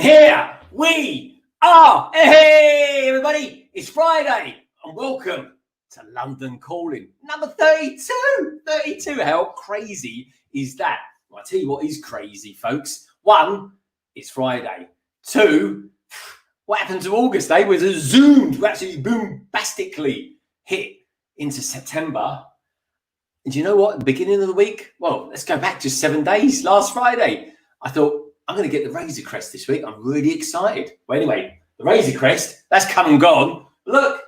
here we are. Hey, everybody, it's Friday, and welcome to London Calling, number 32. 32, how crazy is that? Well, I'll tell you what is crazy, folks. One, it's Friday. Two, what happened to August, eh? Was zoomed, we actually bombastically hit into September. And do you know what? At the beginning of the week, well, let's go back just 7 days. Last Friday, I thought, I'm going to get the Razor Crest this week. I'm really excited. Well, anyway, the Razor Crest, that's come and gone. Look,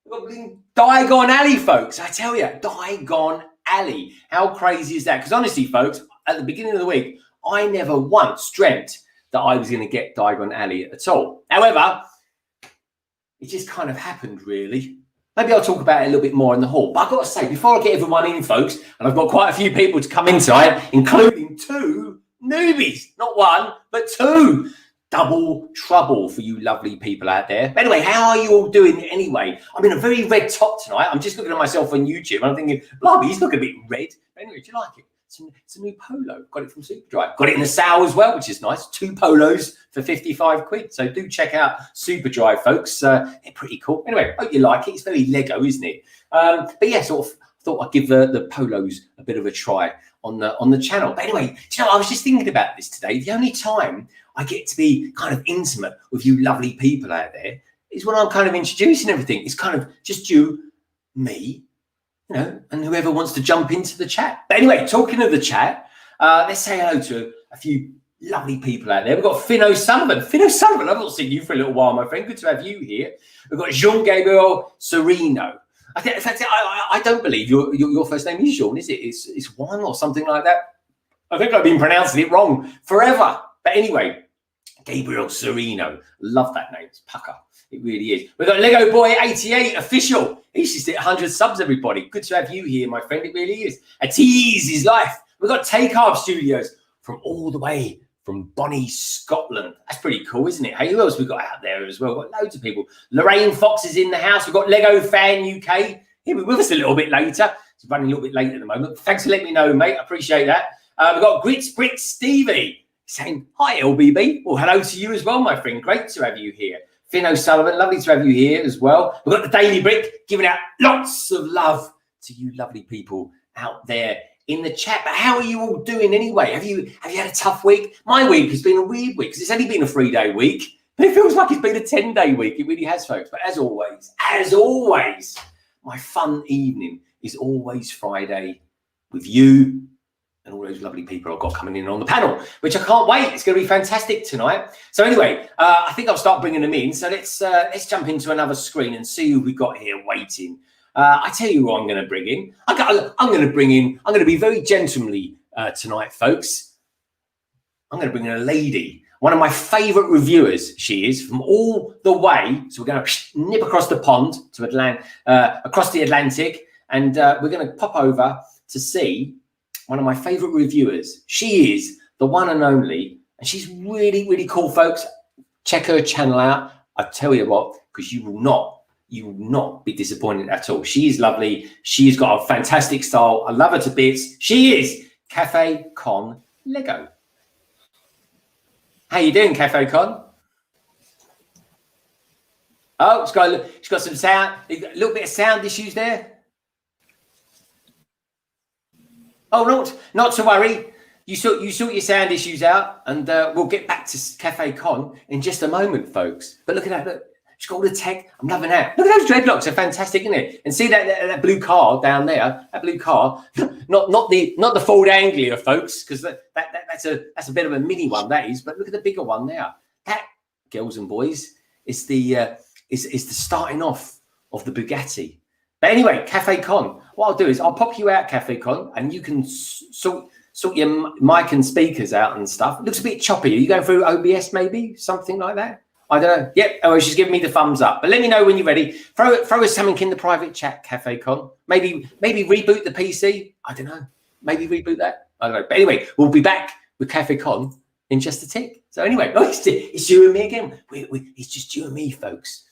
we've got Diagon Alley, folks. I tell you, Diagon Alley. How crazy is that? Because honestly, folks, at the beginning of the week, I never once dreamt that I was going to get Diagon Alley at all. However, it just kind of happened, really. Maybe I'll talk about it a little bit more in the hall. But I've got to say, before I get everyone in, folks, and I've got quite a few people to come in tonight, including two newbies, not one, but two. Double trouble for you lovely people out there. But anyway, how are you all doing anyway? I'm in a very red top tonight. I'm just looking at myself on YouTube. And I'm thinking, blimey, he's looking a bit red. But anyway, do you like it? It's a new polo. Got it from Superdry. Got it in the sale as well, which is nice. 2 polos for 55 quid. So do check out Superdry, folks. They're pretty cool. Anyway, hope you like it. It's very Lego, isn't it? But yeah, sort of thought I'd give the polos a bit of a try on the channel. But anyway, do you know, I was just thinking about this today. The only time I get to be kind of intimate with you lovely people out there is when I'm kind of introducing everything. It's kind of just you, me, you know, and whoever wants to jump into the chat. But anyway, talking of the chat, let's say hello to a few lovely people out there. We've got Finn O'Sullivan. Finn O'Sullivan, I've not seen you for a little while, my friend. Good to have you here. We've got Jean-Gabriel Sereno. I think, in fact, I don't believe your first name is Jean, is it? It's Juan or something like that. I think I've been pronouncing it wrong forever. But anyway, Gabriel Sereno. Love that name. It's pucker. It really is. We've got Lego Boy 88 official. He's just hit 100 subs, everybody. Good to have you here, my friend. It really is. A tease is life. We've got Tek Studios from all the way from Bonnie, Scotland. That's pretty cool, isn't it? Hey, who else we got out there as well? We've got loads of people. Lorraine Fox is in the house. We've got Lego Fan UK. He'll be with us a little bit later. He's running a little bit late at the moment. Thanks for letting me know, mate. I appreciate that. We've got Bricks Stevie saying, hi, LBB. Well, hello to you as well, my friend. Great to have you here. Finn O'Sullivan, lovely to have you here as well. We've got the Daily Brick giving out lots of love to you lovely people out there in the chat. But how are you all doing anyway? Have you had a tough week? My week has been a weird week because it's only been a 3-day week, but it feels like it's been a 10-day week. It really has, folks. But as always, my fun evening is always Friday with you and all those lovely people I've got coming in on the panel, which I can't wait. It's going to be fantastic tonight. So anyway, I think I'll start bringing them in. So let's jump into another screen and see who we got here waiting. I tell you who I'm going to bring in. I'm going to be very gentlemanly tonight, folks. I'm going to bring in a lady, one of my favorite reviewers. She is from all the way. So we're going to nip across the pond to across the Atlantic, and we're going to pop over to see one of my favorite reviewers. She is the one and only, and she's really, really cool, folks. Check her channel out. I tell you what, because you will not be disappointed at all. She is lovely. She's got a fantastic style. I love her to bits. She is Café Con Lego. How you doing, Café Con? Oh, she's got some sound, a little bit of sound issues there. Oh, not to worry. You sort your sound issues out, and we'll get back to Café Con in just a moment, folks. But look at that. Look. She's got all the tech. I'm loving that. Look at those dreadlocks. They're fantastic, isn't it? And see that blue car down there. That blue car. Not the Ford Anglia, folks, because that's a bit of a mini one. That is. But look at the bigger one there. That, girls and boys, is the starting off of the Bugatti. But anyway, Café Con. What I'll do is I'll pop you out, Café Con, and you can sort your mic and speakers out and stuff. It looks a bit choppy. Are you going through OBS maybe? Something like that? I don't know. Yep. Oh, she's giving me the thumbs up. But let me know when you're ready. Throw us something in the private chat, Café Con. Maybe reboot the PC. I don't know. Maybe reboot that. I don't know. But anyway, we'll be back with Café Con in just a tick. So anyway, it's you and me again. It's just you and me, folks.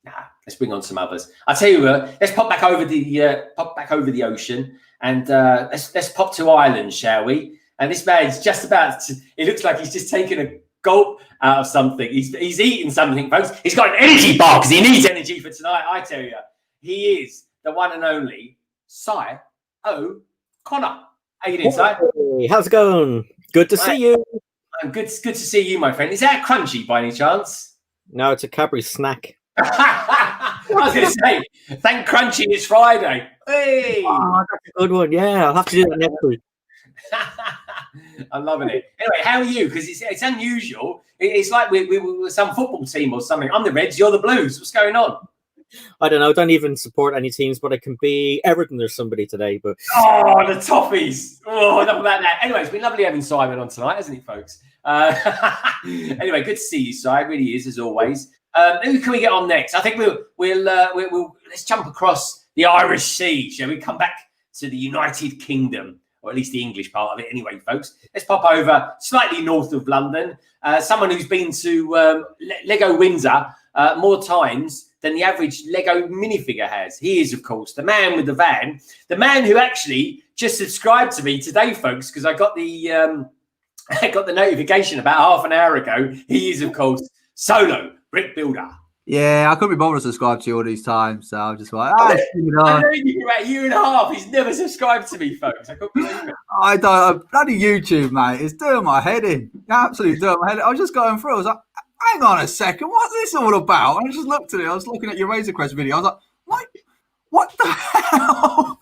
Nah, let's bring on some others. I'll tell you what. Let's pop back over the ocean, and let's pop to Ireland, shall we? And this man's just about to. It looks like he's just taken a gulp out of something. He's eating something, folks. He's got an energy bar because he needs energy for tonight. I tell you, he is the one and only Cy O'Connor. How you doing, Cy? Hey, how's it going? Good to see you. I'm good to see you, my friend. Is that crunchy by any chance? No, it's a Cadbury snack. I was going to say, thank Crunchy, it's Friday. Hey! Oh, that's a good one. Yeah, I'll have to do that next week. I'm loving it. Anyway, how are you? Because it's unusual. It's like we're some football team or something. I'm the Reds, you're the Blues. What's going on? I don't know. I don't even support any teams, but I can be everything. There's somebody today. But oh, the Toffees. Oh, enough about that. Anyway, it's been lovely having Simon on tonight, hasn't it, folks? Anyway, good to see you, Si. It really is, as always. Who can we get on next? I think we'll let's jump across the Irish Sea, shall we? Come back to the United Kingdom, or at least the English part of it. Anyway, folks, let's pop over slightly north of London. Someone who's been to Lego Windsor more times than the average Lego minifigure has. He is, of course, the man with the van, the man who actually just subscribed to me today, folks, because I got the notification about half an hour ago. He is, of course, Solo Brick Builder. Yeah, I couldn't be bothered to subscribe to you all these times, so I'm just like, I know you for about a year and a half. He's never subscribed to me, folks. I couldn't believe it. I don't. Bloody YouTube, mate. It's doing my head in. Absolutely doing my head in. I was just going through. I was like, hang on a second. What's this all about? And I just looked at it. I was looking at your Razor Crest video. I was like, what the hell?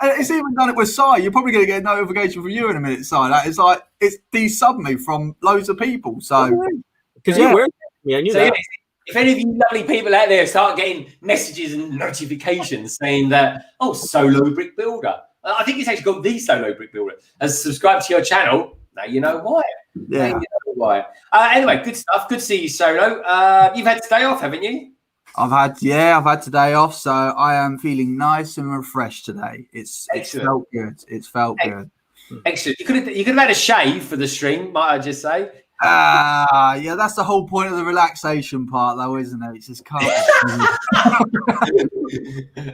And it's even done it with Si. You're probably going to get a notification from you in a minute, Si. That is like, it's de-subbed me from loads of people. So, because you were, I knew that. If any of you lovely people out there start getting messages and notifications saying that, oh, Solo Brick Builder, I think it's actually called the Solo Brick Builder, has subscribed to your channel, now you know why. Yeah. Now you know why. Anyway, good stuff. Good to see you, Solo. You've had today off, haven't you? I've had today off, so I am feeling nice and refreshed today. It felt good. It's felt good. Excellent. You could have had a shave for the stream, might I just say? Yeah, that's the whole point of the relaxation part, though, isn't it? It's just can't.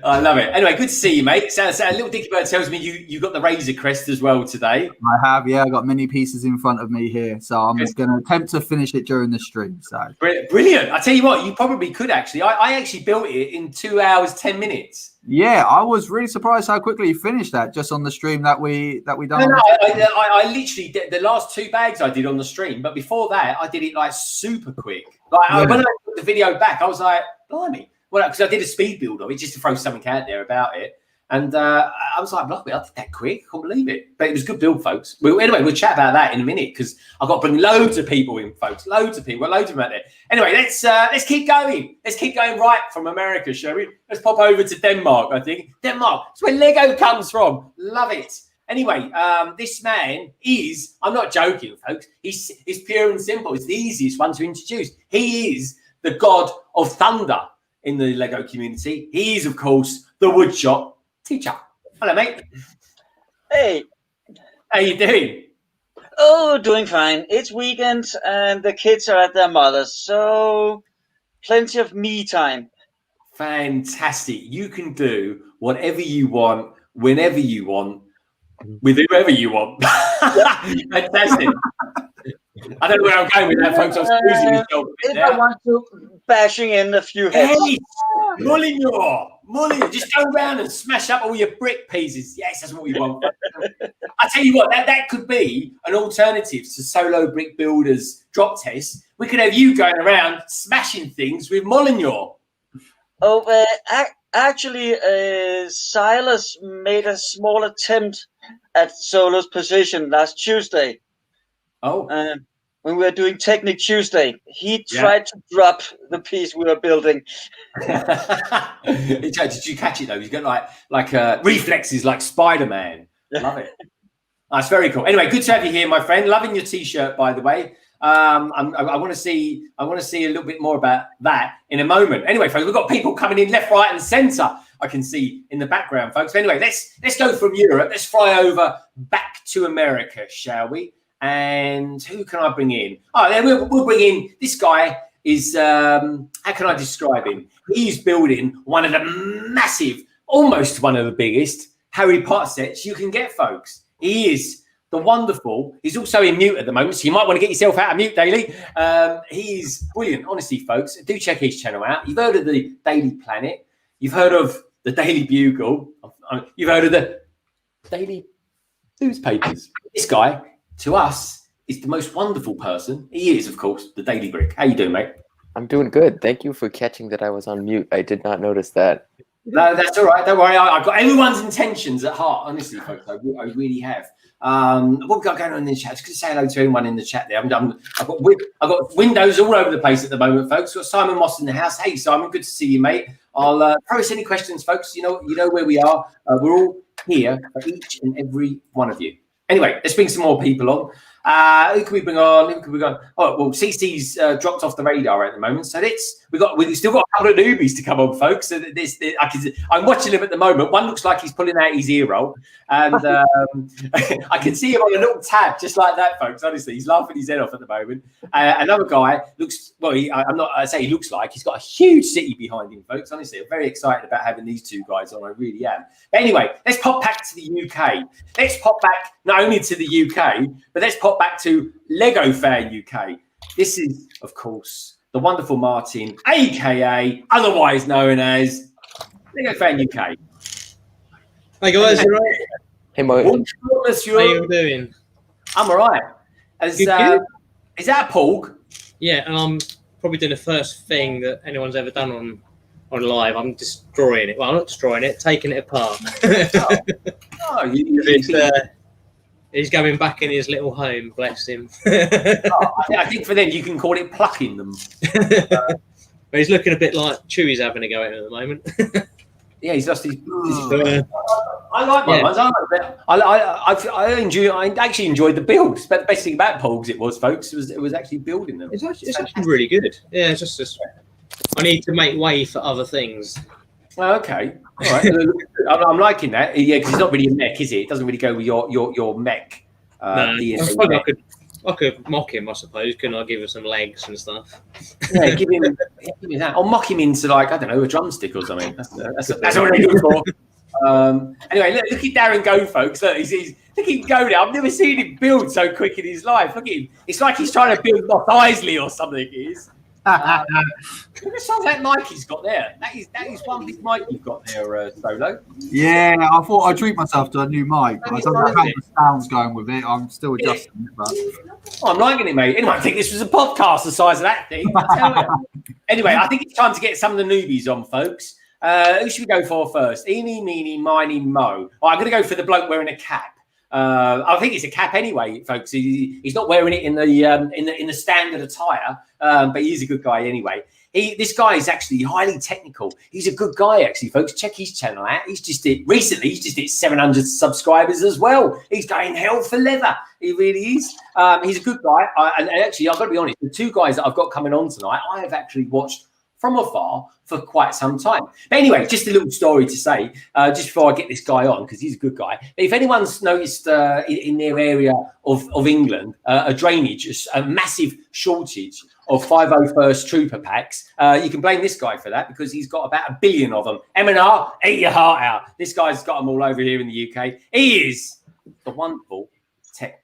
I love it. Anyway, good to see you, mate. So a little Dicky Bird tells me you got the Razor Crest as well today. I have, yeah. I got many pieces in front of me here, so I'm just going to attempt to finish it during the stream. So brilliant! I tell you what, you probably could actually. I actually built it in 2 hours 10 minutes. Yeah, I was really surprised how quickly you finished that just on the stream that we done. No, I literally did the last 2 bags I did on the stream, but before that I did it like super quick. Like when I put the video back, I was like, blimey. Well, because I did a speed build of it just to throw something out there about it. And I was like, blimey, I did that quick. I couldn't believe it. But it was a good build, folks. Anyway, we'll chat about that in a minute because I've got to bring loads of people in, folks. Loads of people. Loads of them out there. Anyway, let's keep going. Let's keep going right from America, shall we? Let's pop over to Denmark, I think. Denmark. It's where Lego comes from. Love it. Anyway, this man is, I'm not joking, folks. He's pure and simple. It's the easiest one to introduce. He is the god of thunder in the Lego community. He is, of course, the WoodShopTeacher. Hello, mate. Hey. How you doing? Oh, doing fine. It's weekend and the kids are at their mother's, so plenty of me time. Fantastic. You can do whatever you want, whenever you want, with whoever you want. Fantastic. I don't know where I'm going with that, folks. I was losing myself. If I want to, bashing in a few heads. Hey, Mullion, just go around and smash up all your brick pieces. Yes, that's what we want. I tell you what, that could be an alternative to Solo Brick Builders drop test. We could have you going around smashing things with Molyneux. Oh, actually, Silas made a small attempt at Solo's position last Tuesday. Oh. When we were doing Technic Tuesday, he tried to drop the piece we were building. Did you catch it though? He's got like reflexes like Spider-Man. Love it. That's very cool. Anyway, good to have you here, my friend. Loving your T-shirt, by the way. I want to see a little bit more about that in a moment. Anyway, folks, we've got people coming in left, right, and centre. I can see in the background, folks. Anyway, let's go from Europe. Let's fly over back to America, shall we? And who can I bring in? Oh, then we'll bring in this guy. Is how can I describe him? He's building one of the massive, almost one of the biggest Harry Potter sets you can get, folks. He is the wonderful. He's also in mute at the moment, so you might want to get yourself out of mute, Daily. He's brilliant, honestly, folks. Do check his channel out. You've heard of the Daily Planet. You've heard of the Daily Bugle. You've heard of the Daily Newspapers. This guy, to us, is the most wonderful person. He is, of course, the Daily Brick. How you doing, mate? I'm doing good. Thank you for catching that I was on mute. I did not notice that. No, that's all right. Don't worry. I've got everyone's intentions at heart, honestly, folks. I really have. What we've got going on in the chat? Just going to say hello to everyone in the chat there. I've got windows all over the place at the moment, folks. We've got Simon Moss in the house. Hey, Simon, good to see you, mate. I'll throw us any questions, folks. You know where we are. We're all here for each and every one of you. Anyway, let's bring some more people on. Who can we bring on? Oh, well, CC's dropped off the radar at the moment, so we've still got a couple of newbies to come on, folks. So I'm watching him at the moment. One looks like he's pulling out his ear roll, and I can see him on a little tab just like that, folks. Honestly, he's laughing his head off at the moment. Another guy looks well. I say he looks like he's got a huge city behind him, folks. Honestly, I'm very excited about having these two guys on. I really am. But anyway, let's pop back to the UK. Let's pop back not only to the UK, but let's pop back to Lego Fair UK. This is, of course, the wonderful Martin, aka otherwise known as Lego Fair UK. Hey guys, you right? Hey, Mo. Bonjour, monsieur. How you doing? I'm all right. Good. Is that a Porg? Yeah, and I'm probably doing the first thing that anyone's ever done on live. I'm destroying it. Well, I'm not destroying it, taking it apart. He's going back in his little home, bless him. I think for them, you can call it plucking them. But he's looking a bit like Chewie's having a go at him at the moment. Yeah, he's lost his. I like my ones. I actually enjoyed the build. But the best thing about Porgs it was, folks, it was actually building them. It's actually really good. Yeah, it's just I need to make way for other things. Oh, okay. All right. I'm liking that. Yeah, because it's not really a mech, is it? It doesn't really go with your mech. No, I could mock him, I suppose. Couldn't I give him some legs and stuff? Yeah, give him that. Or mock him into, like, I don't know, a drumstick or something. That's what they're good for. Anyway, look at Darren go, folks. Look, look at him go now. I've never seen him build so quick in his life. Look at him. It's like he's trying to build Moss Isley or something. It is. Look at that mic he's got there. That is one big mic you've got there, Solo. Yeah, I thought I'd treat myself to a new mic. I don't know how the sound's going with it. I'm still adjusting it. But... I'm liking it, mate. Anyway, I think this was a podcast the size of that thing. I tell you. Anyway, I think it's time to get some of the newbies on, folks. Who should we go for first? Eeny, meeny, miny, mo. Oh, I'm going to go for the bloke wearing a cap. I think it's a cap anyway, folks. He's not wearing it in the standard attire, but he's a good guy anyway. This guy is actually highly technical. He's a good guy, actually, folks. Check his channel out. He's just hit 700 subscribers as well. He's going hell for leather. He really is. He's a good guy. And actually, I've got to be honest. The two guys that I've got coming on tonight, I have actually watched from afar for quite some time. But anyway, just a little story to say, just before I get this guy on, because he's a good guy. But if anyone's noticed in their area of England, a drainage, a massive shortage of 501st Trooper packs, you can blame this guy for that because he's got about 1 billion of them. M&R, eat your heart out. This guy's got them all over here in the UK. He is the wonderful Tek.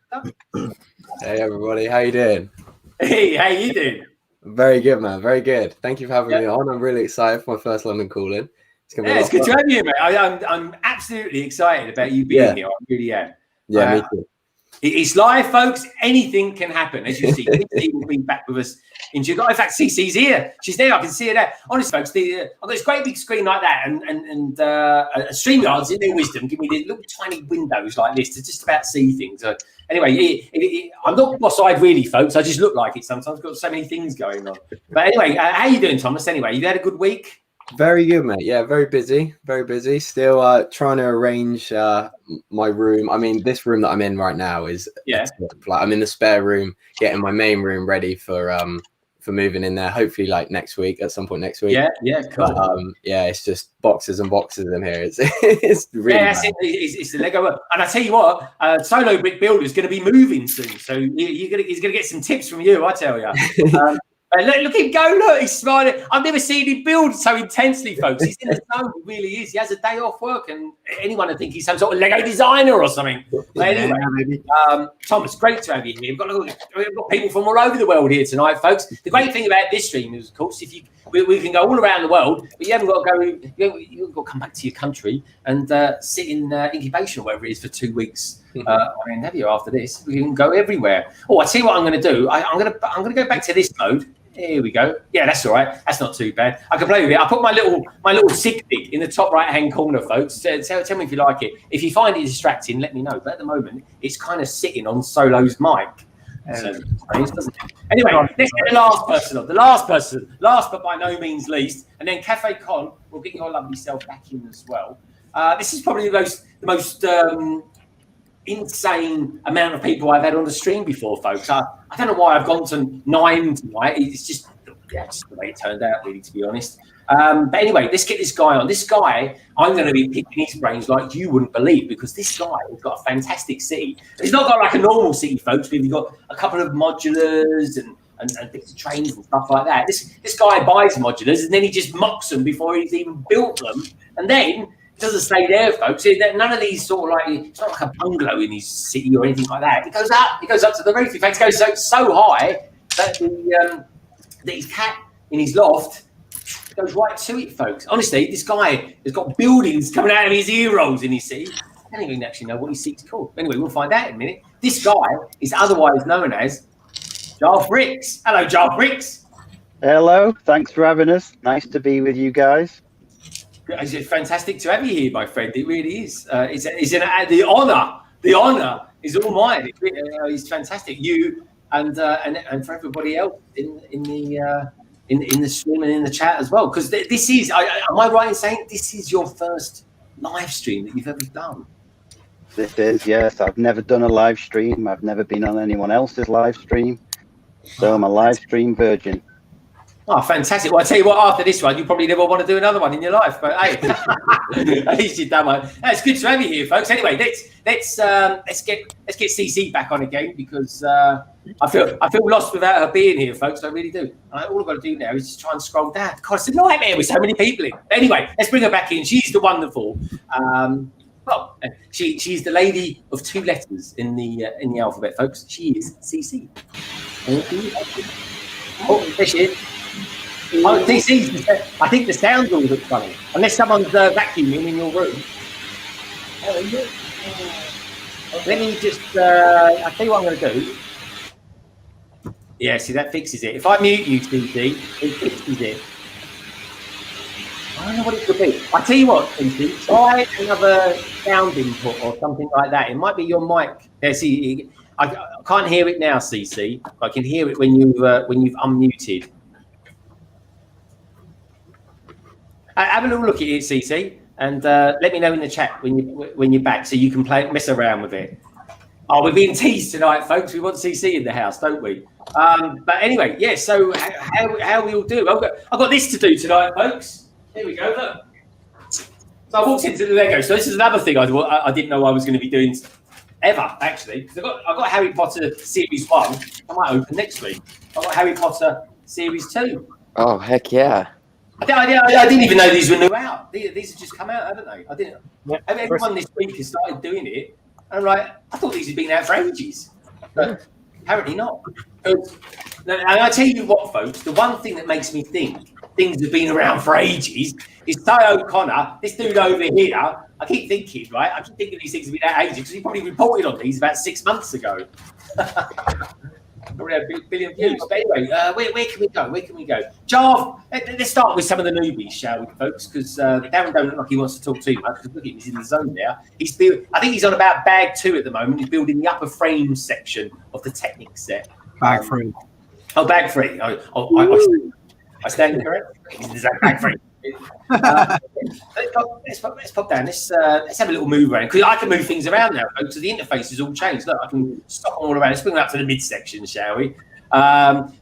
Hey everybody, how you doing? Hey, how you doing? Very good, man. Very good. Thank you for having me on. I'm really excited for my first London call-in. It's good to have you, mate. I'm absolutely excited about you being here. I really am. Yeah, me too. It's live, folks. Anything can happen, as you see. CC will be back with us in July. In fact, CC's here. She's there. I can see her there. Honestly, folks, I've got this great big screen like that, and StreamYard's in their wisdom give me these little tiny windows like this to just about see things. Anyway, I'm not boss-eyed really, folks. I just look like it sometimes. I've got so many things going on. But anyway, how you doing, Thomas? Anyway, you had a good week? Very good, mate. Yeah, very busy. Very busy. Still trying to arrange my room. I mean, this room that I'm in right now is like I'm in the spare room, getting my main room ready for moving in there. Hopefully, like at some point next week. Yeah, cool. But, it's just boxes and boxes in here. It's really it's the Lego work. And I tell you what, Solo Brick Builder is going to be moving soon, so he's going to get some tips from you. I tell you. Look him go, look, he's smiling. I've never seen him build so intensely, folks. He's in the zone, he really is. He has a day off work, and anyone would think he's some sort of Lego designer or something. But anyway, Thomas, great to have you here. We've got people from all over the world here tonight, folks. The great thing about this stream is, of course, if we can go all around the world, but you haven't got to go. You've got to come back to your country and sit in incubation or whatever it is for 2 weeks. Have you after this? We can go everywhere. Oh, I see what I'm going to do. I'm going to go back to this mode. Here we go. Yeah, that's all right. That's not too bad. I can play with it. I put my little sig pig in the top right hand corner, folks. Tell me if you like it. If you find it distracting, let me know. But at the moment, it's kind of sitting on Solo's mic. Anyway, let's get the last person on. The last person, last but by no means least, and then Café Con will get your lovely self back in as well. This is probably the most insane amount of people I've had on the stream before, folks. I don't know why I've gone to 9 tonight. It's just the way it turned out, really, to be honest. But anyway, let's get this guy on. This guy, I'm going to be picking his brains like you wouldn't believe, because this guy has got a fantastic city. He's not got like a normal city, folks. We've got a couple of modulars and bits of trains and stuff like that. This guy buys modulars and then he just mocks them before he's even built them. And then it doesn't stay there, folks. None of these sort of like, it's not like a bungalow in his city or anything like that. It goes up to the roof. In fact, it goes so high that that his cat in his loft goes right to it, folks. Honestly, this guy has got buildings coming out of his ear rolls in his city. I don't even actually know what his city's called. Anyway, we'll find out in a minute. This guy is otherwise known as Jarv Bricks. Hello, Jarv Bricks. Hello. Thanks for having us. Nice to be with you guys. It's fantastic to have you here, my friend. It really is. The honour is all mine. It's fantastic. You and for everybody else in the stream and in the chat as well. Because this is, am I right in saying this is your first live stream that you've ever done? This is, yes. I've never done a live stream. I've never been on anyone else's live stream. So I'm a live stream virgin. Oh, fantastic. Well, I tell you what, after this one, you probably never want to do another one in your life. But hey, at least you've done one. It's good to have you here, folks. Anyway, let's get CC back on again, because I feel lost without her being here, folks. I really do. All I've got to do now is just try and scroll down. God, it's a nightmare with so many people in. Anyway, let's bring her back in. She's the wonderful. Well, she's the lady of 2 letters in the alphabet, folks. She is CC. Oh, there she is. Oh, CC. I think the sounds all look funny, unless someone's vacuuming in your room. Let me just. I'll tell you what I'm going to do. Yeah, see, that fixes it. If I mute you, CC, it fixes it. I don't know what it could be. I tell you what, CC, try another sound input or something like that. It might be your mic. There, see, I can't hear it now, CC. I can hear it when you've unmuted. Have a little look at it, CC, and let me know in the chat when you're back, so you can mess around with it. Oh, we're being teased tonight, folks. We want CC in the house, don't we? But anyway, yeah. So how we all do? I've got this to do tonight, folks. Here we go. Look. So I walked into the Lego. So this is another thing I didn't know I was going to be doing ever, actually. Because I've got Harry Potter Series 1. I might open next week. I've got Harry Potter Series 2. Oh, heck yeah. I didn't even know these were new out. These have just come out, haven't they? I didn't. Everyone this week has started doing it. And I'm like, I thought these had been out for ages. But apparently not. And I tell you what, folks, the one thing that makes me think things have been around for ages is Ty O'Connor, this dude over here. I keep thinking, right? I keep thinking these things have been out ages because he probably reported on these about 6 months ago. Probably had a billion views. But anyway, where can we go? Where can we go? Jarv, let's start with some of the newbies, shall we, folks? Because Darren don't look like he wants to talk too much. Because look at him, he's in the zone now. I think he's on about bag 2 at the moment. He's building the upper frame section of the Technic set. Bag 3. Oh, bag 3. I stand correct. Is that bag 3? Let's pop down. Let's have a little move around, because I can move things around now, folks. So the interface has all changed. Look, I can stop them all around. Let's bring them up to the midsection, shall we?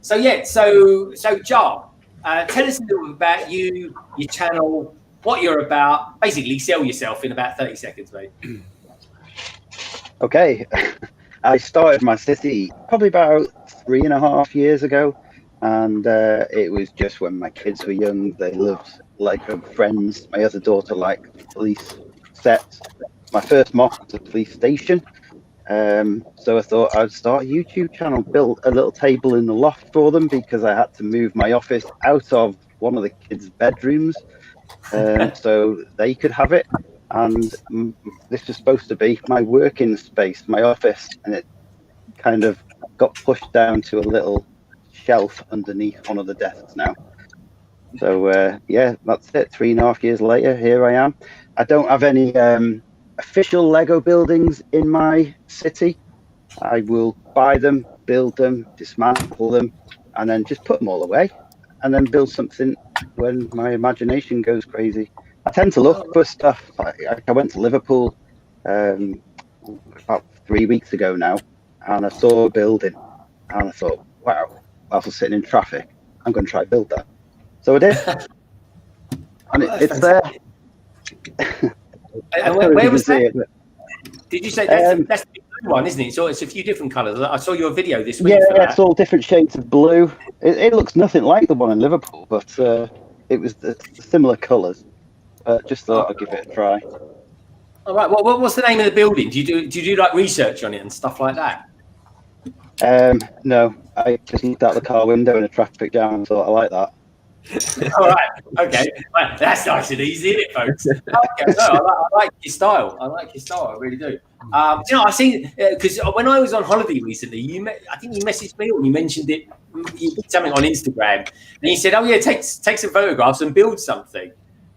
So Jarv, tell us a little bit about you, your channel, what you're about. Basically, sell yourself in about 30 seconds, mate. Okay, I started my city probably about 3.5 years ago. and it was just when my kids were young. They loved Lego Friends. My other daughter liked police sets. My first mock was a police station. So I thought I'd start a YouTube channel, built a little table in the loft for them because I had to move my office out of one of the kids' bedrooms so they could have it. And this was supposed to be my working space, my office, and it kind of got pushed down to a little shelf underneath one of the desks now. So yeah, that's it. 3.5 years later, here I am. I don't have any official Lego buildings in my city. I will buy them, build them, dismantle them, and then just put them all away, and then build something when my imagination goes crazy. I tend to look for stuff. I went to Liverpool about 3 weeks ago now, and I saw a building, and I thought, wow, whilst I was sitting in traffic, I'm going to try to build that. So I did, and it's there. And where was that? Did you say that's the blue one, isn't it? So it's a few different colours. I saw your video this week. Yeah, it's all different shades of blue. It looks nothing like the one in Liverpool, but it was the similar colours. Just thought I'd give it a try. All right. Well, what's the name of the building? Do you do like research on it and stuff like that? No, I just looked out the car window in a traffic jam and thought I like that. All right. Okay. Well, that's nice and easy, isn't it, folks? Okay. No, I like your style. I like your style. I really do. You know, I think because when I was on holiday recently, I think you messaged me or you mentioned it. You did something on Instagram, and you said, "Oh yeah, take some photographs and build something."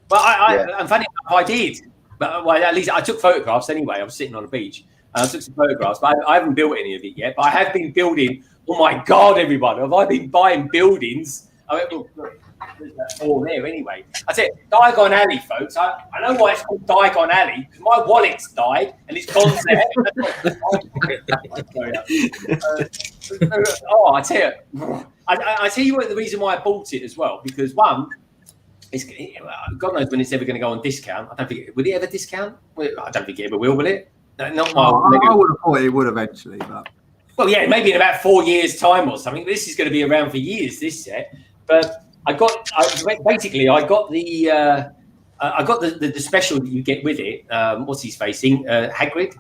Well, I'm funny enough, I did. But well, at least I took photographs anyway. I was sitting on a beach. I took some photographs, but I haven't built any of it yet. But I have been building. Oh my God, everybody! Have I been buying buildings? I went, well, there's that four there anyway. I said, Diagon Alley, folks. I know why it's called Diagon Alley, because my wallet's died and it's gone there. Oh, I tell you what, the reason why I bought it as well, because one, it's, God knows when it's ever going to go on discount. I don't think will it ever discount? I don't think it ever will it? Not my. I would have thought it would eventually, but well, yeah, maybe in about 4 years' time or something. This is going to be around for years. This set, but I got the special that you get with it. What's his facing? Hagrid,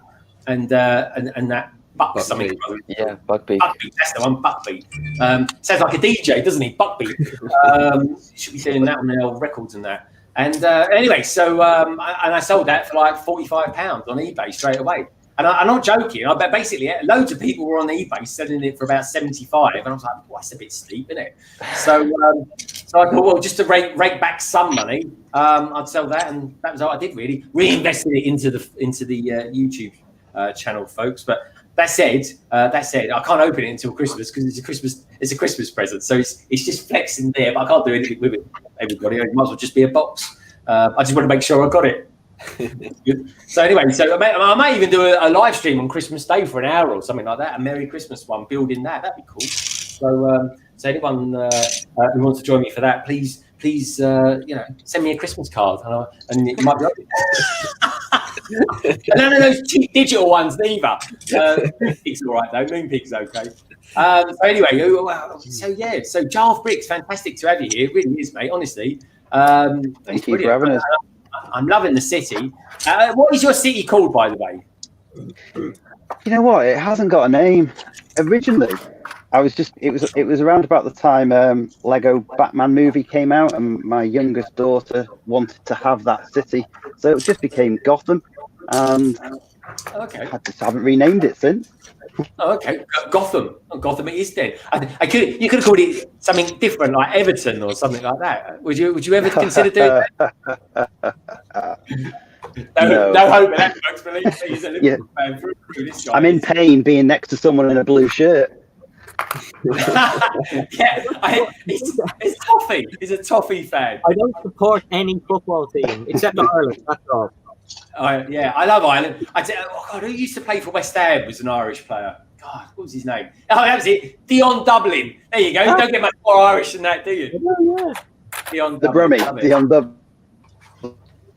and that Buck something. Yeah, Buckbeak. Buckbeak, that's the one. Buckbeak. Sounds like a DJ, doesn't he? Buckbeak. Should be saying that on the old records and that. And anyway, so I sold that for like £45 on eBay straight away. And I'm not joking. I bet basically loads of people were on eBay selling it for about 75, and I was like, well, that's a bit steep, isn't it? So I thought, well, just to rake back some money, I'd sell that, and that was what I did really. Reinvested it into the YouTube channel, folks. But that said, I can't open it until Christmas because it's a Christmas present. So it's just flexing there, but I can't do anything with it. Everybody, it might as well just be a box. I just want to make sure I got it. So anyway, I might even do a live stream on Christmas Day for an hour or something like that. A Merry Christmas one, building that. That'd be cool. So anyone who wants to join me for that, please, send me a Christmas card, and it might be. None of those cheap digital ones, neither. Moonpig's all right though. Moonpig's okay. So anyway, so Jarv Bricks, fantastic to have you here. It really is, mate. Honestly, thank you for having us. I'm loving the city. What is your city called, by the way? You know what? It hasn't got a name. Originally, it was around about the time Lego Batman movie came out, and my youngest daughter wanted to have that city, so it just became Gotham, and okay, I just haven't renamed it since. Oh, okay, Gotham. Oh, Gotham it is then. You could have called it something different, like Everton or something like that. Would you ever consider doing that? No hope in that, folks. Believe me, he's a Liverpool fan through this guy. I'm in pain being next to someone in a blue shirt. It's Toffee. He's a Toffee fan. I don't support any football team except Ireland. That's all. I love Ireland. Who used to play for West Ham was an Irish player. God, what was his name? Oh, that was it. Dion Dublin. There you go. You don't get much more Irish than that, do you? Yeah. Dion the Dublin. Brummie. Dion Dublin.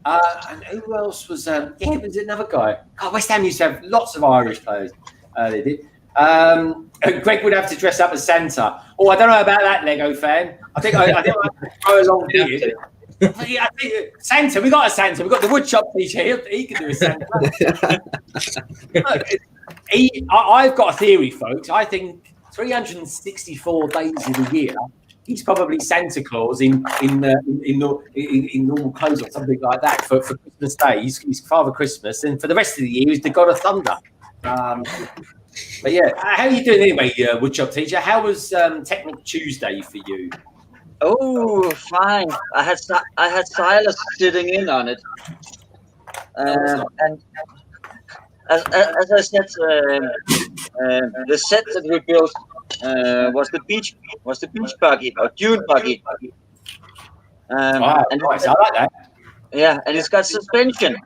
And who else was? There was another guy. God, West Ham used to have lots of Irish players. They did. Greg would have to dress up as Santa. Oh, I don't know about that, Lego fan. I think I throw a long beard. I think Santa, we got a Santa. We got the WoodShopTeacher. He can do a Santa. I've got a theory, folks. I think 364 days of the year, he's probably Santa Claus in normal clothes or something like that for Christmas Day. He's Father Christmas, and for the rest of the year, he's the God of Thunder. But yeah, how are you doing anyway, WoodShopTeacher? How was Technic Tuesday for you? Oh, fine. I had Silas sitting in on it, and as I said, the set that we built was the beach buggy or dune buggy. Wow, and nice. I like that. Yeah, and it's got suspension.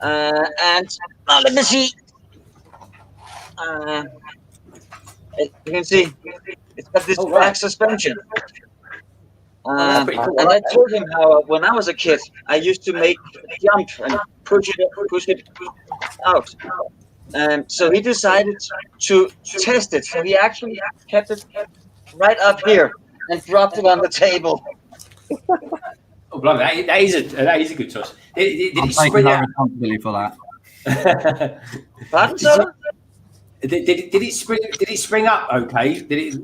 And let me see. You can see it's got this back suspension. And I told him how when I was a kid, I used to make jump and push it out. So he decided to test it. So he actually kept it right up here and dropped it on the table. Oh, blimey, that is a good choice. Did I'm it taking spring no out? responsibility for that. Pardon, sir? Did it spring up? Okay. Did it?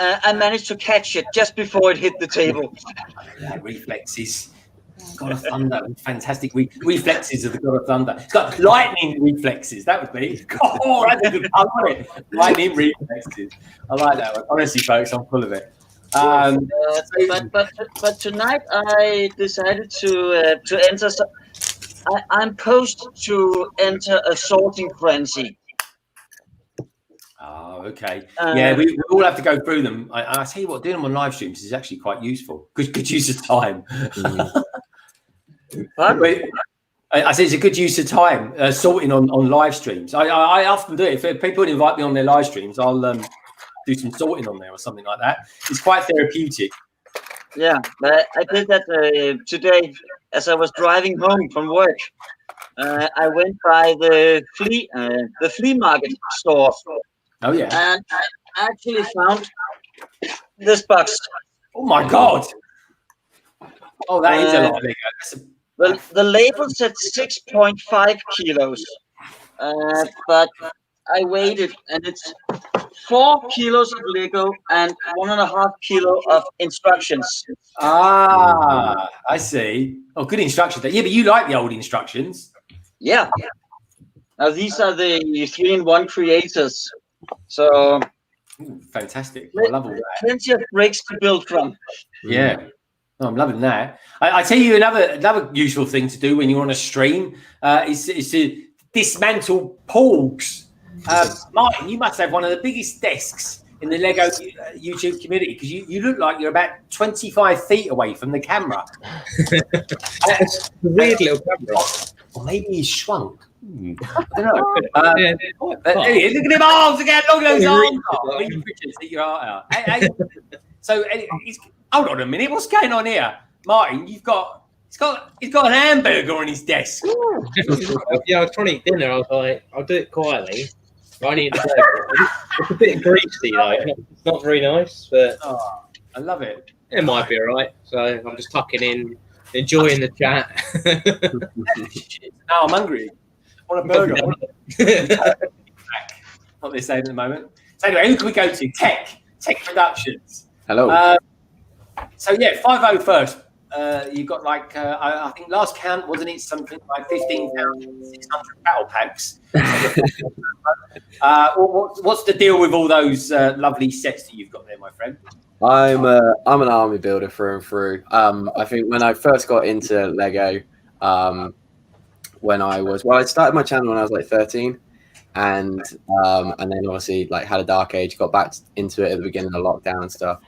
I managed to catch it just before it hit the table. Yeah, reflexes. God of Thunder, fantastic reflexes of the God of Thunder. It's got lightning reflexes. That would be. Oh, that's a good pun, wasn't it? Lightning reflexes. I like that one. Honestly, folks, I'm full of it. But tonight I decided to enter. I'm posed to enter a sorting frenzy. Oh, okay. Yeah, we all have to go through them. I tell you what, doing them on live streams is actually quite useful. Good use of time. I say it's a good use of time sorting on live streams. I often do it. If people invite me on their live streams, I'll do some sorting on there or something like that. It's quite therapeutic. Yeah, I did that today as I was driving home from work. I went by the flea market store. Oh yeah. And I actually found this box. Oh my God. Oh, that is a lot of Lego. The label said 6.5 kilos, but I weighed it, and it's 4 kilos of Lego and 1.5 kilo of instructions. Ah, I see. Oh, good instructions. Yeah, but you like the old instructions. Yeah. Now these are the 3-in-1 creators. So fantastic. I love all that. Plenty of bricks to build from. Yeah. Oh, I'm loving that. I tell you another useful thing to do when you're on a stream is to dismantle porgs. Martin, you must have one of the biggest desks in the Lego YouTube community because you look like you're about 25 feet away from the camera. That's a weird little camera. Or maybe he's shrunk. I don't know. Look at him arms again. Look at those arms. Eat your heart out. So hold on a minute. What's going on here, Martin? He's got an hamburger on his desk. Yeah, I was trying to eat dinner. I was like, I'll do it quietly. I need a burger. It's a bit greasy though. It's not very nice, but I love it. It might be all right. So I'm just tucking in, enjoying the chat. Now I'm hungry. I want a burger. What they're saying at the moment. So anyway, who can we go to? Tek Productions. Hello. So yeah, 50 first. You got like I think last count wasn't it something like 15,600 battle packs. What's the deal with all those lovely sets that you've got there, my friend? I'm an army builder through and through. I think when I first got into Lego, I started my channel when I was like 13, and then obviously like had a dark age, got back into it at the beginning of lockdown and stuff.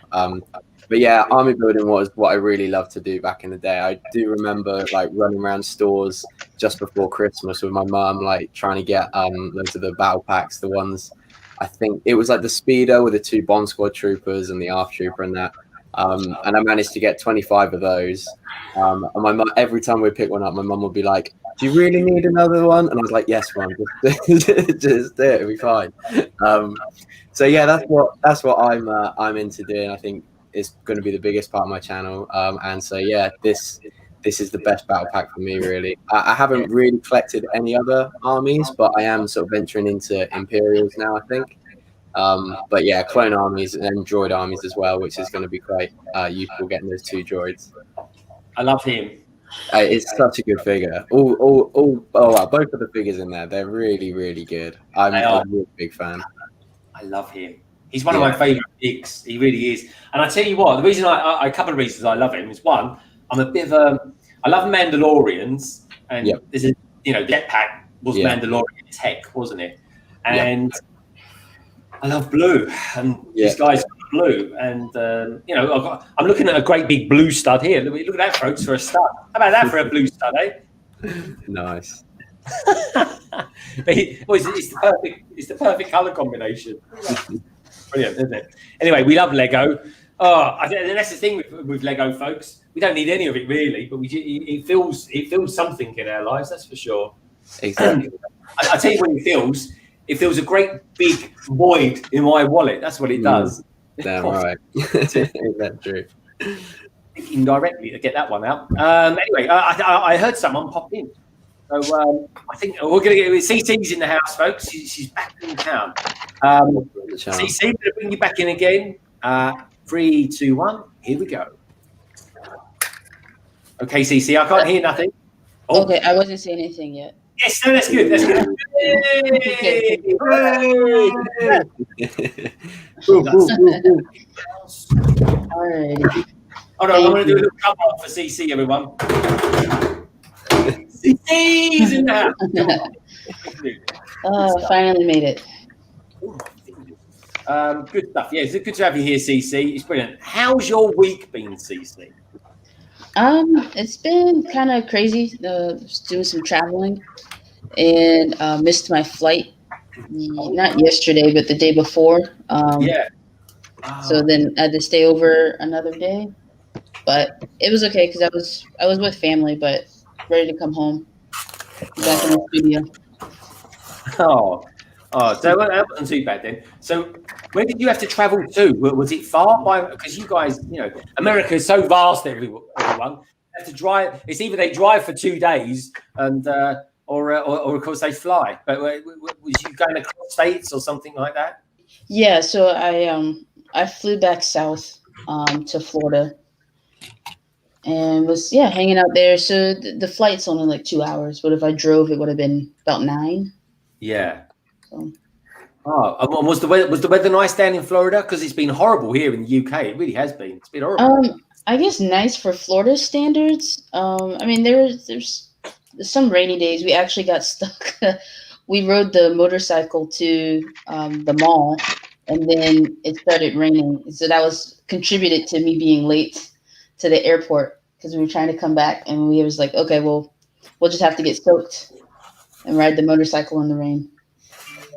But yeah, army building was what I really loved to do back in the day. I do remember like running around stores just before Christmas with my mum, like trying to get loads of the battle packs, the ones I think it was like the speeder with the 2 bomb squad troopers and the ARF trooper and that. And I managed to get 25 of those. And my mum, every time we pick one up, my mum would be like, do you really need another one? And I was like, yes, Mum, just do it, it'll be fine. So yeah, that's what I'm into doing. I think it's going to be the biggest part of my channel. And so yeah, this is the best battle pack for me, really. I haven't really collected any other armies, but I am sort of venturing into Imperials now, I think. But yeah, clone armies and then droid armies as well, which is going to be quite useful getting those 2 droids. I love him. It's such a good figure. Both of the figures in there, they're really, really good. I'm a really big fan. I love him. He's one of my favourite picks. He really is. And I tell you what, the reason a couple of reasons I love him is, one, I'm a bit of I love Mandalorians, and there's a jetpack was Mandalorian tech, wasn't it? And I love blue, and this guy's blue, and I'm looking at a great big blue stud here. Look at that, folks, for a stud. How about that for a blue stud, eh? Nice. It's the perfect colour combination. Brilliant, isn't it? Anyway, we love Lego. And that's the thing with Lego, folks. We don't need any of it really, but it fills something in our lives. That's for sure. Exactly. I tell you what it fills. It fills a great big void in my wallet. That's what it does. Damn right. Is that true? Indirectly to get that one out. Anyway, I heard someone pop in. So I think we're going to get CC's in the house, folks. She's back in town. CC, I'm going to bring you back in again. 3, 2, 1. Here we go. Okay, CC, I can't hear nothing. Oh. Okay, I wasn't saying anything yet. Yes, no, that's good. That's good. All right. Hold on, I'm going to do a little come on for CC, everyone. CC's in the house. Finally made it. Good stuff. Yeah, it's good to have you here, CC. It's brilliant. How's your week been, CC? It's been kind of crazy. Doing some traveling, and missed my flight. Not yesterday, but the day before. So then I had to stay over another day, but it was okay because I was with family, but ready to come home. Back in the studio. So that wasn't too bad then. So where did you have to travel to? Was it far? Because you guys, America is so vast, everyone. You have to drive. It's either they drive for 2 days, and or of course they fly. But was you going across states or something like that? Yeah. So I flew back south to Florida, and was hanging out there. So the flight's only like 2 hours, but if I drove, it would have been about 9. Yeah. So. And was the weather nice down in Florida? Because it's been horrible here in the UK. It really has been. It's been horrible. I guess nice for Florida standards. I mean, there's some rainy days. We actually got stuck. We rode the motorcycle to the mall, and then it started raining. So that was contributed to me being late to the airport because we were trying to come back, and we was like, okay, well, we'll just have to get soaked and ride the motorcycle in the rain.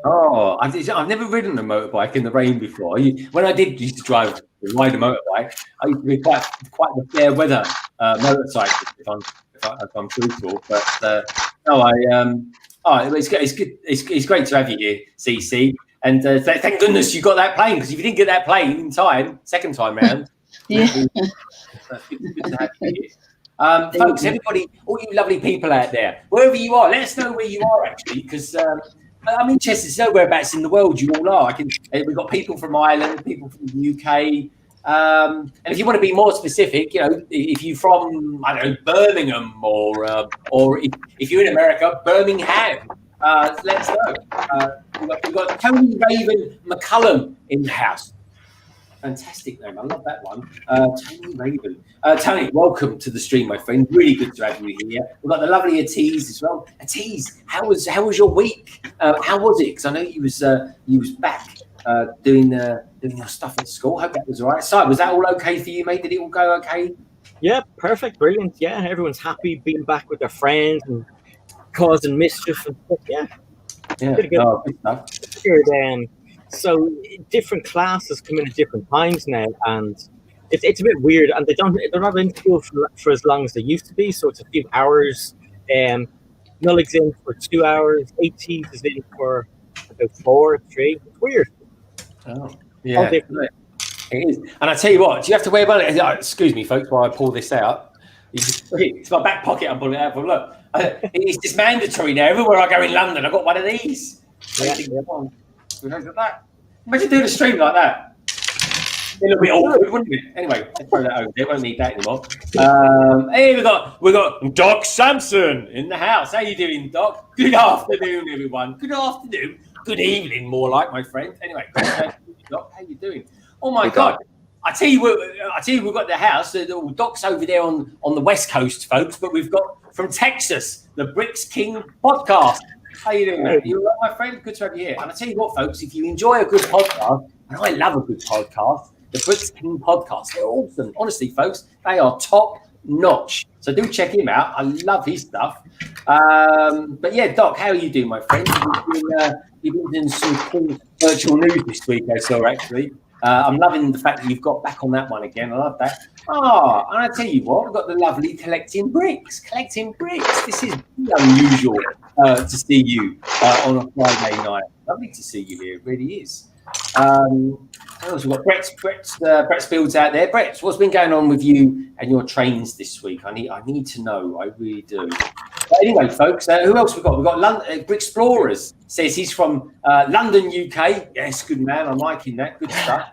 Oh, I've never ridden a motorbike in the rain before. When I did used to ride a motorbike, I used to be quite the fair weather motorcycle, if I'm truthful. But it's great to have you here, CC. And thank goodness you got that plane, because if you didn't get that plane in time, second time round, good to have you here. Folks, everybody, all you lovely people out there, wherever you are, let us know where you are actually, because I'm interested to know whereabouts in the world you all are. We've got people from Ireland, people from the UK, and if you want to be more specific, if you're from Birmingham or if you're in America, Birmingham, let us know. We've got Tony Raven McCullum in the house. Fantastic name. I love that one. Tony Raven. Tony, welcome to the stream, my friend. Really good to have you here. We've got the lovely Atiz as well. Atiz, how was your week? How was it? Because I know you was back doing your stuff at school. Hope that was all right. Si, was that all okay for you, mate? Did it all go okay? Yeah, perfect, brilliant. Yeah, everyone's happy being back with their friends and causing mischief and stuff. Yeah. Pretty good. Good stuff. Good, so different classes come in at different times now, and it's a bit weird. And they're not in school for as long as they used to be. So it's a few hours. Nullig's in for 2 hours. AT's is in for about 4, 3. It's weird. Oh, yeah. It is. And I tell you what, do you have to worry about it? Excuse me, folks, while I pull this out. It's my back pocket. I'm pulling it out. But look, it's just mandatory now. Everywhere I go in London, I've got one of these. Yeah. Imagine doing a stream like that. A little bit awkward, wouldn't it? Anyway, let's throw that over there. Won't need that anymore. Hey, we got Doc Sampson in the house. How you doing, Doc? Good afternoon, everyone. Good afternoon. Good evening, more like, my friend. Anyway, Doc, how you doing? Oh my God! I tell you, we've got the house. Doc's over there on the West Coast, folks. But we've got from Texas the Bricks King podcast. How you doing, mate? You all right, my friend? Good to have you here. And I tell you what, folks, if you enjoy a good podcast, and I love a good podcast, the Bricks King podcast, they're awesome. Honestly, folks, they are top notch. So do check him out. I love his stuff. But yeah, Doc, how are you doing, my friend? You've been doing some cool virtual news this week, I saw, actually. I'm loving the fact that you've got back on that one again. I love that. And I tell you what, we've got the lovely Collecting Bricks. Collecting Bricks. This is unusual to see you on a Friday night. Lovely to see you here. It really is. We've got Brett's Builds out there. Brett, what's been going on with you and your trains this week? I need to know. I really do. But anyway, folks, who else we've got? We've got Brick Explorers. Says he's from London, UK. Yes, good man. I'm liking that. Good stuff.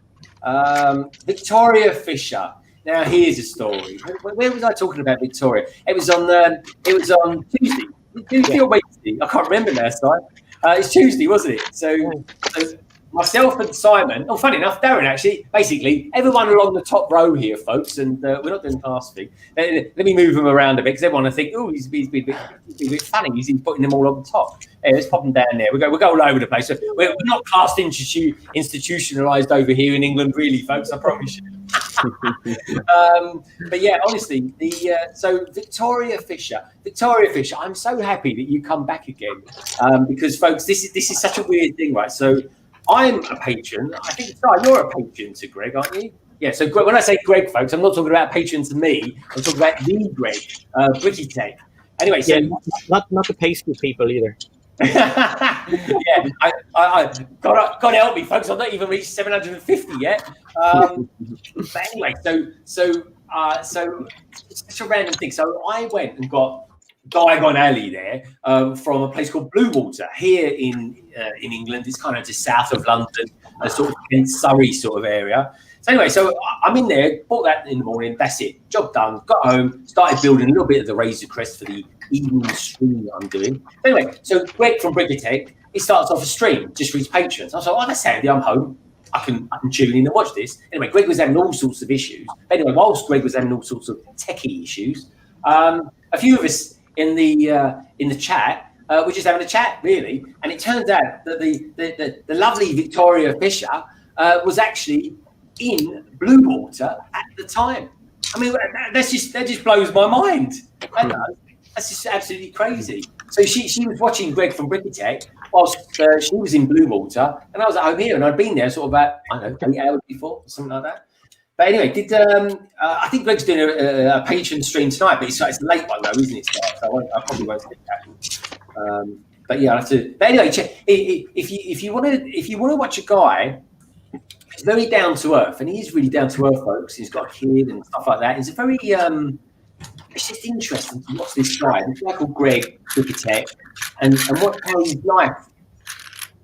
Victoria Fisher. Now here's a story. Where was I talking about Victoria? It was on Tuesday. Tuesday or Wednesday? I can't remember now, Si. It's Tuesday, wasn't it? So myself and Simon, funny enough, Darren, actually, basically, everyone along the top row here, folks, and we're not doing class thing. Let me move them around a bit, because everyone will think, he's a bit funny. He's putting them all on the top. Yeah, let's pop them down there. We go all over the place. So we're not class institutionalised over here in England, really, folks, I promise you. But yeah, honestly, so Victoria Fisher, I'm so happy that you come back again, because, folks, this is such a weird thing, right? So I'm a patron. I think you're a patron to Greg, aren't you? Yeah. So when I say Greg, folks, I'm not talking about patron to me. I'm talking about the Greg, Bricky Tech. Anyway, so not the pastry people either. Yeah, I God help me, folks. I've not even reached 750 yet. But anyway, so it's such a random thing. So I went and got Diagon Alley there from a place called Bluewater here in England. It's kind of just south of London, a sort of Kent, Surrey sort of area. So anyway, so I'm in there, bought that in the morning. That's it, job done. Got home, started building a little bit of the Razor Crest for the evening stream that I'm doing. Anyway, so Greg from Bricatech, he starts off a stream just for his patrons. I was like, that's handy. I'm home. I can tune in and watch this. Anyway, Greg was having all sorts of issues. But anyway, whilst Greg was having all sorts of techie issues, a few of us in the chat, we're just having a chat, really. And it turns out that the lovely Victoria Fisher was actually in Bluewater at the time. I mean, that just blows my mind. That's just absolutely crazy. So she was watching Greg from Bricatech whilst she was in Bluewater, and I was at home here, and I'd been there sort of about 8 hours before, or something like that. But anyway, I think Greg's doing a patron stream tonight, but it's a late one though, isn't it? So I probably won't stick that. But yeah, I have to. But anyway, if you want to watch a guy, he's very down to earth, and he is really down to earth, folks. He's got a kid and stuff like that. He's a very it's just interesting to watch this guy called Greg Bricatech, and how his life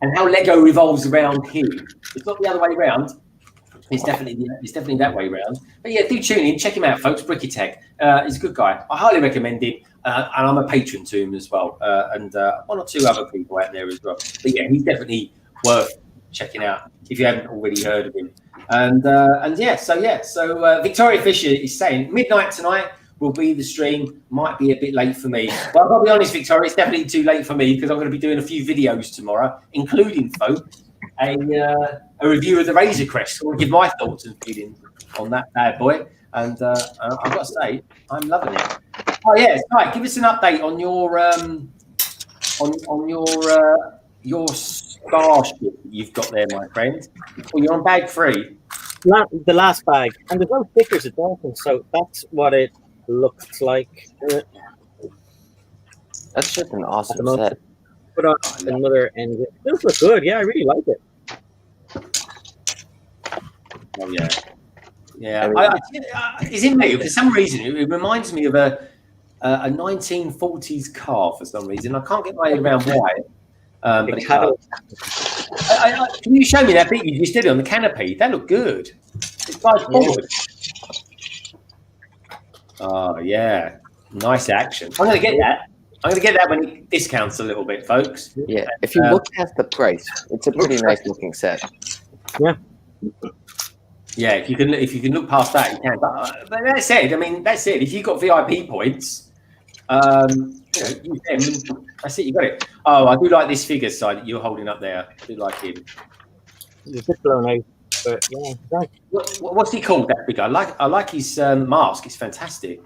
and how Lego revolves around him. It's not the other way around. It's definitely that way around. But yeah, do tune in, check him out, folks. Bricatech, he's a good guy. I highly recommend him, and I'm a patron to him as well, and one or two other people out there as well. But yeah, he's definitely worth checking out if you haven't already heard of him. And yeah, so Victoria Fisher is saying midnight tonight will be the stream. Might be a bit late for me. Well, I've got to be honest, Victoria, it's definitely too late for me because I'm going to be doing a few videos tomorrow, including, folks, a review of the Razor Crest. I want to give my thoughts and feelings on that bad boy. And I've got to say, I'm loving it. Oh yeah, right. Give us an update on your your starship you've got there, my friend. Well, you're on bag 3. The last bag, and there's no stickers at all, so that's what it looks like. That's just an awesome moment. set. Put on another end. It does look good. Yeah, I really like it. Oh yeah, yeah. It's in me for some reason. It reminds me of a 1940s car for some reason. I can't get my head around why. But it does. Can you show me that bit you just did on the canopy? That looked good. It's like forward. Oh yeah, nice action. I'm gonna get that. I'm gonna get that when it discounts a little bit, folks. Yeah, if you look past the price, it's a pretty nice looking set. Yeah. Yeah, if you can look past that, you can. But that said, I mean, that's it. If you've got VIP points, use them. That's it. You got it. Oh, I do like this figure side that you're holding up there. I do like him. It's a bit blown out, but yeah, nice. What's he called? That figure. I like his mask. It's fantastic.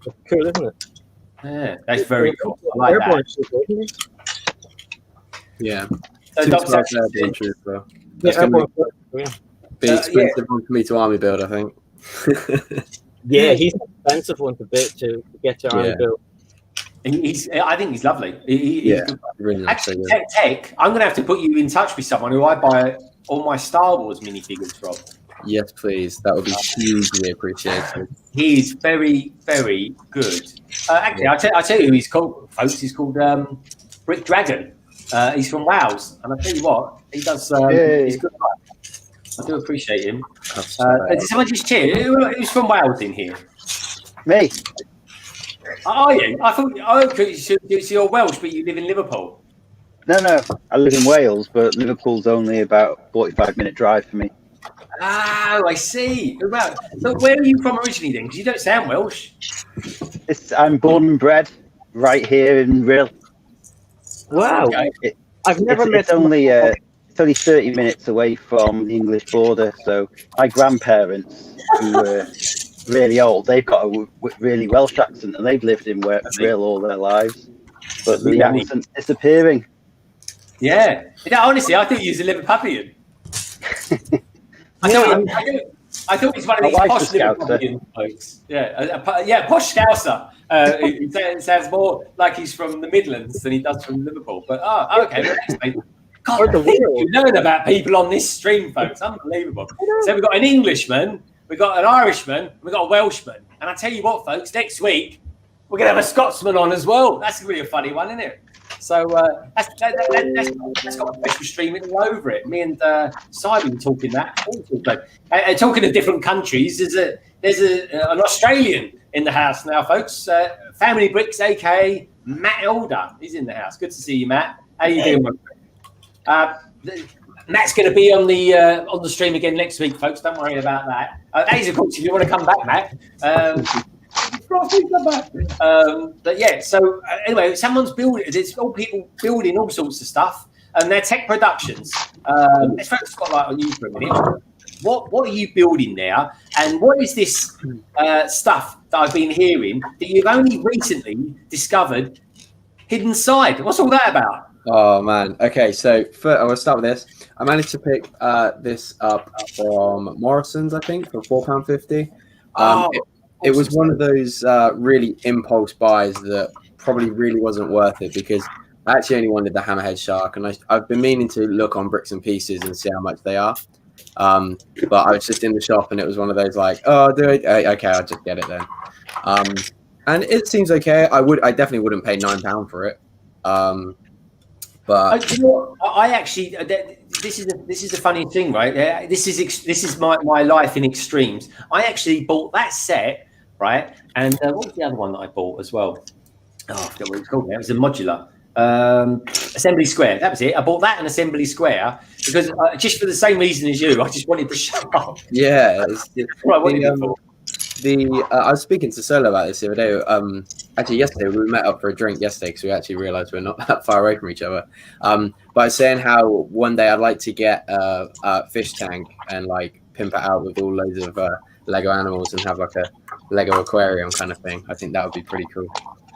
It's cool, isn't it? Yeah, that's very cool. I like that. Yeah. So Dr. Be expensive one for me to army build, I think. Yeah, he's an expensive one to get to army build. I think he's lovely. He's good. Really nice. Actually, Tech, I'm going to have to put you in touch with someone who I buy all my Star Wars minifigures from. Yes, please. That would be hugely appreciated. He's very, very good. Actually, I'll tell you who he's called, folks. He's called Brick Dragon. He's from Wales. And I'll tell you what, he does. He's good. I do appreciate him. Did someone just cheer? Who's from Wales in here? Me. Are you? I thought you're Welsh, but you live in Liverpool. No. I live in Wales, but Liverpool's only about a 45-minute drive for me. Oh, I see. Well, so where are you from originally then? Because you don't sound Welsh. I'm born and bred right here in Rill. Wow. I've never met. It's only 30 minutes away from the English border. So my grandparents, who were really old, they've got a really Welsh accent, and they've lived in Rill all their lives. But the accent's disappearing. Yeah. Honestly, I thought you was a Liverpudlian. I thought he's one of these posh Liverpudlian folks. Yeah, posh Scouser. It sounds more like he's from the Midlands than he does from Liverpool. But okay. Well, thanks, mate. God, you learn about people on this stream, folks. Unbelievable. So we've got an Englishman, we've got an Irishman, we've got a Welshman. And I tell you what, folks, next week we're going to have a Scotsman on as well. That's really a funny one, isn't it? So that's got a special stream all over it. Me and Simon talking that. Talking of different countries, there's an Australian in the house now, folks. Family Bricks, aka Matt Elder, is in the house. Good to see you, Matt. How you doing, my friend? Matt's going to be on the stream again next week, folks. Don't worry about that. That is, of course, if you want to come back, Matt. But yeah, so anyway, someone's building. There's all people building all sorts of stuff, and they're Tek Productions. Let's focus the spotlight on you for a minute. What are you building now, and what is this stuff that I've been hearing that you've only recently discovered hidden side? What's all that about? Oh man. Okay, so I will start with this. I managed to pick this up from Morrison's, I think, for £4.50. It was one of those really impulse buys that probably really wasn't worth it, because I actually only wanted the hammerhead shark, and I've been meaning to look on Bricks and Pieces and see how much they are. But I was just in the shop, and it was one of those like, oh, do it? Okay, I'll just get it then. And it seems okay. I definitely wouldn't pay £9 for it. But you know, I actually this is the funny thing, right? This is my life in extremes. I actually bought that set, right? And what was the other one that I bought as well? Oh, I forgot what it was called now. It was a modular assembly square. That was it. I bought that and assembly square because just for the same reason as you. I just wanted to show up. Yeah, I was speaking to Solo about this the other day. Actually, yesterday we met up for a drink yesterday because we actually realised we're not that far away from each other. But I was saying how one day I'd like to get a fish tank and like pimp it out with all loads of Lego animals and have like a Lego aquarium kind of thing. I think that would be pretty cool.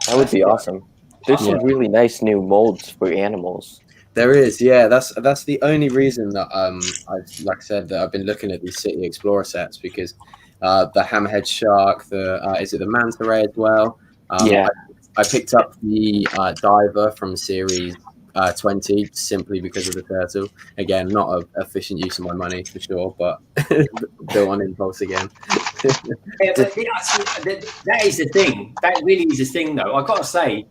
That would be awesome. There's some really nice new molds for animals. There is, yeah. That's the only reason that I've been looking at these City Explorer sets, because the hammerhead shark, is it the manta ray as well? I picked up the diver from series 20 simply because of the turtle. Again, not an efficient use of my money for sure, but built on impulse again. That is the thing. That really is the thing, though. I've got to say,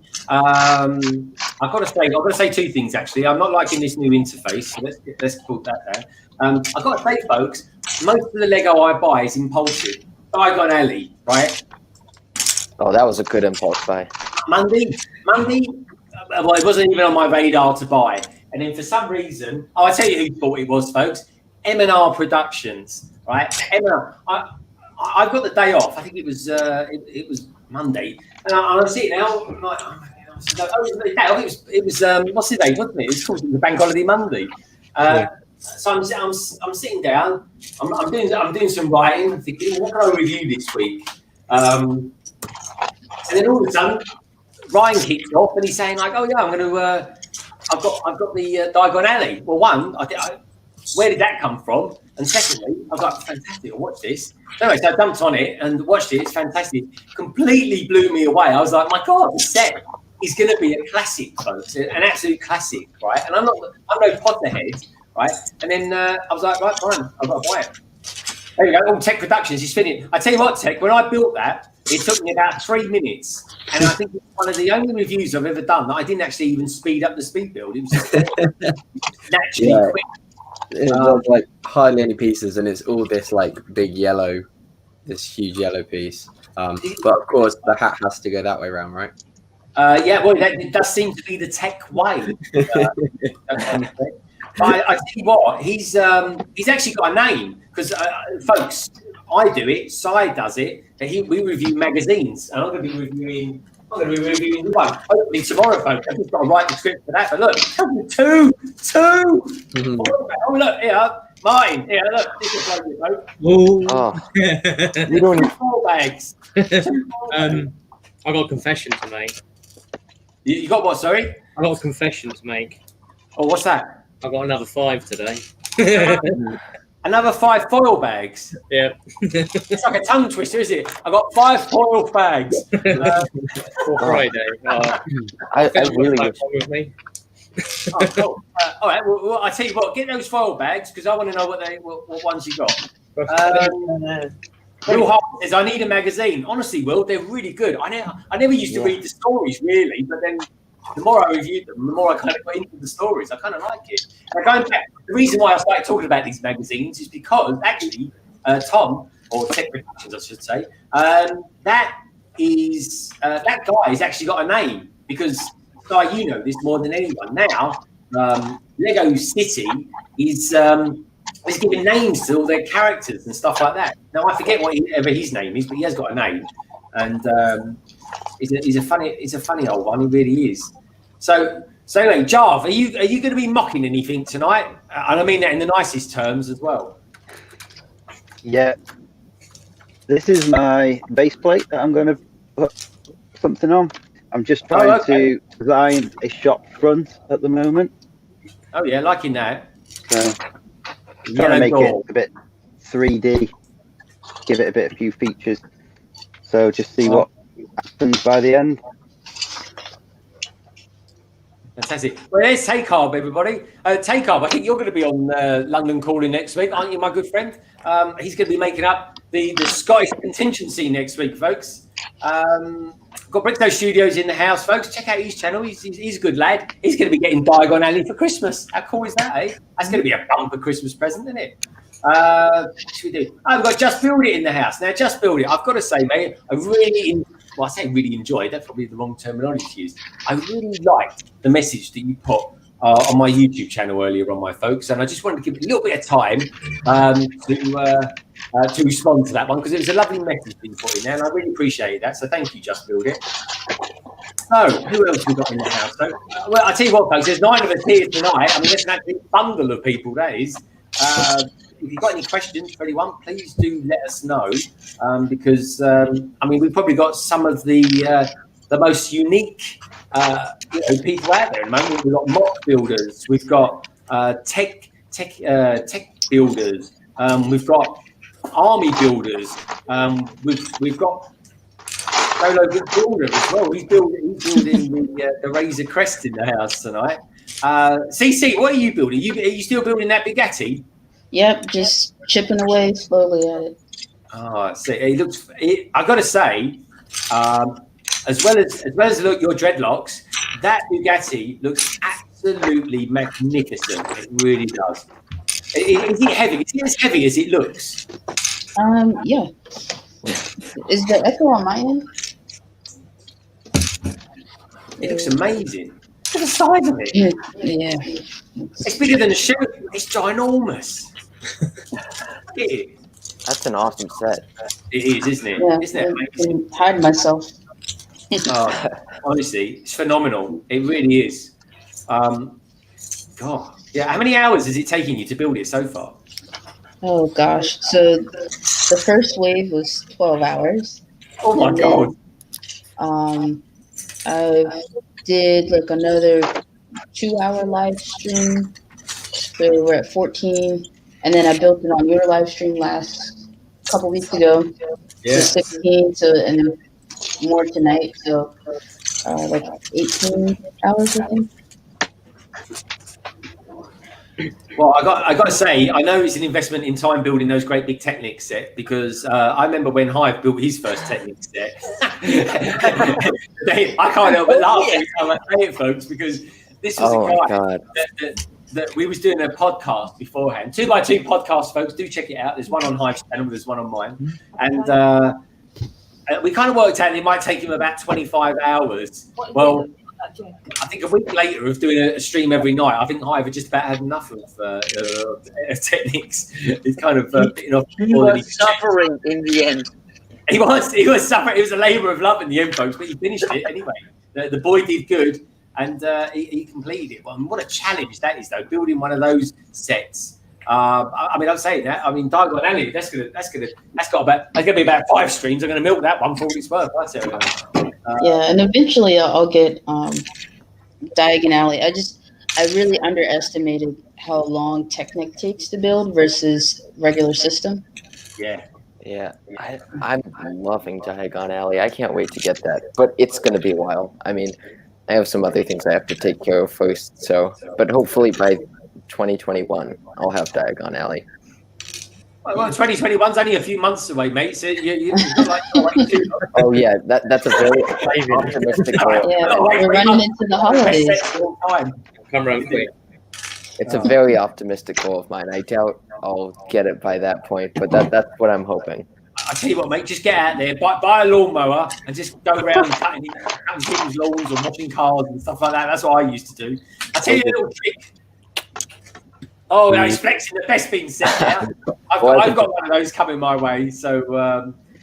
two things actually. I'm not liking this new interface. So let's put that down. I've got to say, folks, most of the Lego I buy is impulsive. Diagon Alley, right? Oh, that was a good impulse buy. Monday. Well, it wasn't even on my radar to buy, and then for some reason, I tell you who thought it was, folks. M&R Productions, right? M&R. I've got the day off. I think it was Monday, and I'm sitting now. I'm like, it was what's the day? Wasn't it? It was called the Bank Holiday Monday. So I'm sitting down. I'm doing some writing. I'm thinking, what can I review this week? And then all of a sudden, Ryan kicks off, and he's saying like, "Oh yeah, I'm going to. I've got the Diagon Alley." Well, one, where did that come from? And secondly, I was like, fantastic, I'll watch this. Anyway, so I dumped on it and watched it. It's fantastic. Completely blew me away. I was like, my God, the set is going to be a classic, folks, an absolute classic, right? And I'm no Potterhead, right? And then I was like, right, fine, I've got to buy it. There you go, all Tek Productions, he's finished. I tell you what, Tek, when I built that, it took me about 3 minutes. And I think it's one of the only reviews I've ever done that I didn't actually even speed up the speed build. It was just naturally quick. It was like hardly any pieces, and it's all this like big yellow, this huge yellow piece. But of course, the hat has to go that way around, right? Yeah, well, that does seem to be the Tek way. But I tell you what, he's actually got a name because, folks, I do it, Sai does it, and we review magazines, and I'm going to be reviewing one. Hopefully tomorrow, folks. I've just got to write the script for that. But look, two. Mm-hmm. Oh, look here, mine. Here, look. This is like you, folks. Oh, you don't. 4 bags. I got a confession to make. You got what? Sorry. I got a confession to make. Oh, what's that? I got another 5 today. Another 5 foil bags. Yeah. It's like a tongue twister, is it? I got 5 foil bags. For Friday. I really wish. With me. Oh, cool. All right. Well, I tell you what. Get those foil bags because I want to know what ones you got. Will Hart says, "I need a magazine." Honestly, Will, they're really good. I never used to read the stories really, but then the more I reviewed them, the more I kind of got into the stories. I kind of like it. Now, going back, the reason why I started talking about these magazines is because actually, Tom, or Tek Productions, I should say, that guy has actually got a name because, Guy, you know this more than anyone. Now, Lego City is giving names to all their characters and stuff like that. Now, I forget whatever his name is, but he has got a name, and he's a funny old one. He really is. So anyway, Jarv, are you going to be mocking anything tonight? And I mean that in the nicest terms as well. Yeah. This is my base plate that I'm going to put something on. I'm just trying to design a shop front at the moment. Oh yeah, liking that. So trying to make it a bit 3D, give it a few features. So just see what happens by the end. Fantastic. Well, there's Takeoff, everybody. Takeoff, I think you're going to be on London Calling next week, aren't you, my good friend? He's going to be making up the Scottish contingency next week, folks. Got Brickto Studios in the house, folks. Check out his channel. He's a good lad. He's going to be getting Diagon Alley for Christmas. How cool is that, eh? That's going to be a bumper Christmas present, isn't it? What should we do? I've got Just Build It in the house. Now, Just Build It, I've got to say, mate, I say really enjoyed. That's probably the wrong terminology to use. I really liked the message that you put on my YouTube channel earlier on, my folks, and I just wanted to give it a little bit of time to respond to that one because it was a lovely message that you put in there, and I really appreciate that. So thank you, Just Build It. So who else we got in the house? So, well, I tell you what, folks, there's 9 of us here tonight. I mean, there's an absolute bundle of people. That is. If you've got any questions for anyone, please do let us know because I mean we've probably got some of the most unique people out there at the moment. We've got mock builders, we've got tech builders, we've got army builders, we've got solo big builder as well. He's building the Razor Crest in the house tonight. CC, what are you building? Are you still building that Bugatti? Yep, just chipping away slowly at it. Oh, see, it looks. I got to say, as well as look your dreadlocks, that Bugatti looks absolutely magnificent. It really does. Is it heavy? Is it as heavy as it looks? Yeah. Is the echo on my end? It looks amazing. Look at the size of it. Yeah. It's bigger than a shoe. It's ginormous. That's an awesome set. It is, isn't it? Yeah, Isn't it amazing? I can hide myself. Oh, honestly, it's phenomenal. It really is. God, yeah. How many hours is it taking you to build it so far? Oh gosh. So the first wave was 12 hours. Oh my God. I did like another 2-hour live stream. So we're at 14. And then I built it on your live stream last couple weeks ago. Yeah. So 16. So and then more tonight. So like 18 hours, I think. Well, I got to say, I know it's an investment in time building those great big Technic set because I remember when Hive built his first Technic set. I can't help but laugh every time I say it, folks, because this was a guy that we was doing a podcast beforehand. 2x2 podcast, folks. Do check it out. There's one on Hive's channel. There's one on mine, and we kind of worked out it might take him about 25 hours. Well, I think a week later of doing a stream every night, I think Hive had just about had enough of Technics. He's kind of bitten off. He was suffering in the end. He was suffering. It was a labour of love in the end, folks, but he finished it anyway. The boy did good, and he completed it. Well, what a challenge that is, though, building one of those sets. I mean, I'm saying that. I mean, Diagon Alley. That's gonna be about 5 streams. I'm gonna milk that one for all it's worth. I tell you. Yeah, and eventually I'll get Diagon Alley. I really underestimated how long Technic takes to build versus regular system. Yeah, I'm loving Diagon Alley. I can't wait to get that, but it's going to be a while. I mean, I have some other things I have to take care of first, but hopefully by 2021, I'll have Diagon Alley. Well, 2021's only a few months away, mate. So you like oh yeah, that's a very optimistic goal. Yeah, we're running into the holidays. Come around quick. It's a very optimistic goal of mine. I doubt I'll get it by that point, but that's what I'm hoping. I tell you what, mate, just get out there, buy a lawnmower, and just go around cutting people's lawns or washing cars and stuff like that. That's what I used to do. I tell you a little trick. Oh, no, he's flexing the best being set now. I've got one of those coming my way, so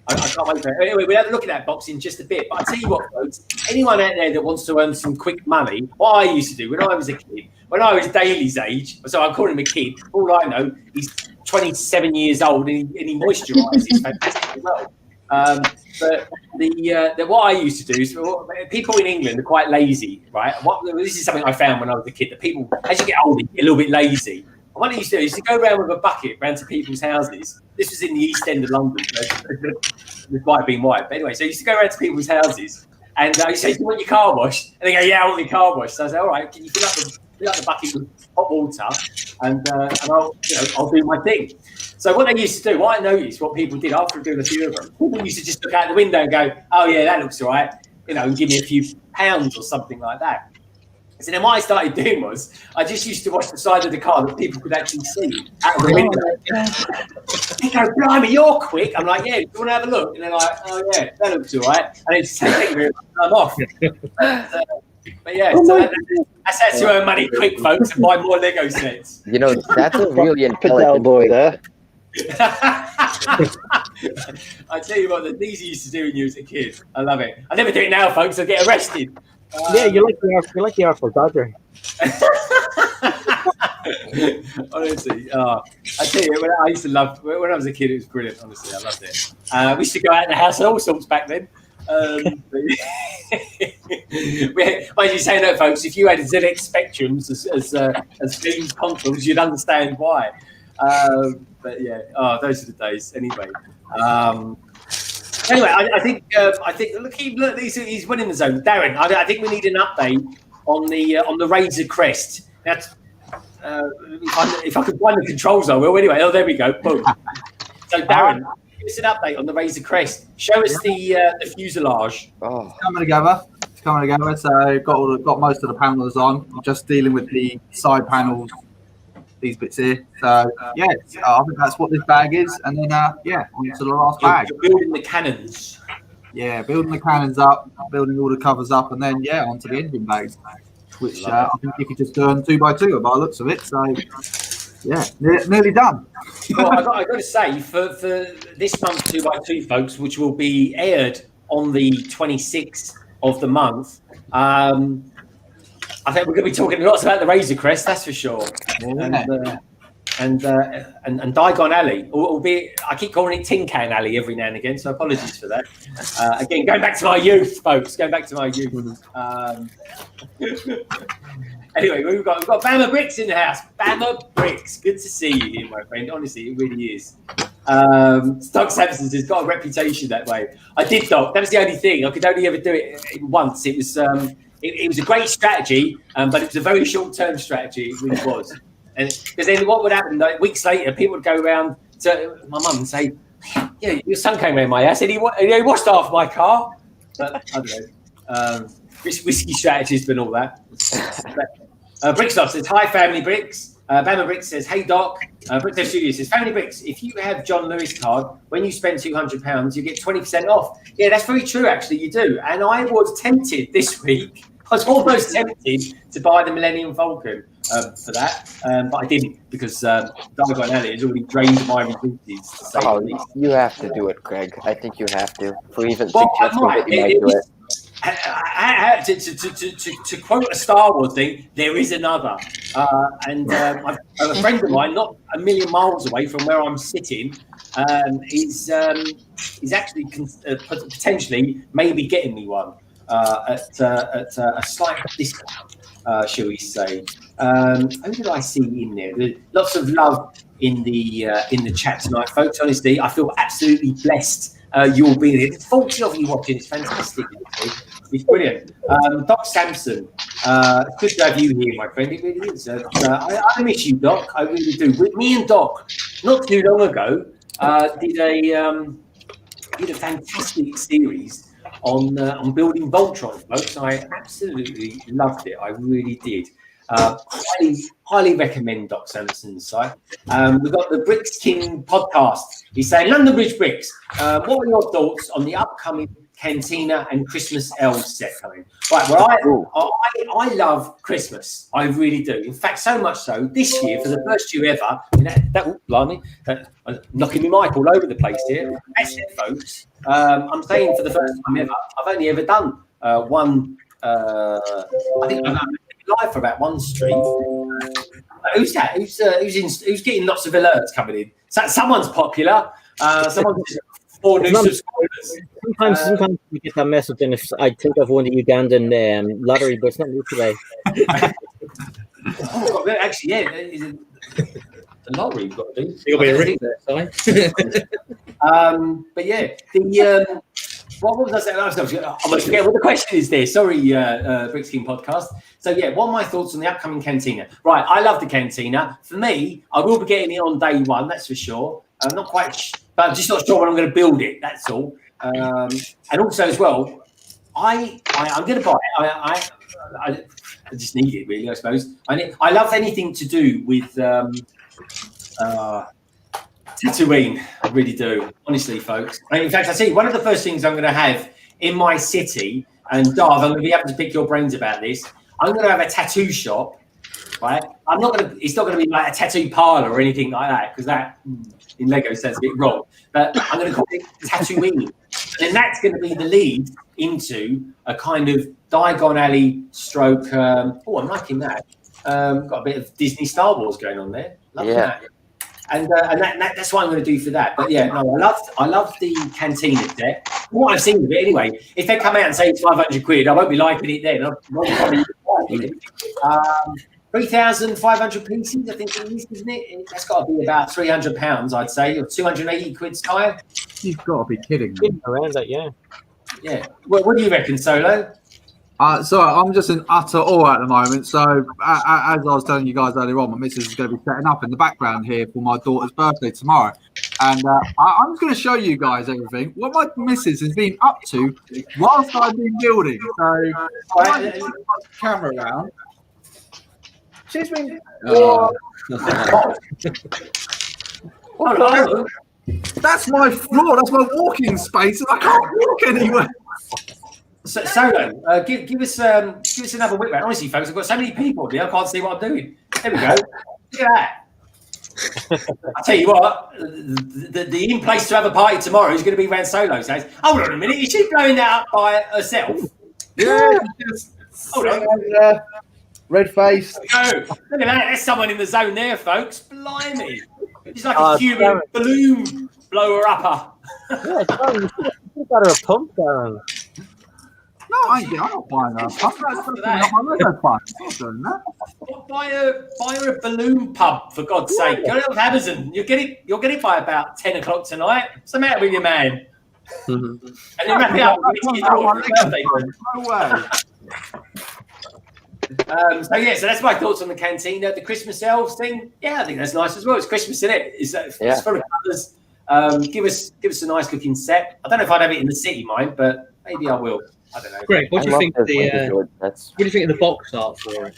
I can't wait for it. Anyway, we'll have a look at that box in just a bit. But I tell you what, folks, anyone out there that wants to earn some quick money, what I used to do when I was a kid, when I was Daly's age, so I'm calling him a kid, all I know, he's 27 years old and he moisturises fantastically well. But what I used to do is people in England are quite lazy, right? This is something I found when I was a kid, that people, as you get older, you get a little bit lazy. And what I used to do is to go around with a bucket round to people's houses. This was in the East End of London. It might have been white. But anyway, so I used to go around to people's houses and I used to say, do you want your car washed? And they go, yeah, I want your car washed. So I say, all right, can you fill up the bucket with hot water and I'll do my thing. So what they used to do, what I noticed, what people did after doing a few of them, people used to just look out the window and go, oh yeah, that looks all right, and give me a few pounds or something like that. So then what I started doing was, I just used to wash the side of the car that people could actually see out of the window. They go, blimey, you're quick. I'm like, yeah, do you want to have a look? And they're like, oh yeah, that looks all right. And it's taking me, I'm off. But yeah, that's how to earn money quick, folks, and buy more Lego sets. That's a really intelligent boy there. I tell you what, the things you used to do when you was a kid, I love it. I never do it now, folks. I get arrested. Yeah, you like the Artful Dodger. Honestly, I tell you, I used to love when I was a kid. It was brilliant. Honestly, I loved it. We used to go out in the house and all sorts back then. As you say that, folks, if you had ZX Spectrums as themed consoles, you'd understand why. But yeah, those are the days. Anyway, Anyway, I think look, he's winning the zone. Darren, I think we need an update on the Razor Crest. That's if I could find the controls, I will. Anyway, there we go. Boom. So Darren, give us an update on the Razor Crest. Show us the fuselage. It's coming together. So got most of the panels on. I'm just dealing with the side panels, these bits here. So yeah, I think that's what this bag is. And then on to the last bag. You're building the cannons. Yeah, building the cannons up, building all the covers up, and then onto the engine bags, which I think you could just turn 2 by 2 by the looks of it. So yeah, nearly done. Well, I got to say, for this month 2 by 2, folks, which will be aired on the 26th of the month, I think we're going to be talking lots about the Razor Crest, that's for sure. And Diagon Alley, albeit I keep calling it Tin Can Alley every now and again, so apologies for that. Again, going back to my youth, folks. Anyway, we've got Bama Bricks in the house. Bama Bricks, good to see you here, my friend. Honestly, it really is. Doc Sampson's has got a reputation that way. I did, Doc. That was the only thing. I could only ever do it once. It was it was a great strategy, but it was a very short-term strategy. It really was. And because then what would happen? Like weeks later, people would go around to my mum and say, "Yeah, your son came around my house and he washed half my car." But I don't know. Whiskey strategist and all that. Brickstop says, "Hi, Family Bricks." Bama Bricks says, "Hey, Doc." Brickstop Studio says, "Family Bricks, if you have John Lewis card, when you spend £200, you get 20% off." Yeah, that's very true, actually, you do. And I was tempted this week. I was almost tempted to buy the Millennium Falcon for that, but I didn't because Diagon Alley has already drained my resources. You have to do it, Craig. I think you have to. For even suggesting that you might do it. To quote a Star Wars thing, there is another. And a friend of mine, not a million miles away from where I'm sitting, is actually potentially maybe getting me one at a slight discount, shall we say. Who did I see in there? There's lots of love in the chat tonight, folks. Honestly, I feel absolutely blessed. You'll be there. It's 40 of you watching. It's fantastic. It's brilliant. Doc Sampson, it's good to have you here, my friend. It really is. I miss you, Doc. I really do. Me and Doc, not too long ago, did a fantastic series on building Voltron, folks. I absolutely loved it. I really did. Highly recommend Doc Sampson's site. We've got the Bricks King podcast. He's saying, London Bridge Bricks, what are your thoughts on the upcoming Cantina and Christmas elves set coming? Right, well, I love Christmas. I really do. In fact, so much so, this year, for the first year ever, I'm knocking my mic all over the place here. That's it, folks. I'm saying for the first time ever, I've only ever done one, I think I've done live for about one stream. Who's that? Who's getting lots of alerts coming in? So someone's popular. Someone's 4 new subscribers. Sometimes you get that message, and if I think of one of the Ugandan lottery, but it's not new today. Actually, yeah, the lottery you've got to do. You'll be a ring there, sorry. But yeah, what was I saying? I almost forget what the question is there. Sorry, Bricks King podcast. So yeah, what are my thoughts on the upcoming Cantina? Right, I love the Cantina. For me, I will be getting it on day one, that's for sure. I'm not quite, but I'm just not sure when I'm going to build it. That's all. And also as well, I'm going to buy it. I just need it really, I suppose. I love anything to do with Tatooine. I really do, honestly, folks. In fact, I see one of the first things I'm going to have in my city, and Darv, I'm going to be able to pick your brains about this. I'm going to have a tattoo shop, right? It's not going to be like a tattoo parlor or anything like that, because that in Lego sounds a bit wrong. But I'm going to call it Tatooine, and that's going to be the lead into a kind of Diagon Alley stroke. I'm liking that. Got a bit of Disney Star Wars going on there. Loving that. And that's what I'm going to do for that. But yeah, no, I love the Cantina deck. From what I've seen of it anyway, if they come out and say it's 500 quid, I won't be liking it then. I'll probably 3,500 pieces, I think it is, isn't it? That's got to be about £300, I'd say, or 280 quid, Sky. You've got to be kidding me. Around that, yeah. Yeah. What do you reckon, Solo? So I'm just in utter awe at the moment. So as I was telling you guys earlier on, my missus is going to be setting up in the background here for my daughter's birthday tomorrow. And I'm just going to show you guys everything, what my missus has been up to whilst I've been building. So I just put the camera around. She's been... That's my floor. That's my walking space, and I can't walk anywhere. So, Solo, give us another whip round. Honestly, folks, I've got so many people here, I can't see what I'm doing. There we go. Look at that. I tell you what, the in place to have a party tomorrow is going to be around Solo's house. Hold on a minute, is she blowing that up by herself? Yeah. Hold on. Red face. Oh, look at that. There's someone in the zone there, folks. Blimey. It's like a human balloon blower upper. Yeah, Darren, you got her a pump, Darren. No, I'm not buying her a pump. That's not my Lego pump. I'm not doing that. Buy her a balloon pump, for God's sake. Go to Amazon. You'll get it by about 10 o'clock tonight. What's the matter with you, man? And then wrap it up. No way. So that's my thoughts on the cantina. The Christmas elves thing, yeah, I think that's nice as well. It's Christmas, isn't it? It's full of colours. Give us a nice looking set. I don't know if I'd have it in the city, mind, but maybe I will. I don't know. Greg, what do you think? What do you think of the box art for it?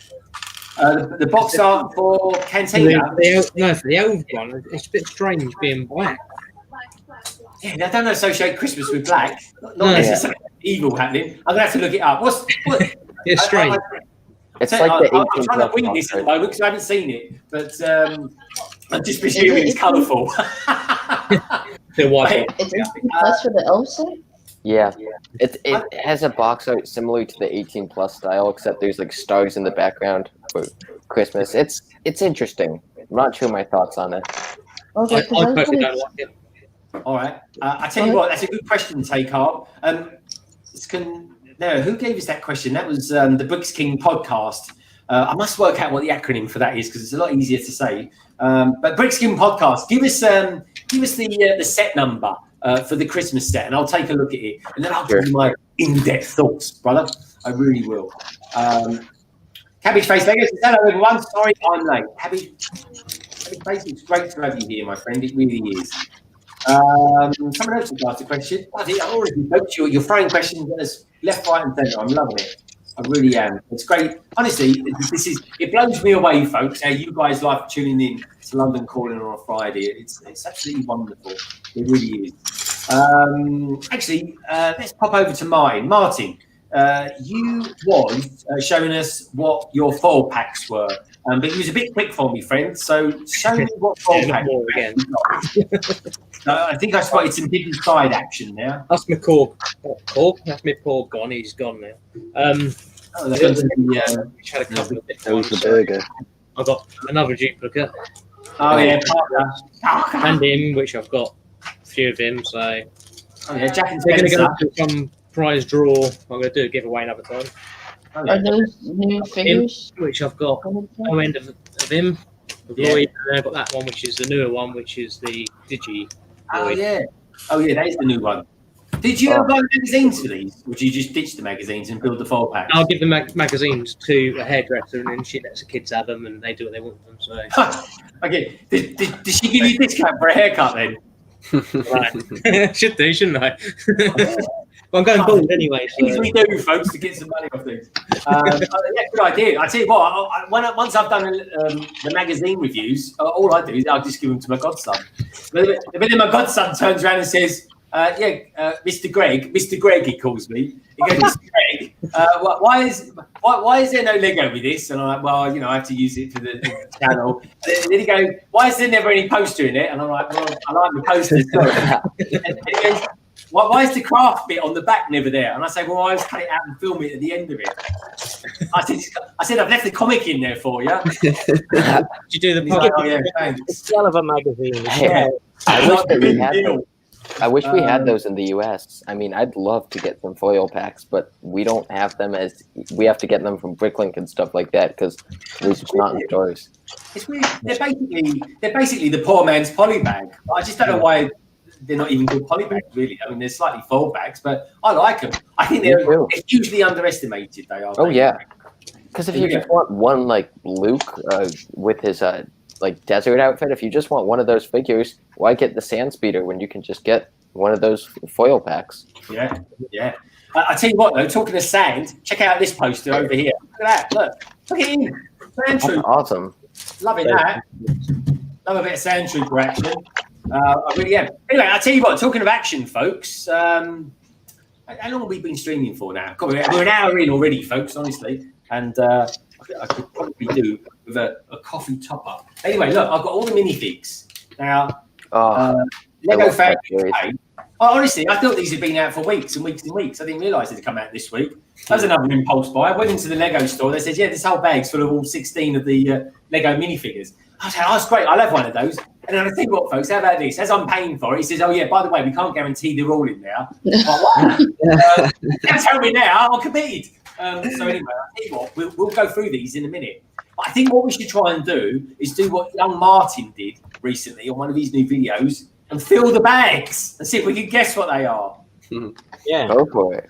The box art for cantina. For the elf one, it's a bit strange being black. Yeah, I don't associate Christmas with black. Not necessarily evil happening. I'm gonna have to look it up. What? It's strange. It's like the I'm trying to wing this at the moment because I haven't seen it, but I'm just presuming it's colourful. The white. It's 18 plus for the elf set? Yeah. It has a box art similar to the 18 plus style, except there's like stars in the background for Christmas. It's interesting. I'm not sure my thoughts on it. Okay, I personally don't like it. All right. I tell you what, that's a good question, Tekar. Who gave us that question? That was the Bricks King podcast. I must work out what the acronym for that is because it's a lot easier to say. But Bricks King podcast, give us the set number for the Christmas set, and I'll take a look at it, and then I'll give you my in-depth thoughts, brother. I really will. Cabbage Face Vegas, hello everyone. Sorry I'm late. Cabbage Face, it's great to have you here, my friend. It really is. Someone else has asked a question. I think I already spoke to you. You're throwing questions at us left, right, and centre. I'm loving it. I really am. It's great. Honestly, it blows me away, folks, how you guys like tuning in to London Calling on a Friday. It's absolutely wonderful. It really is. Actually, let's pop over to mine. Martin, you was showing us what your foil packs were. But it was a bit quick for me, friend. So show me what foil pack again. I think I spotted some big side action now. That's my cork. That's my pork gone. He's gone now. Which had a couple of different ones. Burger. I've got another duplicate. Oh yeah, and him, which I've got a few of him. So Jack and they're going to go to some prize draw. I'm going to do a giveaway another time. Are those new figures? Which I've got no end of him. Lloyd, and I've got that one, which is the newer one, which is the Digi. Lloyd. Oh yeah, that is the new one. Did you ever buy magazines for these? Or did you just ditch the magazines and build the foil packs? I'll give the magazines to a hairdresser, and then she lets the kids have them, and they do what they want with them. So, okay, did she give you a discount for a haircut then? Right. Should do, shouldn't I? Well, I'm going bald anyway. So. Things we do, folks, to get some money off things. Good idea. I tell you what, once I've done the magazine reviews, all I do is I'll just give them to my godson. But then my godson turns around and says, Mr. Greg, he calls me. He goes, Mr. Greg, why is there no Lego with this? And I'm like, well, I have to use it for the channel. And then he goes, why is there never any poster in it? And I'm like, well, I like the posters. And he goes, why is the craft bit on the back never there? And I say, well, I always cut it out and film it at the end of it. I said, I've left the comic in there for you. Did you do the like, oh, yeah, thanks. It's hell of a magazine. Hey, I wish we had those in the US. I mean, I'd love to get some foil packs, but we don't have them we have to get them from Bricklink and stuff like that because it's just not in stores. It's weird. They're basically the poor man's polybag. I just don't know why they're not even good poly bags, really. I mean, they're slightly fold bags, but I like them. I think they're hugely underestimated. They are. Oh yeah, because if you just want one like Luke with his like desert outfit, if you just want one of those figures, why get the sand speeder when you can just get one of those foil packs? Yeah, yeah. I tell you what, though, talking of sand, check out this poster over here. Look at that. Look at him. Sand Trooper. Awesome. Loving that. Love a bit of Sand Trooper action. I really am. Anyway, I tell you what, talking of action, folks, how long have we been streaming for now? God, we're an hour in already, folks, honestly. And I could probably do with a coffee top-up. Anyway, look, I've got all the minifigs. Now, Lego Factory. Honestly, I thought these had been out for weeks and weeks and weeks. I didn't realise they'd come out this week. That was another impulse buy. I went into the Lego store. They said, yeah, this whole bag's full of all 16 of the Lego minifigures. I said, oh, that's great. I'll have one of those. And then I think, what, folks, how about this? As I'm paying for it, he says, oh, yeah, by the way, we can't guarantee they're all in there. Tell me now, I'm committed. So anyway, I'll tell you what, we'll go through these in a minute. But I think what we should try and do is do what young Martin did recently on one of his new videos and fill the bags and see if we can guess what they are. Yeah. Go for it.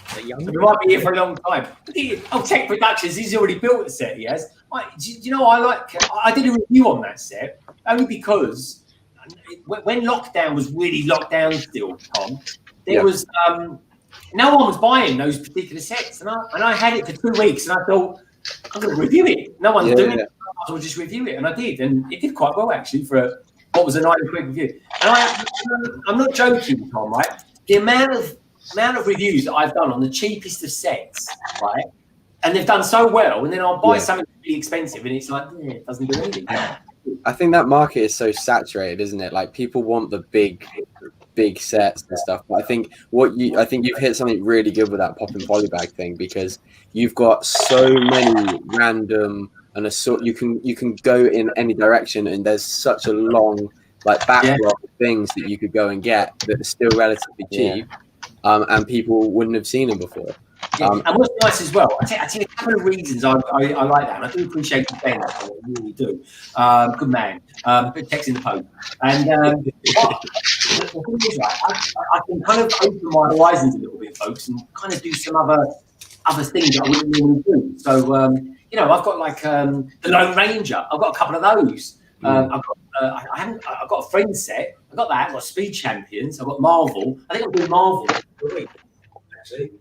So we might be here for a long time. Oh, Tek Productions, he's already built a set, he has. Do you know, I did a review on that set only because when lockdown was really locked down still, Tom, there was no one was buying those particular sets, and I had it for 2 weeks, and I thought I'm going to review it. No one's doing it. I'll just review it, and I did, and it did quite well actually for what was a 90 review. And I'm not joking, Tom. Right, the amount of reviews that I've done on the cheapest of sets, right, and they've done so well, and then I'll buy something really expensive, and it's like it doesn't do anything. I think that market is so saturated, isn't it? Like people want the big sets and stuff. But I think you've hit something really good with that popping polybag thing, because you've got so many random and you can go in any direction, and there's such a long like backlog of things that you could go and get that are still relatively cheap, and people wouldn't have seen them before. And what's nice as well, I tell you a couple of reasons I like that, and I do appreciate you saying that, I really do. Good man. Good text in the post. And the thing is, I can kind of open my horizons a little bit, folks, and kind of do some other things that I wouldn't normally do. So, I've got like the Lone Ranger. I've got a couple of those. I've got a friend set. I've got that. I've got Speed Champions. I've got Marvel. I think I'm doing Marvel for a week, actually.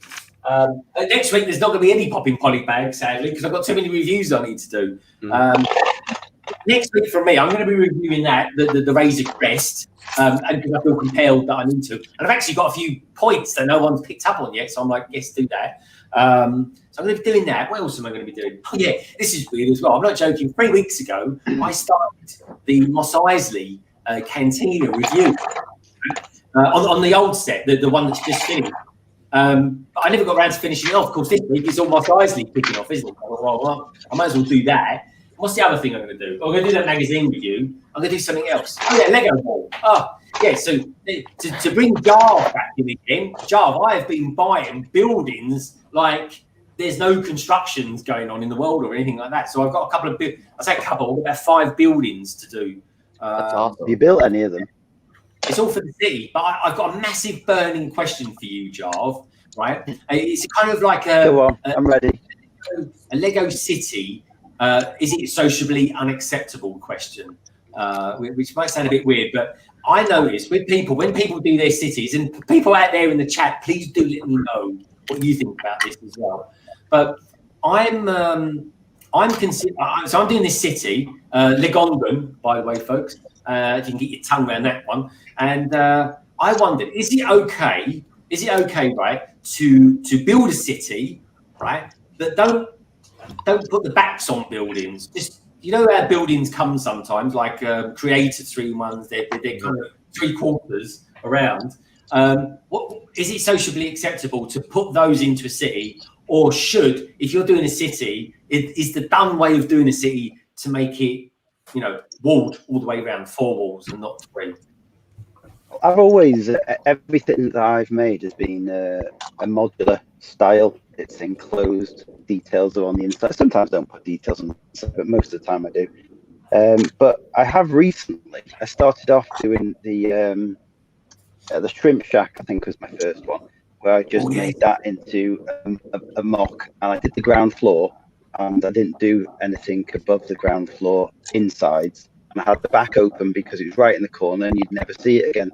Next week, there's not going to be any popping poly bags, sadly, because I've got too many reviews I need to do. Next week for me, I'm going to be reviewing the Razor Crest, and because I feel compelled that I need to. And I've actually got a few points that no one's picked up on yet, so I'm like, yes, do that. So I'm going to be doing that. What else am I going to be doing? Oh, yeah, this is weird as well. I'm not joking. 3 weeks ago, I started the Mos Eisley Cantina review on the old set, the one that's just finished. But I never got around to finishing it off. Of course, this week it's all Mos Eisley kicking off, isn't it? Well, I might as well do that. What's the other thing I'm going to do? I'm going to do that magazine review. I'm going to do something else. Oh, yeah, Lego Ball. Oh, yeah, so to bring Jarv back in again, Jarv, I have been buying buildings like there's no constructions going on in the world or anything like that. So I've got a couple of, about 5 buildings to do. That's awesome. Have you built any of them? It's all for the city, but I've got a massive burning question for you, Jarv, right? It's kind of like I'm ready. A Lego city. Is it sociably unacceptable question? Which might sound a bit weird, but I notice when people do their cities, and people out there in the chat, please do let me know what you think about this as well. But I'm doing this city, Legondon, by the way, folks. If you can get your tongue around that one. And I wondered, is it okay, right, to build a city, right, that don't put the backs on buildings? Just, you know how buildings come sometimes, like Creator 3 ones, they're kind of 3/4 around. What is it sociably acceptable to put those into a city, or should, if you're doing a city, is the done way of doing a city to make it, walled all the way around, 4 walls and not 3? I've always, everything that I've made has been a modular style. It's enclosed, details are on the inside. Sometimes I don't put details on the inside, but most of the time I do. But I have recently, I started off doing the the Shrimp Shack, I think, was my first one, where I just made that into a mock, and I did the ground floor, and I didn't do anything above the ground floor insides, and I had the back open because it was right in the corner, and you'd never see it again.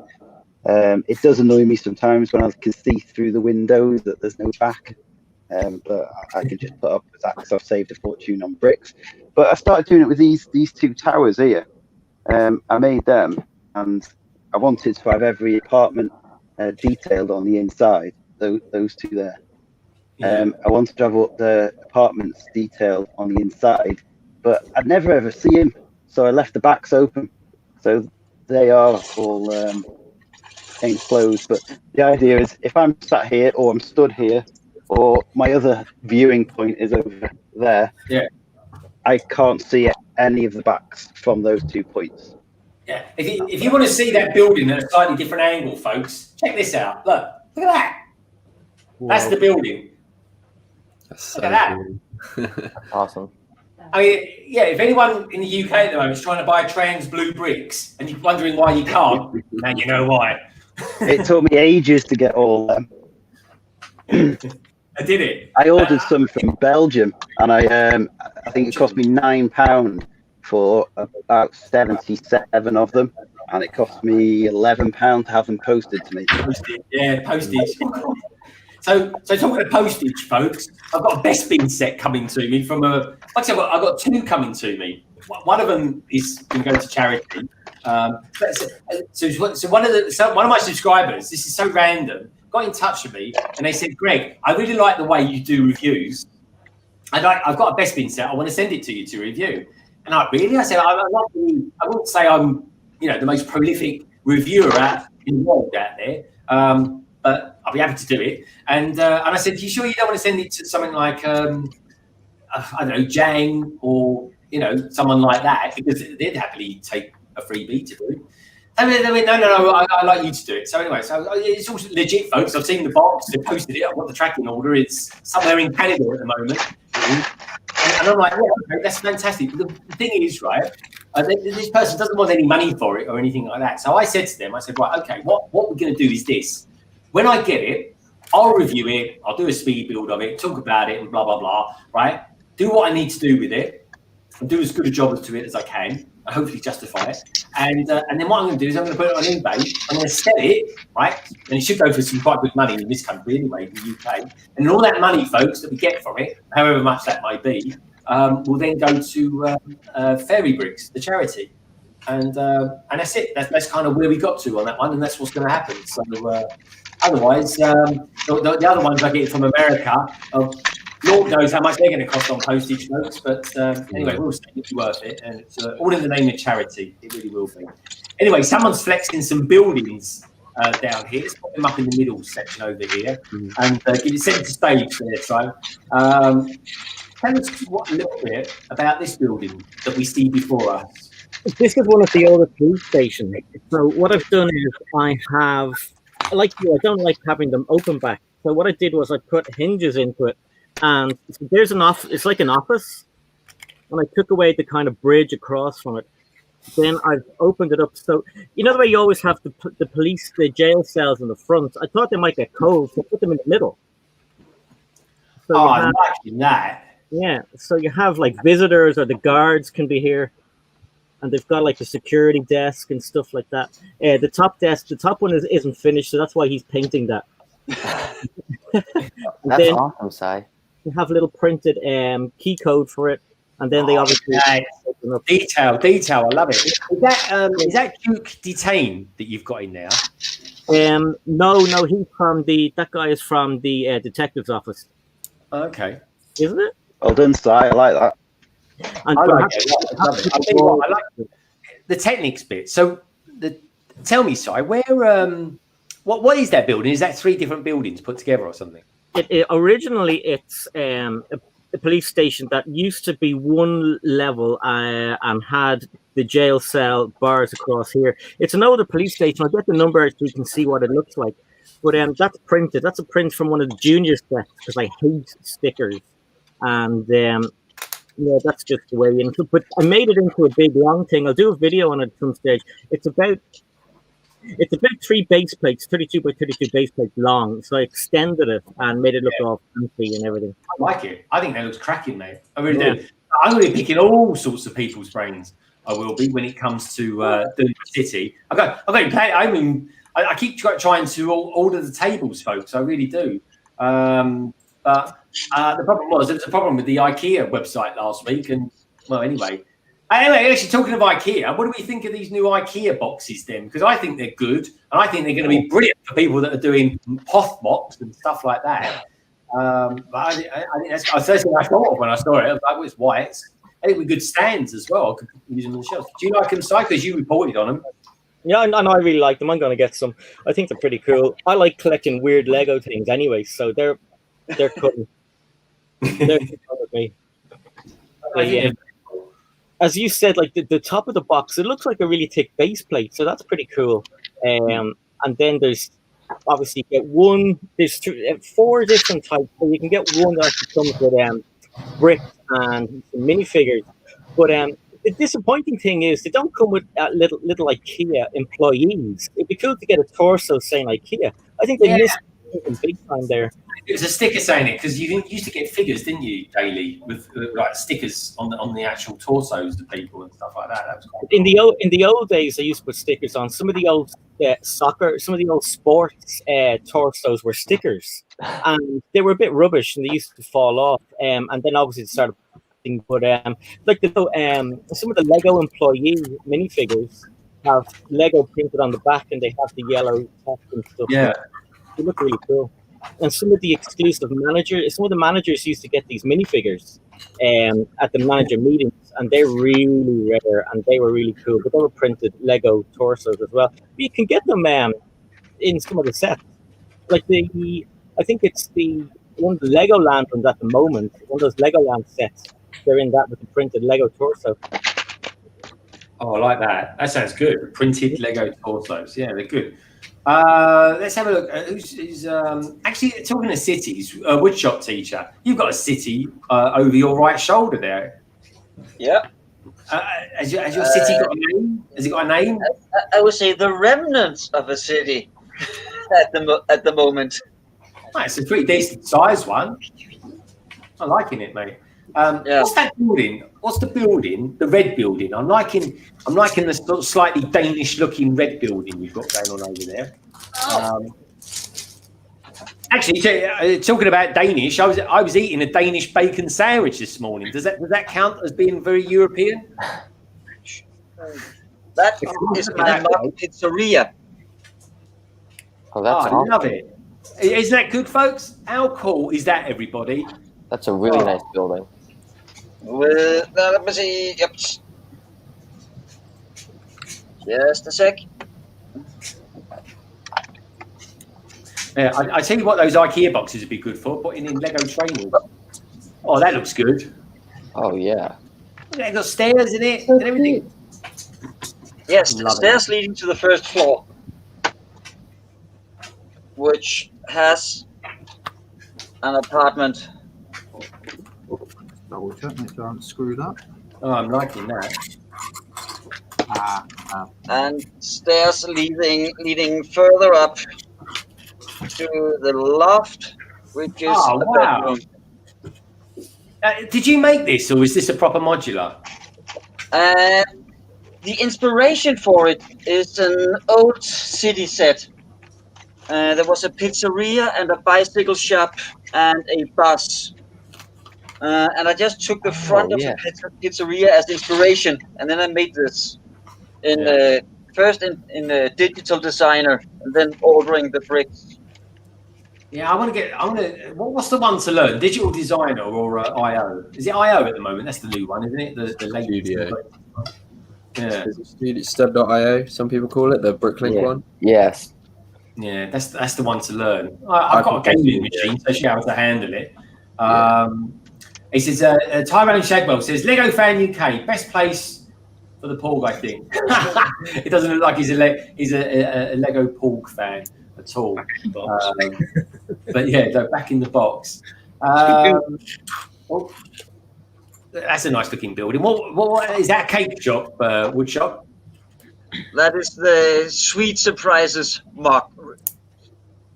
It does annoy me sometimes when I can see through the windows that there's no back, but I can just put up with that because I've saved a fortune on bricks. But I started doing it with these two towers here. I made them, and I wanted to have every apartment detailed on the inside. Those two there. I wanted to have all the apartments detailed on the inside, but I'd never ever see him, so I left the backs open. So they are all enclosed. But the idea is, if I'm sat here, or I'm stood here, or my other viewing point is over there, I can't see any of the backs from those 2 points. Yeah, if you want to see that building at a slightly different angle, folks, check this out. Look at that. Whoa. That's the building. That's look at that. Awesome. I mean, yeah, if anyone in the UK at the moment is trying to buy trans blue bricks and you're wondering why you can't, now you know why. It took me ages to get all them. I did it. I ordered some from Belgium, and I think it cost me £9 for about 77 of them, and it cost me £11 to have them posted to me. Postage, yeah, postage. So talking of postage, folks, I've got a best bin set coming to me from like I said, I've got two coming to me. One of them is going to go to charity. So one of my subscribers, this is so random, got in touch with me and they said, Greg, I really like the way you do reviews. I've got a best bin set. I want to send it to you to review. And I said, I wouldn't say I'm, the most prolific reviewer in the world out there, but I'll be happy to do it. And I said, you sure you don't want to send it to something like, I don't know, Jang or, someone like that, because they'd happily take a freebie to do. They went, no, I like you to do it. So anyway, it's all legit, folks. I've seen the box. They posted it. I've got the tracking order. It's somewhere in Canada at the moment. And I'm like, yeah, okay, that's fantastic. But the thing is, right, this person doesn't want any money for it or anything like that. So I said to them, right, okay, what we're going to do is this. When I get it, I'll review it. I'll do a speed build of it, talk about it and blah, blah, blah, right? Do what I need to do with it and do as good a job to it as I can and hopefully justify it. And then what I'm going to do is I'm going to put it on eBay. I'm going to sell it, right? And it should go for some quite good money in this country anyway, in the UK. And all that money, folks, that we get from it, however much that might be, will then go to Fairy Bricks, the charity. And that's it. That's kind of where we got to on that one, and that's what's going to happen. So otherwise, the other ones I get from America, Lord knows how much they're going to cost on postage, folks. But anyway, we'll see. It's worth it, and it's all in the name of charity. It really will be. Anyway, someone's flexing some buildings down here. Let's put them up in the middle section over here, and give it center stage there. So, tell us a little bit about this building that we see before us. This is one of the older police stations. So what I've done is I have, like you, I don't like having them open back. So what I did was I put hinges into it. And there's an office, it's like an office, and I took away the kind of bridge across from it. Then I've opened it up. So, the way you always have the jail cells in the front, I thought they might get cold, so I put them in the middle. So I like that. Yeah, so you have like visitors or the guards can be here, and they've got like a security desk and stuff like that. The top one isn't finished, so that's why he's painting that. That's awesome, Si. You have a little printed key code for it, and then they obviously detail. I love it. Is that Duke Detain that you've got in there? No, he's from that guy is from the detective's office. Okay, isn't it? Well done, Si. I like that. And I like it. I love it. I tell you what, I like the Technics bit. So, tell me, Si, where what is that building? Is that 3 different buildings put together or something? Originally, it's a police station that used to be one level and had the jail cell bars across here. It's an older police station. I'll get the number so you can see what it looks like. But that's printed. That's a print from one of the junior sets because I hate stickers. And that's just the way. But I made it into a big long thing. I'll do a video on it at some stage. It's about It's about 3 base plates, 32 by 32 base plates long. So I extended it and made it look all fancy and everything. I like it. I think that looks cracking, mate. I really do. I'm going to be picking all sorts of people's brains. I will be when it comes to doing the city. I keep trying to order the tables, folks. I really do. But the problem was there was a problem with the IKEA website last week, and anyway, actually talking of IKEA, what do we think of these new IKEA boxes then? Because I think they're good, and I think they're going to be brilliant for people that are doing Pothbox and stuff like that. But I think that's what I thought of when I saw it. I was like, well, it's white. I think we're good stands as well. I could use them on the shelf. Do you like them, Si? Because you reported on them. Yeah, I know. I really like them. I'm going to get some. I think they're pretty cool. I like collecting weird Lego things anyway, so they're cool. They're cool with me. Yeah. As you said, like the top of the box, it looks like a really thick base plate, so that's pretty cool. And then there's obviously there's 4 different types. So you can get one that comes with bricks and some minifigures. But the disappointing thing is they don't come with little IKEA employees. It'd be cool to get a torso saying IKEA. I think they missed something big time there. It was a sticker saying it because you used to get figures, didn't you, daily with like stickers on the actual torsos of people and stuff like that. That was cool. In the old days, they used to put stickers on. Some of the old some of the old sports torsos were stickers, and they were a bit rubbish, and they used to fall off. And then obviously it started. But like some of the Lego employee minifigures have Lego printed on the back, and they have the yellow text and stuff. Yeah, they look really cool. And some of the managers used to get these minifigures at the manager meetings, and they're really rare, and they were really cool. But they were printed Lego torsos as well. But you can get them in some of the sets, like I think it's one of the Legoland ones at the moment. One of those Legoland sets. They're in that with the printed Lego torso. Oh, I like that. That sounds good. Printed Lego torsos. Yeah, they're good. Let's have a look. Who's actually talking of cities? WoodShopTeacher. You've got a city over your right shoulder there. Yeah. Has your city got a name? Has it got a name? I would say the remnants of a city at the moment. It's a pretty decent size one. I'm liking it, mate. What's that building? What's the building? The red building. I'm liking the sort of slightly Danish-looking red building you've got going on over there. Actually, talking about Danish, I was eating a Danish bacon sandwich this morning. Does that count as being very European? That is my pizzeria. Oh, that's awesome. I love it. Isn't that good, folks? How cool is that, everybody? That's a really nice building. Well, let me see. Yep. Just a sec. Yeah, I tell you what, those IKEA boxes would be good for putting in Lego trainers. Oh, that looks good. Oh yeah. They've got stairs in it and everything. Yes, stairs leading to the first floor, which has an apartment. Double check, make sure I haven't screwed up. Oh, I'm liking that. And stairs leading further up to the loft, which is a bedroom. Did you make this, or is this a proper modular? The inspiration for it is an old city set. There was a pizzeria and a bicycle shop and a bus. And I just took the front of the pizzeria as inspiration, and then I made this first in the digital designer, and then ordering the bricks. Yeah, what's the one to learn? Digital designer or IO? Is it IO at the moment? That's the new one, isn't it? The latest Studio. Yeah. Stub.io, some people call it, the Bricklink one. Yes. Yeah, that's the one to learn. I've got a gaming machine, so she knows how to handle it. He says, Tyrone Shagwell says, Lego Fan UK, best place for the Porg, I think. It doesn't look like he's a Lego Porg fan at all. But yeah, they're back in the box. Well, that's a nice looking building. What is that? A cake shop, wood shop? That is the Sweet Surprises mock.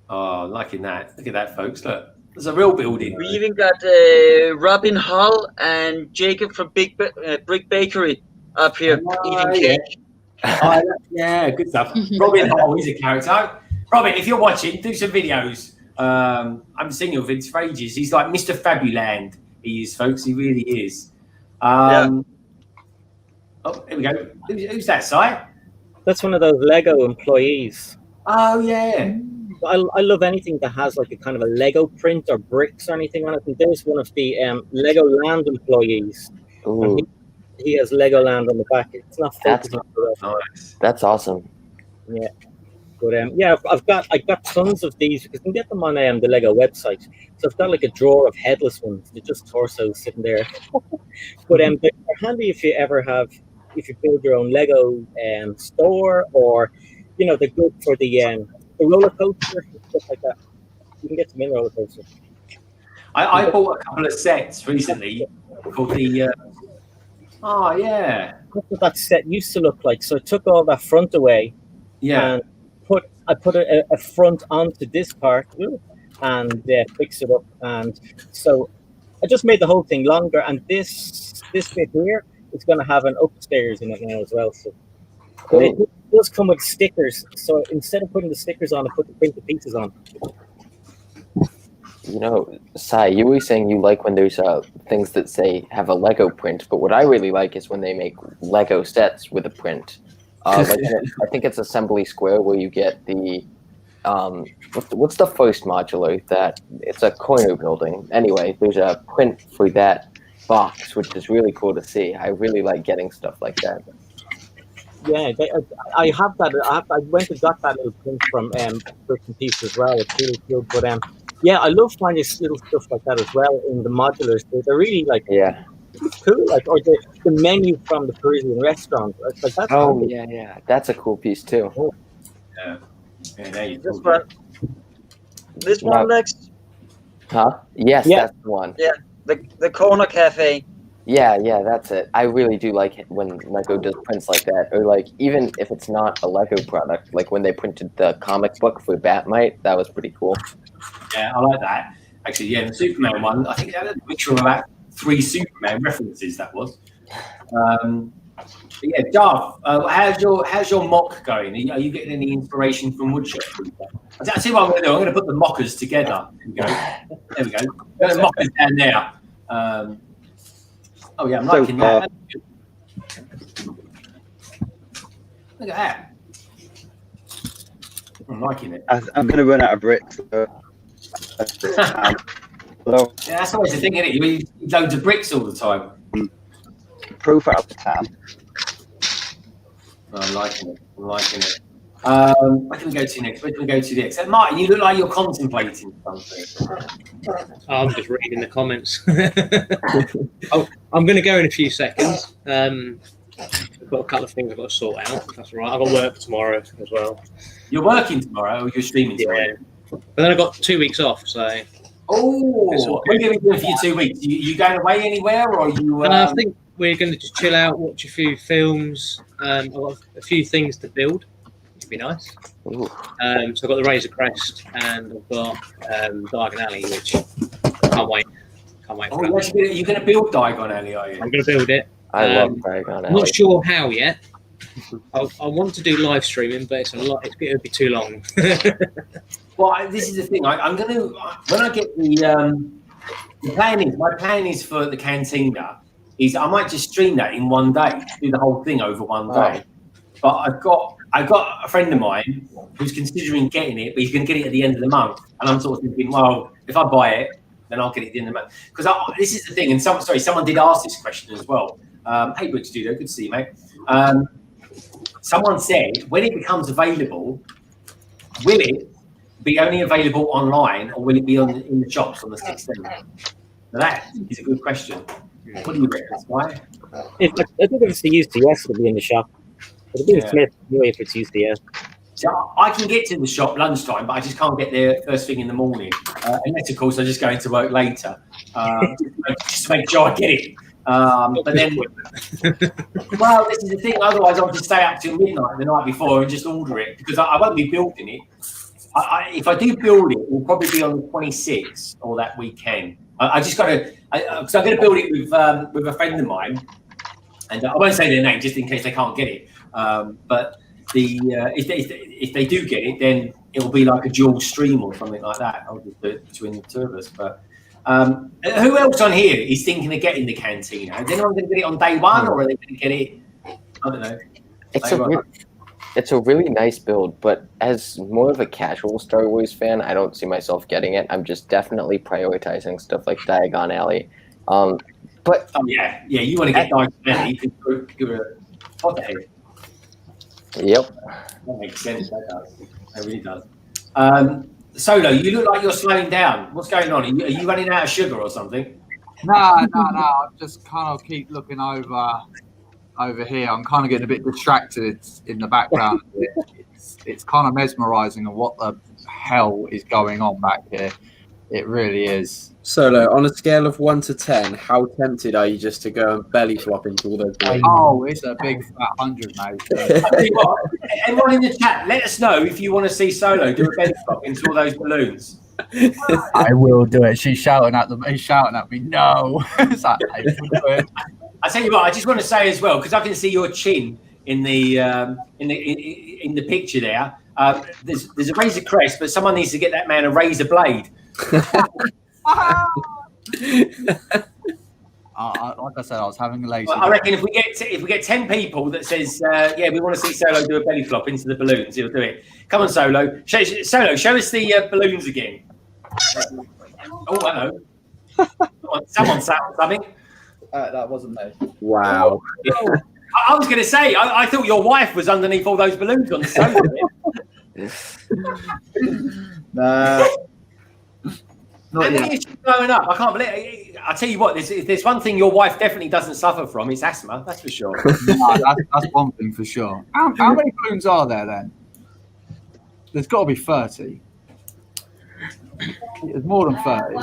Oh, liking that. Look at that, folks. Look, there's a real building. We even got Robin Hull and Jacob from Brick Bakery up here eating cake. Oh, yeah, good stuff. Robin Hull, he's a character. Robin, if you're watching, do some videos. I haven't seen your vids for ages. He's like Mr. Fabuland. He is, folks. He really is. Oh, here we go. Who's that, Si? That's one of those Lego employees. Oh, yeah. I love anything that has like a kind of a Lego print or bricks or anything on it. And there's one of the Legoland employees. He has Legoland on the back. It's not focused on the rest. Nice. That's awesome. Yeah. But yeah, I've got tons of these. You can get them on the Lego website. So I've got like a drawer of headless ones. They're just torsos sitting there. But they're handy if you build your own Lego store, or they're good for the roller coaster, stuff like that. You can get some in roller coaster. I bought a couple of sets recently for the. Oh yeah. That's what that set used to look like. So I took all that front away. Yeah. And I put a front onto this part and fixed it up. And so I just made the whole thing longer. And this bit here is going to have an upstairs in it now as well. So it does come with stickers. So instead of putting the stickers on, I put the printed pieces on. Si, you were saying you like when there's things that say have a Lego print, but what I really like is when they make Lego sets with a print. I think it's Assembly Square where you get the what's the first modular that it's a corner building. Anyway, there's a print for that box, which is really cool to see. I really like getting stuff like that. Yeah, I have that. I went and got that little print from Bricks and Pieces as well. It's really cool. But yeah, I love finding little stuff like that as well in the modulars. They're really cool. Like, or the menu from the Parisian restaurant. Like that's yeah, that's a cool piece too. Yeah, there you This go. one. This one, Lex. Huh? Yes, Yeah. that's the one. Yeah, the corner cafe. Yeah, that's it. I really do like it when Lego does prints like that, or like even if it's not a Lego product, like when they printed the comic book for Batmite, that was pretty cool. Yeah, I like that. Actually, yeah, the Superman one, I think that had a picture of about 3 Superman references, that was. But yeah, Jarv, how's your mock going? Are you getting any inspiration from woodshop? I'll see what I'm going to do. I'm going to put the mockers together. There we go. The mockers down there. Oh yeah, I'm liking that. Look at that. I'm liking it. I'm going to run out of bricks. So. Yeah, that's always the thing, isn't it? You need loads of bricks all the time. Proof out of the town. I'm liking it. Where can we go to next? Martin, you look like you're contemplating something. I'm just reading the comments. I'm going to go in a few seconds. I've got a couple of things I've got to sort out. If that's all right. I've got work tomorrow as well. You're working tomorrow, or you're streaming tomorrow? Yeah. But then I've got 2 weeks off, so. Oh, what are you going to be doing for your 2 weeks? You going away anywhere, or are you? I think we're going to just chill out, watch a few films. I've got a few things to build. It'd be nice. So I've got the Razor Crest, and I've got Diagon Alley, which can't wait. Oh, you're going to build Diagon Alley, are you? I'm going to build it. I love Diagon Alley. I'm not sure how yet. I want to do live streaming, but it's a lot. It would be too long. Well, this is the thing. I'm going to when I get the plan is my plan is for the cantina is I might just stream that in one day, do the whole thing over one day. But I've got a friend of mine who's considering getting it, but he's going to get it at the end of the month, and I'm sort of thinking, well, if I buy it, then I'll get it at the end of the month. Because this is the thing, and someone did ask this question as well. Hey, Brick Studio, good to see you, mate. Someone said, when it becomes available, will it be only available online, or will it be in the shops on the 16th? Now that is a good question. What do you reckon? Why? I think if it's the UCS, it'll be in the shop. It'll be in Smith anyway if it's UCS. So I can get to the shop lunchtime, but I just can't get there first thing in the morning. Unless, of course, I just go into work later. Just to make sure I get it. But then, well, this is the thing. Otherwise, I'll just stay up till midnight the night before and just order it because I won't be building it. If I do build it, it will probably be on the 26th or that weekend. I just got to, because I'm going to build it with a friend of mine, and I won't say their name just in case they can't get it. But if they do get it, then it will be like a dual stream or something like that. I'll just do it between the two of us. But who else on here is thinking of getting the Cantina? Is anyone going to get it on day one, or are they going to get it? I don't know. It's a really nice build, but as more of a casual Star Wars fan, I don't see myself getting it. I'm just definitely prioritizing stuff like Diagon Alley. But yeah, you want to get Diagon Alley? You could give it a what the heck? Yep, that makes sense. That does. That really does. Solo, you look like you're slowing down. What's going on? Are you running out of sugar or something? No. I just kind of keep looking over here. I'm kind of getting a bit distracted in the background. It's kind of mesmerizing of what the hell is going on back here. It really is. Solo, on a scale of 1 to 10, how tempted are you just to go and belly flop into all those balloons? Oh, it's a big fat 100, mate. I tell you what, everyone in the chat, let us know if you want to see Solo do a belly flop into all those balloons. I will do it. She's shouting at them. He's shouting at me. No. It's like, I will do it. I tell you what, I just want to say as well, because I can see your chin in the picture there. There's a razor crest, but someone needs to get that man a razor blade. Like I said, I was having a lazy. Well, I reckon if we get 10 people that says we want to see Solo do a belly flop into the balloons, he'll do it. Come on, Solo. Show us the balloons again. Oh, I know. Someone sat on something. That wasn't me. Wow. I was going to say, I thought your wife was underneath all those balloons on the sofa. Nah. How many issues blowing up? I can't believe it. I'll tell you what, there's one thing your wife definitely doesn't suffer from, it's asthma, that's for sure. No, that's one thing for sure. How many balloons are there then? There's got to be 30. There's more than 30.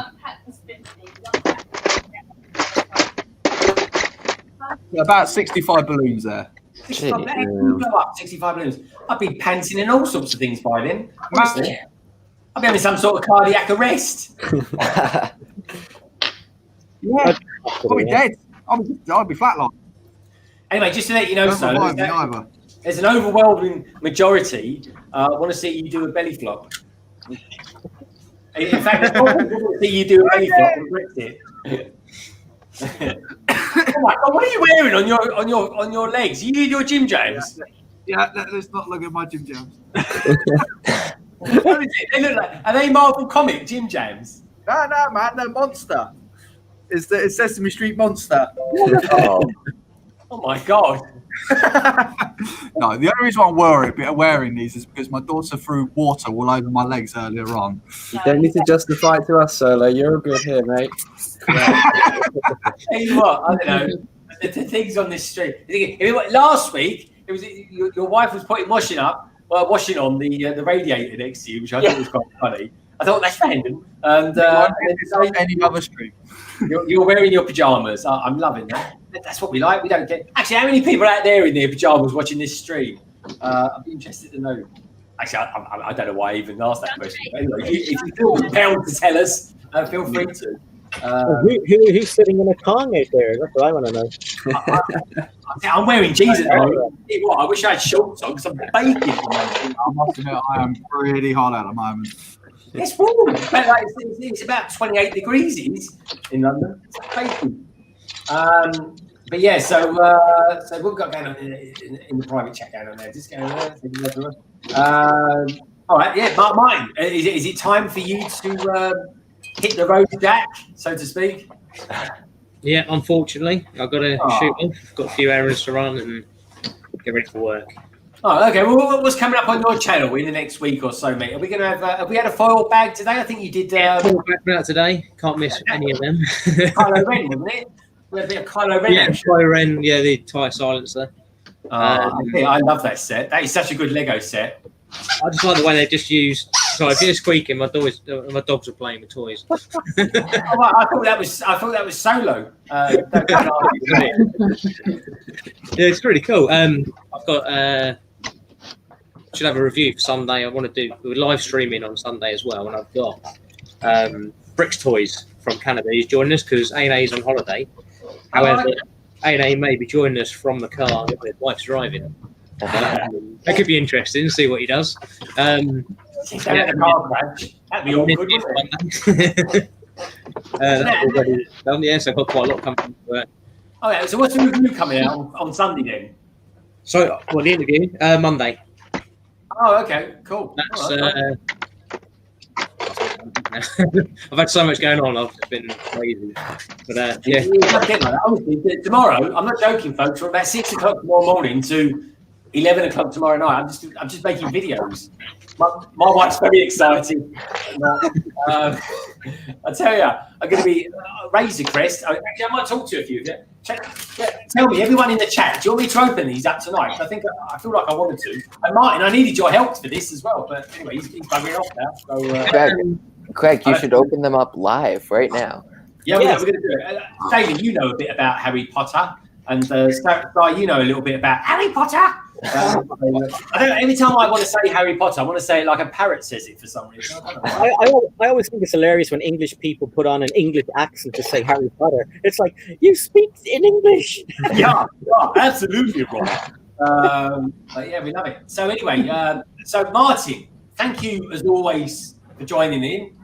About 65 balloons there. 65 balloons. I'd be panting and all sorts of things by then. Honestly. I'd be having some sort of cardiac arrest. Yeah, I'll be dead. I'll be flatlined. Anyway, just to let you know, there's an overwhelming majority want to see you do a belly flop. In fact, they want to see you do a belly flop and Brexit. Oh my God, what are you wearing on your legs? You need your gym jams? Yeah, let's not look at my gym jams. What is it? They look like, are they Marvel comic gym jams? No, man, they're Monster. It's Sesame Street Monster. Oh my God. No, the only reason I'm wearing these is because my daughter threw water all over my legs earlier on. You don't need to justify it to us, Solo. You're good here, mate. Tell you what, I don't know. The things on this street. Last week, it was your wife was putting washing on the radiator next to you, which I thought was quite funny. I thought that's random. And any other stream. You're wearing your pajamas. I'm loving that. That's what we like. We don't get. Actually, how many people out there in their pajamas watching this stream? I'd be interested to know. Actually, I don't know why I even asked that question. But anyway, if you feel compelled to tell us, feel free to. Who's sitting in a Kong out there? That's what I want to know. I'm wearing jeans at the moment. I wish I had shorts on because I'm baking. I must admit, I am pretty hot at the moment. It's warm. It's about 28 degrees in London. It's baking. But yeah, so we've got going on in the private chat going on there. Just going there. All right, yeah, mine. Is it time for you to hit the road, Jack, so to speak? Yeah, unfortunately, I've got to shoot off. I've got a few errands to run and get ready for work. Oh, okay. Well, what's coming up on your channel in the next week or so, mate? Are we going to have we had a foil bag today? I think you did. Foil bag out today. Can't miss any of them. Kylo Ren, wasn't it? We had a bit of Kylo Ren. Yeah, Kylo Ren. Yeah, the TIE silencer. I love that set. That is such a good Lego set. I just like the way they just used So if you're squeaking, my dogs are playing with toys. I thought that was solo. Yeah, it's really cool. I've got should have a review for Sunday. I want to do live streaming on Sunday as well, and I've got Bricks Toys from Canada. He's joining us because A&A is on holiday. However, A&A may be joining us from the car that his wife's driving. That could be interesting. See what he does. That'd be all good. Already done. Yes, I've got quite a lot coming. Oh yeah. So what's the review coming out on Sunday then? So, the interview Monday. Oh, okay, cool. That's. I've had so much going on. I've just been crazy. But yeah. Honestly, tomorrow, I'm not joking, folks. From about 6 o'clock tomorrow morning to 11 o'clock tomorrow night, I'm just making videos. My wife's very excited. I tell you, I'm going to be Razor Crest. Actually, I might talk to a few of you. Tell me, everyone in the chat, do you want me to open these up tonight? I feel like I wanted to. And Martin, I needed your help for this as well. But anyway, he's bugging off now. So, Craig, you should open them up live right now. Yeah, we're going to do it. David, you know a bit about Harry Potter. And Sky, you know a little bit about Harry Potter. I don't know, every time I want to say Harry Potter, I want to say it like a parrot says it for some reason. I always think it's hilarious when English people put on an English accent to say Harry Potter. It's like, you speak in English. Yeah, absolutely right. But yeah, we love it. So anyway, so Martin, thank you as always for joining in.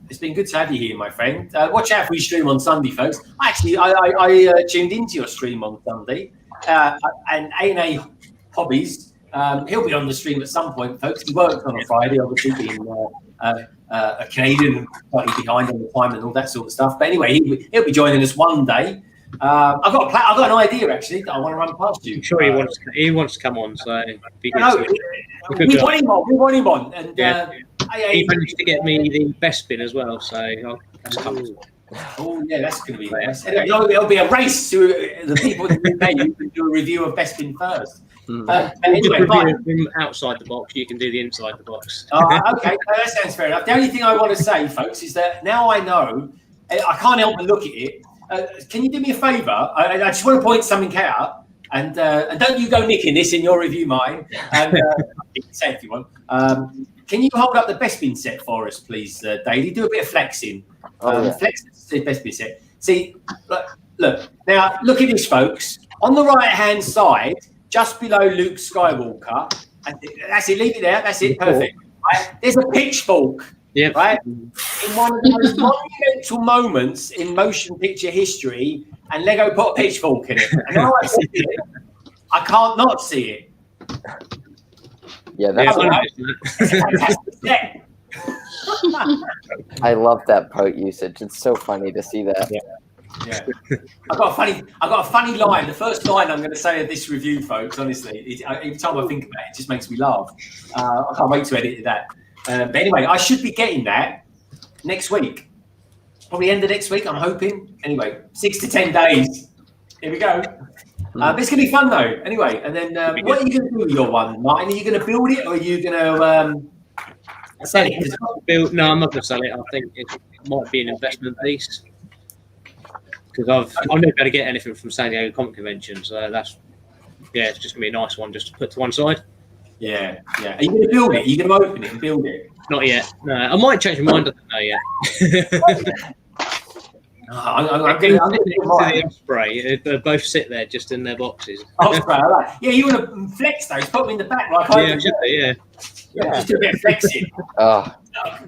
It's been good to have you here, my friend. Watch out for your stream on Sunday, folks. Actually, I tuned into your stream on Sunday. And A&A Hobbies, he'll be on the stream at some point, folks. He works on a Friday, obviously being a Canadian and slightly behind on the time and all that sort of stuff. But anyway, he'll be joining us one day. I've got an idea actually that I want to run past you. I'm sure he wants to come on, so we want him on, and he managed to get me the best bin as well, so that's coming. Oh yeah, that's going to be nice. It'll be a race to the people in the UK who can do a review of best bin first. Anyway, outside the box, you can do the inside the box. Okay, that sounds fair enough. The only thing I want to say, folks, is that now I know, I can't help but look at it. Can you do me a favour? I just want to point something out, and don't you go nicking this in your review, mine. And you can say if you want. Can you hold up the best bin set for us, please, Daly? Do a bit of flexing. Flex the best bin set. See, look. Now, look at this, folks. On the right-hand side, just below Luke Skywalker, that's it. Leave it there. That's it. Perfect. Right? There's a pitchfork. Yep. Right? In one of the most monumental moments in motion picture history, and Lego put a pitchfork in it. And now I see it, I can't not see it. Yeah, that's a fantastic set. I love that part usage. It's so funny to see that. Yeah. I've got a funny line. The first line I'm going to say of this review, folks, honestly, every time I think about it, it just makes me laugh. I can't wait to edit that. But anyway, I should be getting that next week. Probably end of next week, I'm hoping. Anyway, 6 to 10 days. Here we go. But it's going to be fun, though. Anyway, and then what are you going to do with your one, Martin? Are you going to build it, or are you going to sell it? No, I'm not going to sell it. I think it might be an investment piece. Because I've never got to get anything from San Diego Comic Convention, so it's just gonna be a nice one just to put to one side. Yeah. Are you gonna build it? Are you gonna open it and build it? Not yet. No, I might change my mind. I don't know yet. I'm getting the Osprey. They both sit there just in their boxes. Osprey, I like. Yeah, you want to flex those? Put them in the back like I do. Yeah. Just do a bit of flexing. I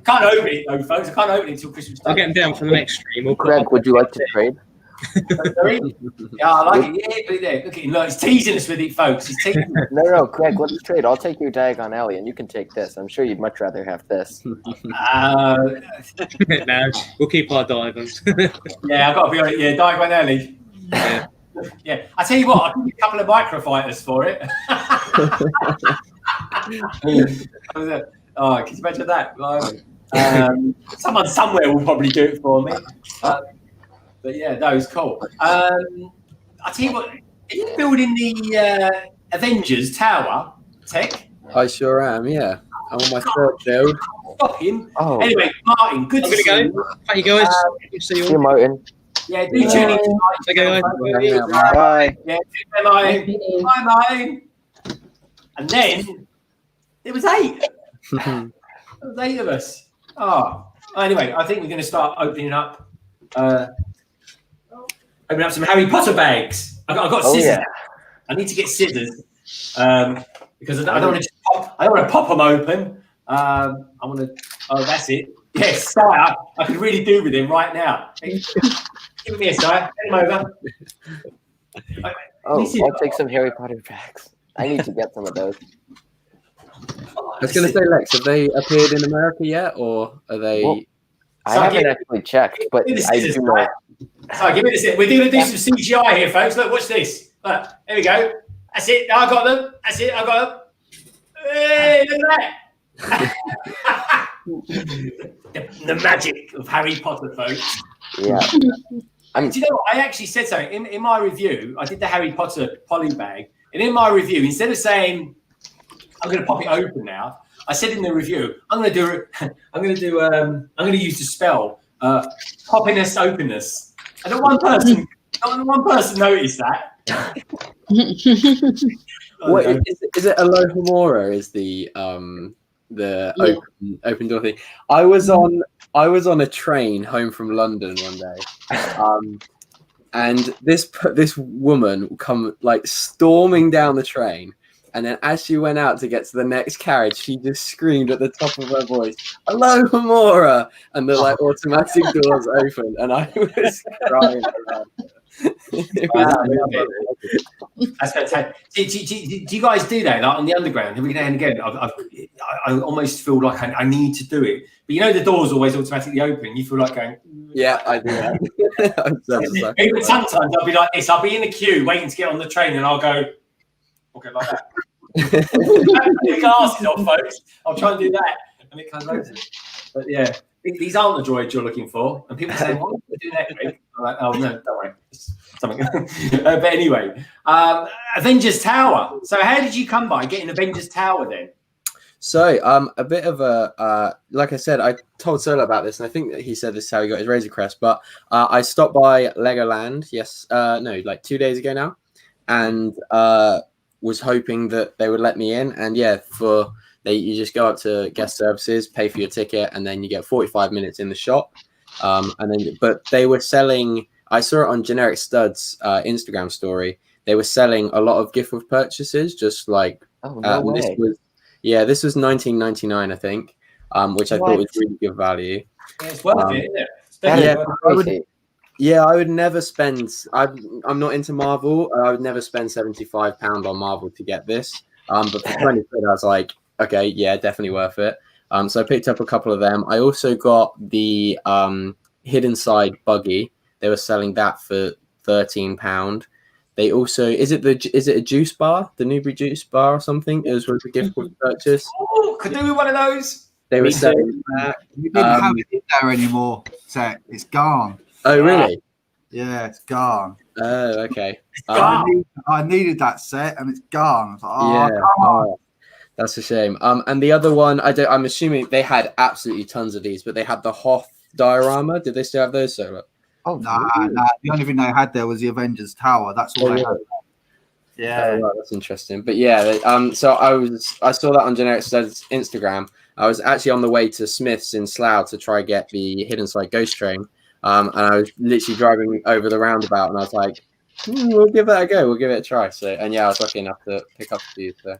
can't open it though, folks. I can't open it until Christmas Day. I'll get them down for the next stream. Greg, would you like to trade? Yeah, I like it. Yeah, there. Look at him. Look, he's teasing us with it, folks. He's teasing us. No, Craig, let's trade. I'll take your Diagon Alley, and you can take this. I'm sure you'd much rather have this. No, we'll keep our Diagons. Yeah, I've got to be honest. Yeah, Diagon Alley. Yeah. I tell you what, I'll give you a couple of microfighters for it. Oh, can you imagine that? Someone somewhere will probably do it for me. But yeah, that was cool. I'll tell you what, are you building the Avengers Tower, Tek? I sure am, yeah. I'm on my third build. Stop him. Oh. Anyway, Martin, good I'm to gonna see go. you. Thank you guys. See See you you, all. Martin. Yeah, do tune in tonight. Okay, guys. Bye. Yeah, bye, Martin. Bye, Martin. And then there was 8. There was 8 of us. Oh, anyway, I think we're going to start opening up some Harry Potter bags. I got scissors. Yeah. I need to get scissors because I don't want to pop them open. I want to. Oh, that's it. Yes, Sire. I could really do with him right now. Give me a Sire. Hand him over. Oh, I'll take some Harry Potter bags. I need to get some of those. I was going to say, Lex, have they appeared in America yet, or are they? Well, I haven't actually checked, but I do know. Sorry, give me this. We're going to do some CGI here, folks. Look, watch this. Look, here we go. That's it. I got them. That's it. I got them. Hey, look at that. the magic of Harry Potter, folks. Yeah. Do you know what? I actually said something in my review. I did the Harry Potter poly bag, and in my review, instead of saying I'm going to pop it open now, I said in the review I'm going to use the spell poppiness openness. And not one person noticed that. What is it? Alohomora is the open door thing. I was on a train home from London one day, and this woman come like storming down the train, and then as she went out to get to the next carriage, she just screamed at the top of her voice, "Alohomora!" and the like automatic doors opened, and I was crying around. That's fantastic. Do you guys do that like on the underground? Every now and again, I almost feel like I need to do it, but you know the door's always automatically open. You feel like going. Yeah, I do that. Even sometimes I'll be like this. I'll be in the queue waiting to get on the train, and I'll go like that. The glasses on, folks. I'll try and do that, and it kind of opens. But yeah. These aren't the droids you're looking for, and people say, "What are you doing that, Greg?" I'm like, "Oh no, don't worry, it's something." But anyway, Avengers Tower. So, how did you come by getting Avengers Tower then? So, a bit of a like I said, I told Solo about this, and I think that he said this is how he got his Razor Crest. But I stopped by Legoland, like 2 days ago now, and was hoping that they would let me in, and yeah, you just go up to guest services, pay for your ticket, and then you get 45 minutes in the shop. But they were selling. I saw it on Generic Studs Instagram story. They were selling a lot of gift with purchases, just like this was $19.99, I think, which I thought was really good value. Yeah, it's worth it, isn't it? I would never spend. I'm not into Marvel. I would never spend £75 on Marvel to get this. But for 20 quid, I was like, okay, yeah, definitely worth it. So I picked up a couple of them. I also got the Hidden Side buggy. They were selling that for £13. They also is it a juice bar, the Newbury juice bar or something? It was a gift with purchase. Oh, could do with one of those. They were selling that. You didn't have it in there anymore, Tek. It's gone. Oh really? Yeah, it's gone. Oh, okay. I needed that set, and it's gone. Like, yeah. Come on. That's a shame. And the other one, I'm assuming they had absolutely tons of these, but they had the Hoth diorama. Did they still have those, Solo? Oh, nah. The only thing they had there was the Avengers Tower. That's all they had. Yeah. Oh, wow, that's interesting. But yeah, so I saw that on Generic Studs Instagram. I was actually on the way to Smith's in Slough to try get the Hidden Side Ghost Train. And I was literally driving over the roundabout, and I was like, we'll give that a go. We'll give it a try. So, and yeah, I was lucky enough to pick up a few. So.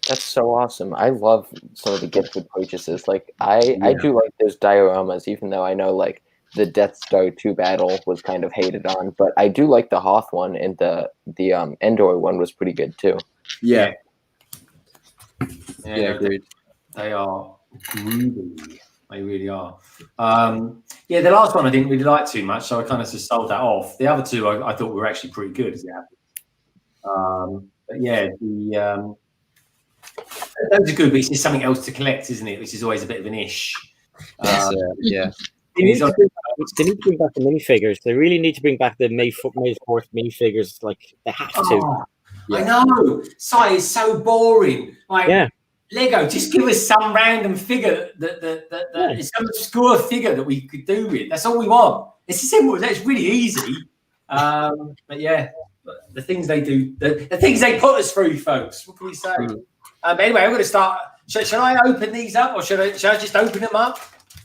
That's so awesome. I love some of the gift with purchases. Like I do like those dioramas, even though I know like the Death Star 2 battle was kind of hated on, but I do like the Hoth one, and the Endor one was pretty good too. Yeah, agreed. They are groovy. They really are. The last one I didn't really like too much, so I kind of just sold that off. The other two I thought were actually pretty good. Yeah. But yeah, those are good, but it's just something else to collect, isn't it? Which is always a bit of an ish. Yeah. They need to bring back the minifigures. They really need to bring back the May 4th minifigures. Like they have to. I know. Sai is so boring. Like, Lego, just give us some random figure that is some obscure figure that we could do with. That's all we want. It's simple. It's really easy. But yeah, the things they do, the things they put us through, folks. What can we say? Anyway, I'm going to start. Should I open these up, or should I just open them up?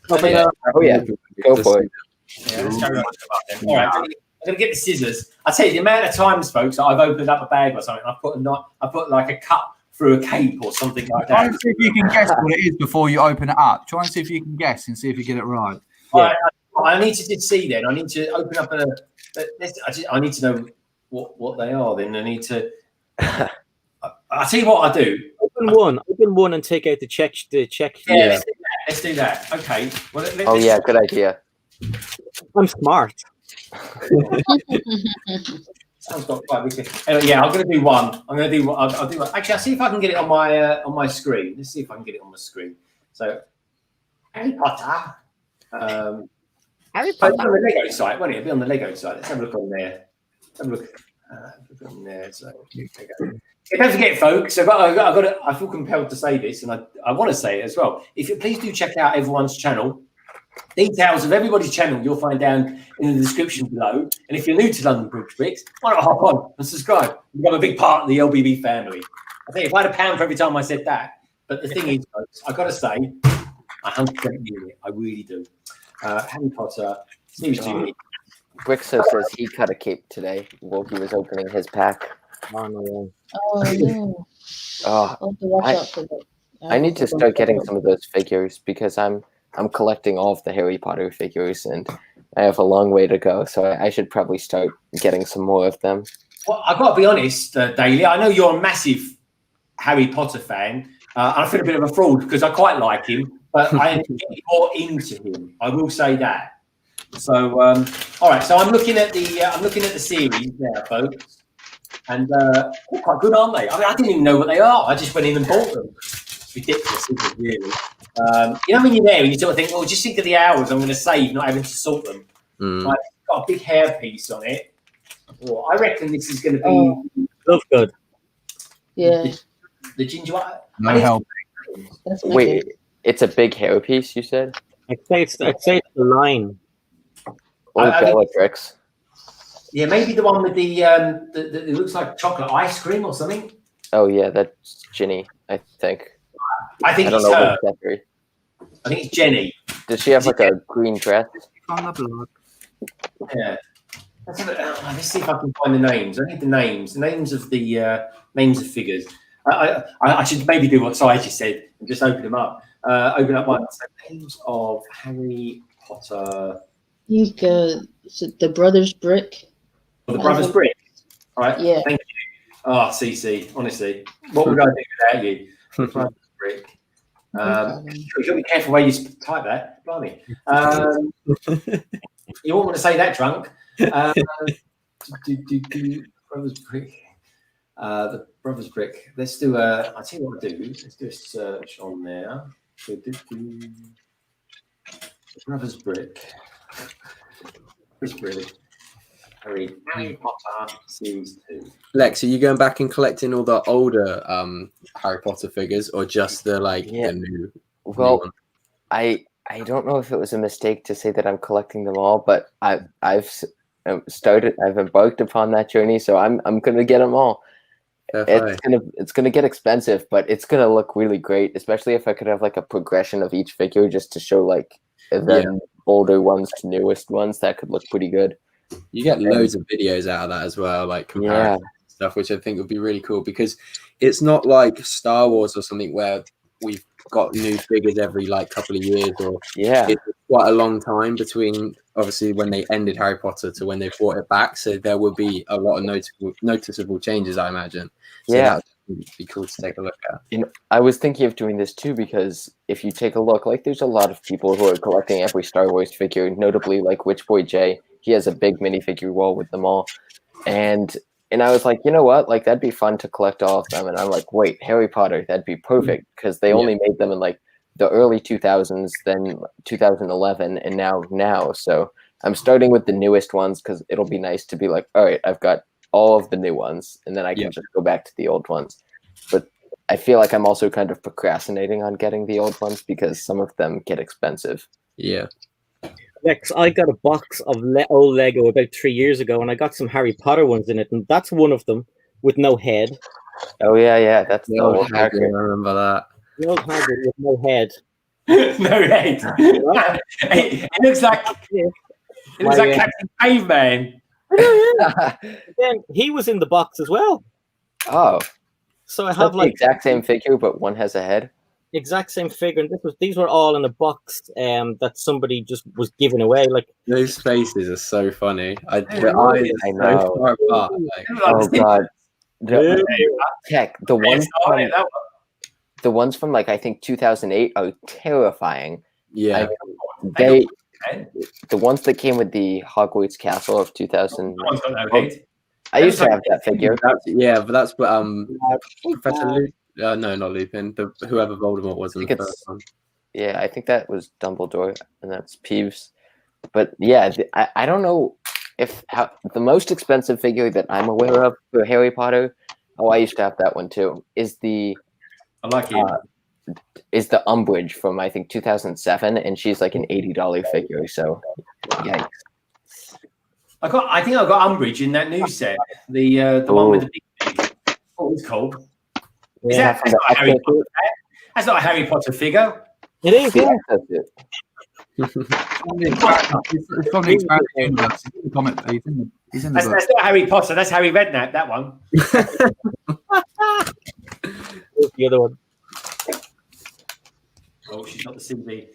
Oh yeah, go for it. Yeah, let's go right up then. All right, I'm going to get the scissors. I tell you, the amount of times, folks, I've opened up a bag or something. I put like a cut through a cape or something like that. Try and see if you can guess what it is before you open it up. Try and see if you can guess and see if you get it right. Yeah. I need to just see then. I need to open up I need to know what they are. Then I need to. I'll tell you what I do. Open one and take out the check. Yeah, let's do that. Okay. Well, yeah, good idea. I'm smart. Sounds got quite wicked. Anyway, yeah, I'm going to do one. I'll do one. Actually, I'll see if I can get it on my screen. Let's see if I can get it on my screen. So, Harry Potter. Harry Potter. On the Lego site, won't it? It'll be on the Lego site. Let's have a look on there. Have a look on there. So, okay. Don't forget, folks. I feel compelled to say this, and I want to say it as well. If you please do check out everyone's channel. Details of everybody's channel you'll find down in the description below. And if you're new to London Bricks, why not hop on and subscribe? Become a big part of the LBB family. I think if I had £1 for every time I said that. But the thing is, folks, I've got to say, I 100% mean it. I really do. Harry Potter, series 2. Brixo says he cut a cape today while he was opening his pack. Oh no! I need to start getting some of those figures because I'm collecting all of the Harry Potter figures, and I have a long way to go. So I should probably start getting some more of them. Well, I've got to be honest, Daly. I know you're a massive Harry Potter fan. And I feel a bit of a fraud because I quite like him, but I am getting more into him. I will say that. So, all right. So I'm looking at the series now, folks, and they're quite good, aren't they? I mean, I didn't even know what they are. I just went in and bought them. It's ridiculous, isn't it, really? You know, when you're there and you sort of think, well, just think of the hours I'm going to save not having to sort them. Like, it's got a big hairpiece on it. Well, I reckon this is going to be Looks good. Yeah. The ginger one. No help. Wait, it's a big hairpiece, you said? I'd say it's the line. Or Bellatrix. Yeah, maybe the one with the it looks like chocolate ice cream or something. Oh yeah, that's Ginny, I think. I think it's her. I think it's Jenny. Does she have like a green dress? On the block. Yeah. Let's see if I can find the names. I need the names. The names of the names of figures. I should maybe do what Sai just said and just open them up. Open up one. So, names of Harry Potter. I think is it the Brothers Brick? The Brothers Brick. All right. Yeah. Thank you. Oh, CC. Honestly, what would I do without you? Brothers Brick. You've got to be careful where you type that. Blimey. You won't want to say that drunk. Brothers Brick. The Brothers Brick. Let's do I'll tell you what I'll do. Let's do a search on there. The Brothers Brick. Brothers Brick. Harry Potter Series 2. Lex, are you going back and collecting all the older Harry Potter figures, or just the the new? Well, new one? I don't know if it was a mistake to say that I'm collecting them all, but I've embarked upon that journey, so I'm gonna get them all. It's gonna get expensive, but it's gonna look really great, especially if I could have like a progression of each figure just to show like the older ones to newest ones. That could look pretty good. You get loads of videos out of that as well, like comparison stuff, which I think would be really cool, because it's not like Star Wars or something where we've got new figures every like couple of years, or it's quite a long time between obviously when they ended Harry Potter to when they brought it back, so there will be a lot of noticeable changes, I imagine. So that would be cool to take a look at. You know, I was thinking of doing this too, because if you take a look, like there's a lot of people who are collecting every Star Wars figure, notably like Witch Boy Jay. He has a big minifigure wall with them all, and I was like, you know what, like that'd be fun to collect all of them. And I'm like, wait, Harry Potter, that'd be perfect, because they only made them in like the early 2000s, then 2011, and now. So I'm starting with the newest ones because it'll be nice to be like, all right, I've got all of the new ones, and then I can just go back to the old ones. But I feel like I'm also kind of procrastinating on getting the old ones because some of them get expensive. Yeah. Next, I got a box of old Lego about 3 years ago, and I got some Harry Potter ones in it, and that's one of them with no head. Oh yeah, that's the old old Hagrid, I character. remember that. The old Hagrid with no head. No head. It looks like Captain Caveman. Then he was in the box as well. Oh, So I have have the like exact same figure, but one has a head. exact same figure, and these were all in a box that somebody just was giving away. Like Those faces are so funny. The I eyes I are so know. far apart. Like, Oh god, Tech. The ones from like I think 2008 are terrifying. yeah. The ones that came with the Hogwarts Castle of 2000. I used to have that figure. But that's what Professor Luke. No, not Lupin. Whoever Voldemort was in the first one. Yeah, I think that was Dumbledore, and that's Peeves. But yeah, I don't know if the most expensive figure that I'm aware of for Harry Potter. Oh, I used to have that one too. Is the Umbridge from I think 2007, and she's like an $80 figure. So, yikes. I think I got Umbridge in that new set. The one with the big. What was it called? Yeah, That's not a Harry Potter. That's not a Harry Potter figure. it is. Yeah, Yeah. that's it. It's from the expanded universe. He's in the comic. He's in the book. That's not Harry Potter. That's Harry Redknapp. That one. Here's the other one. Oh, she's not the Sylvie.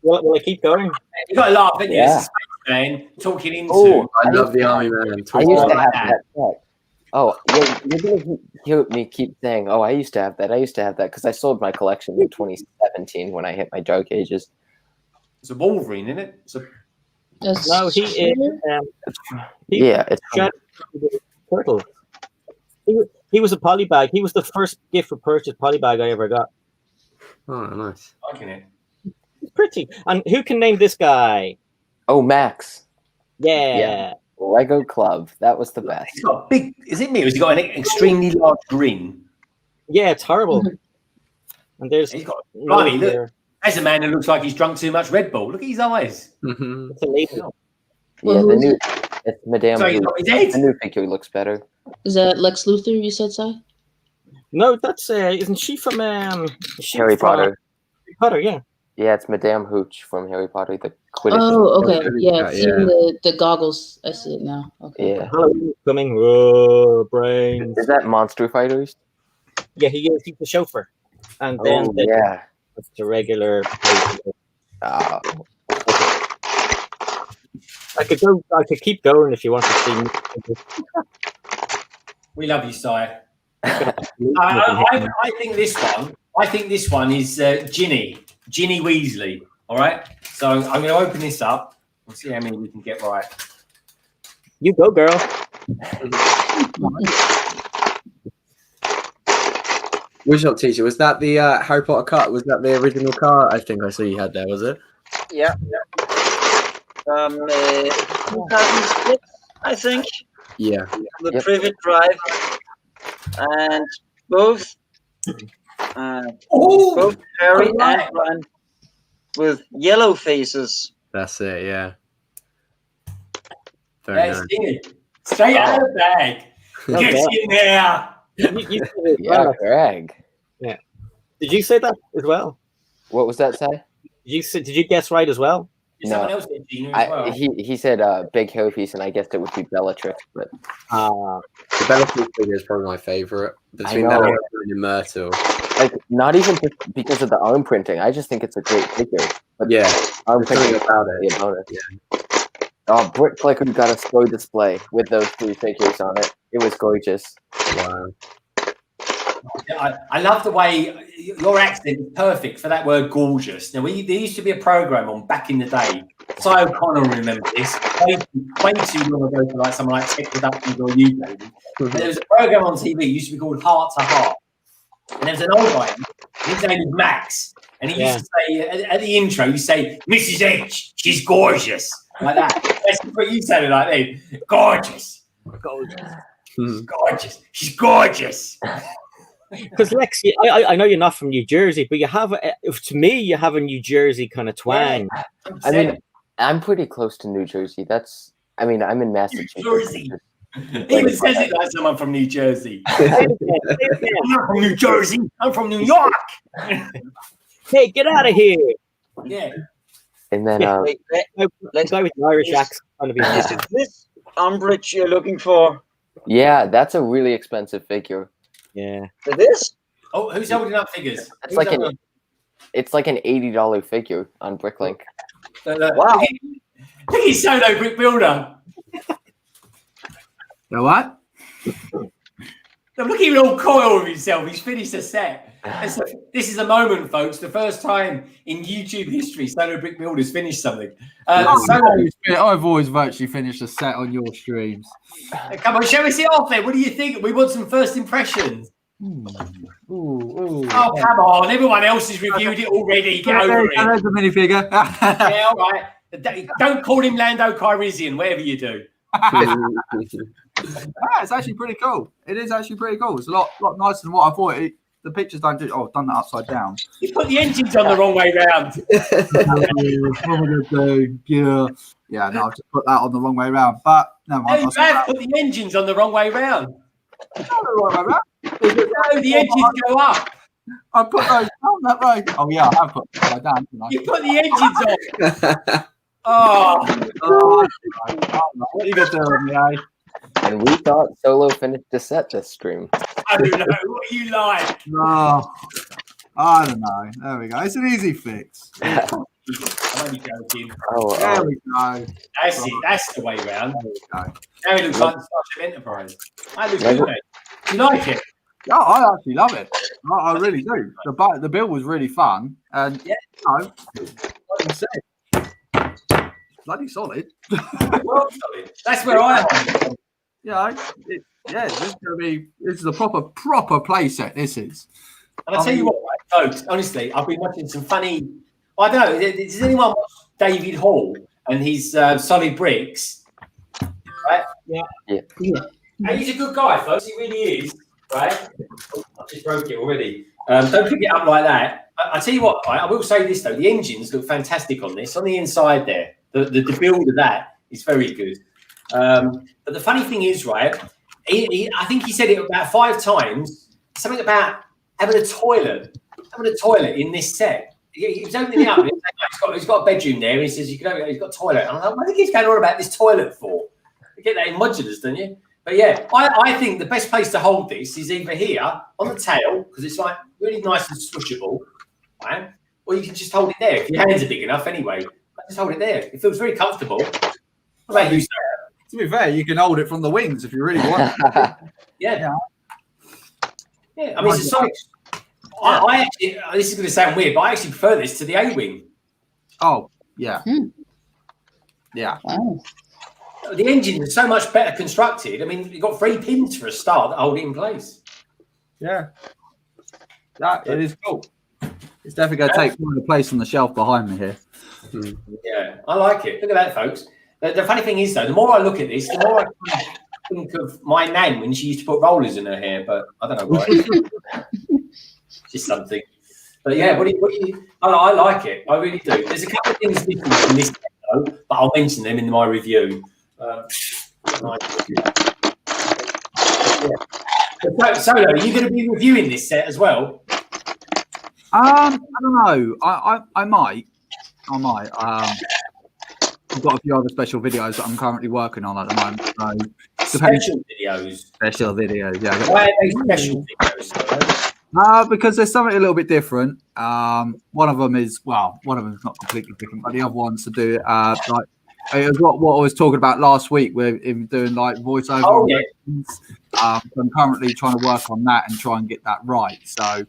Will I keep going? You got to laugh, haven't you? Yeah. It's a space man talking into. Oh, I love the Army Man. I used to have that set. Oh, you're gonna hear me keep saying, "Oh, I used to have that. I used to have that," because I sold my collection in 2017 when I hit my Dark Ages. It's a Wolverine, isn't it? No, he is. It's Turtle. He was a polybag. He was the first gift for purchase polybag I ever got. Oh, nice. Liking it. It's pretty. And who can name this guy? Oh, Max. Yeah. Lego Club. That was the best. He's got a big. Is it me? Or has he got an extremely large grin? Yeah, it's horrible. And there's He's got. Blimey, look. That's a man who looks like he's drunk too much Red Bull. Look at his eyes. Mm-hmm. It's a lady. Yeah, the new. It's Madame. So he's got his head. The new figure looks better. Is that Lex Luthor? You said, Si? No, that's isn't she from Harry Potter. Harry Potter, yeah. Yeah, it's Madame Hooch from Harry Potter. The Quidditch. Oh, okay. Yeah, Yeah. seeing the goggles. I see it now. Okay. Yeah. Halloween coming. Whoa, brains. Is that Monster Fighters? Yeah, he is. He's the chauffeur. And then Yeah. the regular. Oh. I could keep going if you want to see. We love you, Si. I think this one. I think this one is Ginny Weasley. All right. So I'm going to open this up. We'll see how many we can get right. You go, girl. WoodShopTeacher, was that the Harry Potter car? Was that the original car? I think I saw you had there. Was it? Yeah. 2006, I think. Yeah. The Privet Drive, and both Harry and Ron with yellow faces. That's it. Yeah. Very nice. Straight out of the bag. Get in there. Yeah, Greg. Yeah. Did you say that as well? What was that say? Did you guess right as well? Someone else did Gina as well. He said big hair piece, and I guessed it would be Bellatrix, but the Bellatrix figure is probably my favorite. Between that and Myrtle. Like, not even because of the arm printing. I just think it's a great figure. But yeah, arm printing about it. Yeah, bonus. Yeah. Oh, Brick Clicker got a store display with those three figures on it. It was gorgeous. Wow. I love the way your accent is perfect for that word gorgeous. Now, there used to be a program on back in the day. Si O'Connor remember this way too long ago for like someone like Tek Productions or you, baby. There was a program on TV used to be called Heart to Heart, and there was an old guy. His name was Max, and he used to say at the intro, you say, "Mrs. H, she's gorgeous," like that. That's what you sounded like then. Gorgeous. She's gorgeous. She's gorgeous. Because Lex, I know you're not from New Jersey, but you have, to me, you have a New Jersey kind of twang. Yeah, I mean, I'm pretty close to New Jersey. I'm in Massachusetts. New Jersey. He even says it like someone from New Jersey. Say I'm not from New Jersey. I'm from New York. Hey, get out of here! Yeah. And then, Wait, The guy with the Irish accent trying to be is it this umbrage you're looking for? yeah, that's a really expensive figure. Yeah. This? Oh, who's holding up figures? It's like an $80 figure on Bricklink. Wow. Look at his solo brick builder. You know what? Look at him all coy with himself. He's finished a set. So, this is a moment, folks. The first time in YouTube history Solo Brick Builders finished something. I've always virtually finished a set on your streams. Come on, show us it off then. What do you think? We want some first impressions. Ooh. Oh, come on. Everyone else has reviewed it already. Get over it. There's a minifigure. Yeah, all right. Don't call him Lando Calrissian, whatever you do. It's actually pretty cool. It is actually pretty cool. It's a lot nicer than what I thought. The pictures don't do. Oh, I've done that upside down. You put the engines on the wrong way round. Yeah, no, I've just put that on the wrong way round. But no, No, you have put the engines on the wrong way round. the wrong way round. No, the engines go up. I put those down that way. Oh yeah, I have put them down. You put the engines on. Oh, what are you gonna do with me, eh? And we thought Solo finished the set this stream. I don't know. What you like? No, I don't know. There we go. It's an easy fix. I'm only joking. There we go. That's it. That's the way round. There we go. Now it looks like the Starship Enterprise. I look good, mate. You like it? Yeah, I actually love it. I really do. The build was really fun, and yeah, like you said, bloody solid. Well, solid. That's where I am. Yeah, this is a proper play set. This is. And I tell you what, right, folks. Honestly, I've been watching some funny. I don't know. Does anyone watch David Hall and his Solid Bricks? Right? Yeah. And he's a good guy, folks. He really is. Right? I just broke it already. Don't pick it up like that. I tell you what, right, I will say this though: the engines look fantastic on this. On the inside there, the build of that is very good. But the funny thing is, right? I think he said it about 5 times. Something about having a toilet in this set. He was opening it up. And he's got a bedroom there. And he says you can open it. He's got a toilet. And I'm like, what do you think he's going on about this toilet for? You get that in modulars, don't you? But yeah, I think the best place to hold this is either here on the tail because it's like really nice and switchable, right? Or you can just hold it there if your hands are big enough. Anyway, just hold it there. It feels very comfortable. What about you, Sarah? To be fair, you can hold it from the wings if you really want. Yeah. I mean, it's a solid. I actually, this is going to sound weird, but I actually prefer this to the A-wing. Oh, yeah. Yeah. Wow. The engine is so much better constructed. I mean, you've got 3 pins for a start that hold it in place. Yeah. It is cool. It's definitely going to take more of the place on the shelf behind me here. Yeah, I like it. Look at that, folks. The funny thing is, though, the more I look at this, the more I think of my nan when she used to put rollers in her hair, but I don't know why. Just something. But yeah, what do you I like it. I really do. There's a couple of things different from this, though, but I'll mention them in my review. Solo, are you going to be reviewing this set as well? I don't know. I might. I've got a few other special videos that I'm currently working on at the moment. So Special videos, yeah. Why are they special videos? Because there's something a little bit different. One of them is not completely different, but the other one's to do like it was what I was talking about last week with him doing like voiceover. Oh, yeah. I'm currently trying to work on that and try and get that right. So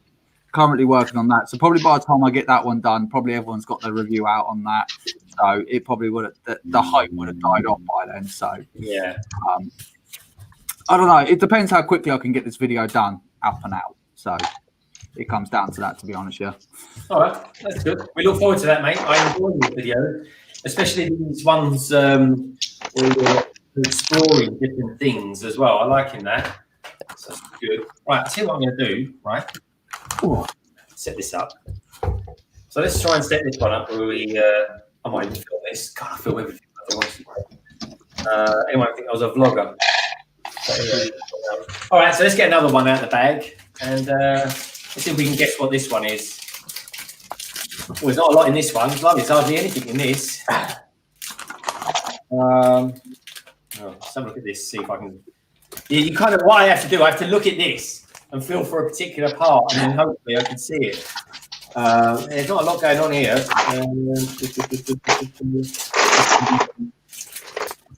currently working on that. So probably by the time I get that one done, probably everyone's got their review out on that. So it probably would have the hype would have died off by then. So yeah, I don't know. It depends how quickly I can get this video done up and out. So it comes down to that, to be honest. Yeah. All right, that's good. We look forward to that, mate. I enjoy this video, especially these ones where you're exploring different things as well. I liking that. That's good. Right, I'll tell you what I'm going to do, right? Ooh, set this up. So let's try and set this one up where we, I might even film this. God, I film everything. Anyone think I was a vlogger? So, yeah. All right, so let's get another one out of the bag. And let's see if we can guess what this one is. Well, there's not a lot in this one. There's hardly anything in this. Let's have a look at this, see if I can. Yeah, you kind of, what I have to do, I have to look at this and feel for a particular part, and then hopefully I can see it. There's not a lot going on here.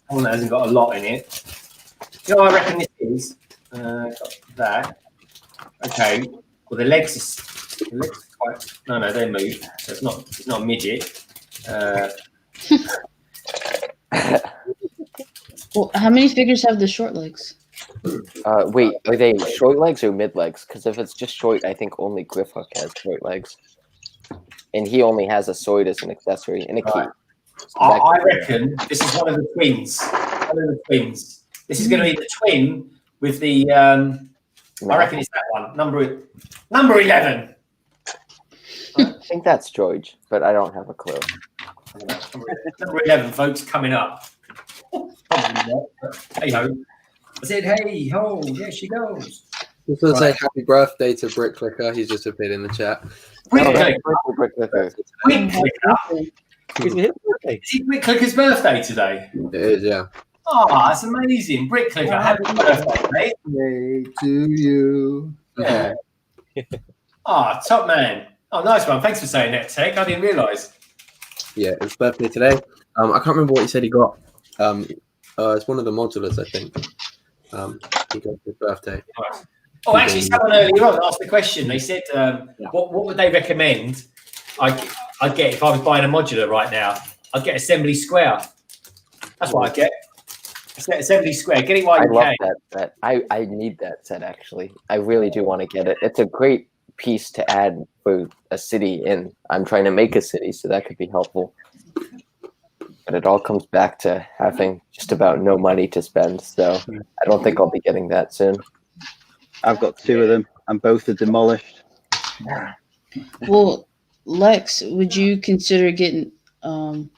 One that hasn't got a lot in it. You know what I reckon this is? Got that. Okay. Well, the legs are quite. No, they move. So it's not a midget. Well, how many figures have the short legs? Wait, are they short legs or mid legs? Because if it's just short, I think only Griffhook has short legs, and he only has a sword as an accessory and a key. Right. So I reckon this is one of the twins. This is going to be the twin with the. I reckon it's that one. Number 11. I think that's George, but I don't have a clue. Number 11, folks, coming up. Probably not, but hey ho. I said, hey ho, there she goes. Just want to say happy birthday to Brick Clicker. He's just appeared in the chat. Brick Clicker. Is it Brick Clicker's birthday today? It is, yeah. Oh, that's amazing. Brick Clicker, happy birthday, mate. Hey to you. Yeah. Top man. Oh, nice one. Thanks for saying that, Tek. I didn't realise. Yeah, it's birthday today. I can't remember what he said he got. It's one of the modulars, I think. He got his birthday. Nice. Oh, actually, someone earlier on asked the question. They said, what would they recommend I'd get if I was buying a modular right now? I'd get Assembly Square. That's what I'd get. Assembly Square. Get it while you can. I love that set. I need that set, actually. I really do want to get it. It's a great piece to add for a city in. I'm trying to make a city, so that could be helpful. But it all comes back to having just about no money to spend, so I don't think I'll be getting that soon. I've got 2 of them, and both are demolished. Well, Lex, would you consider getting the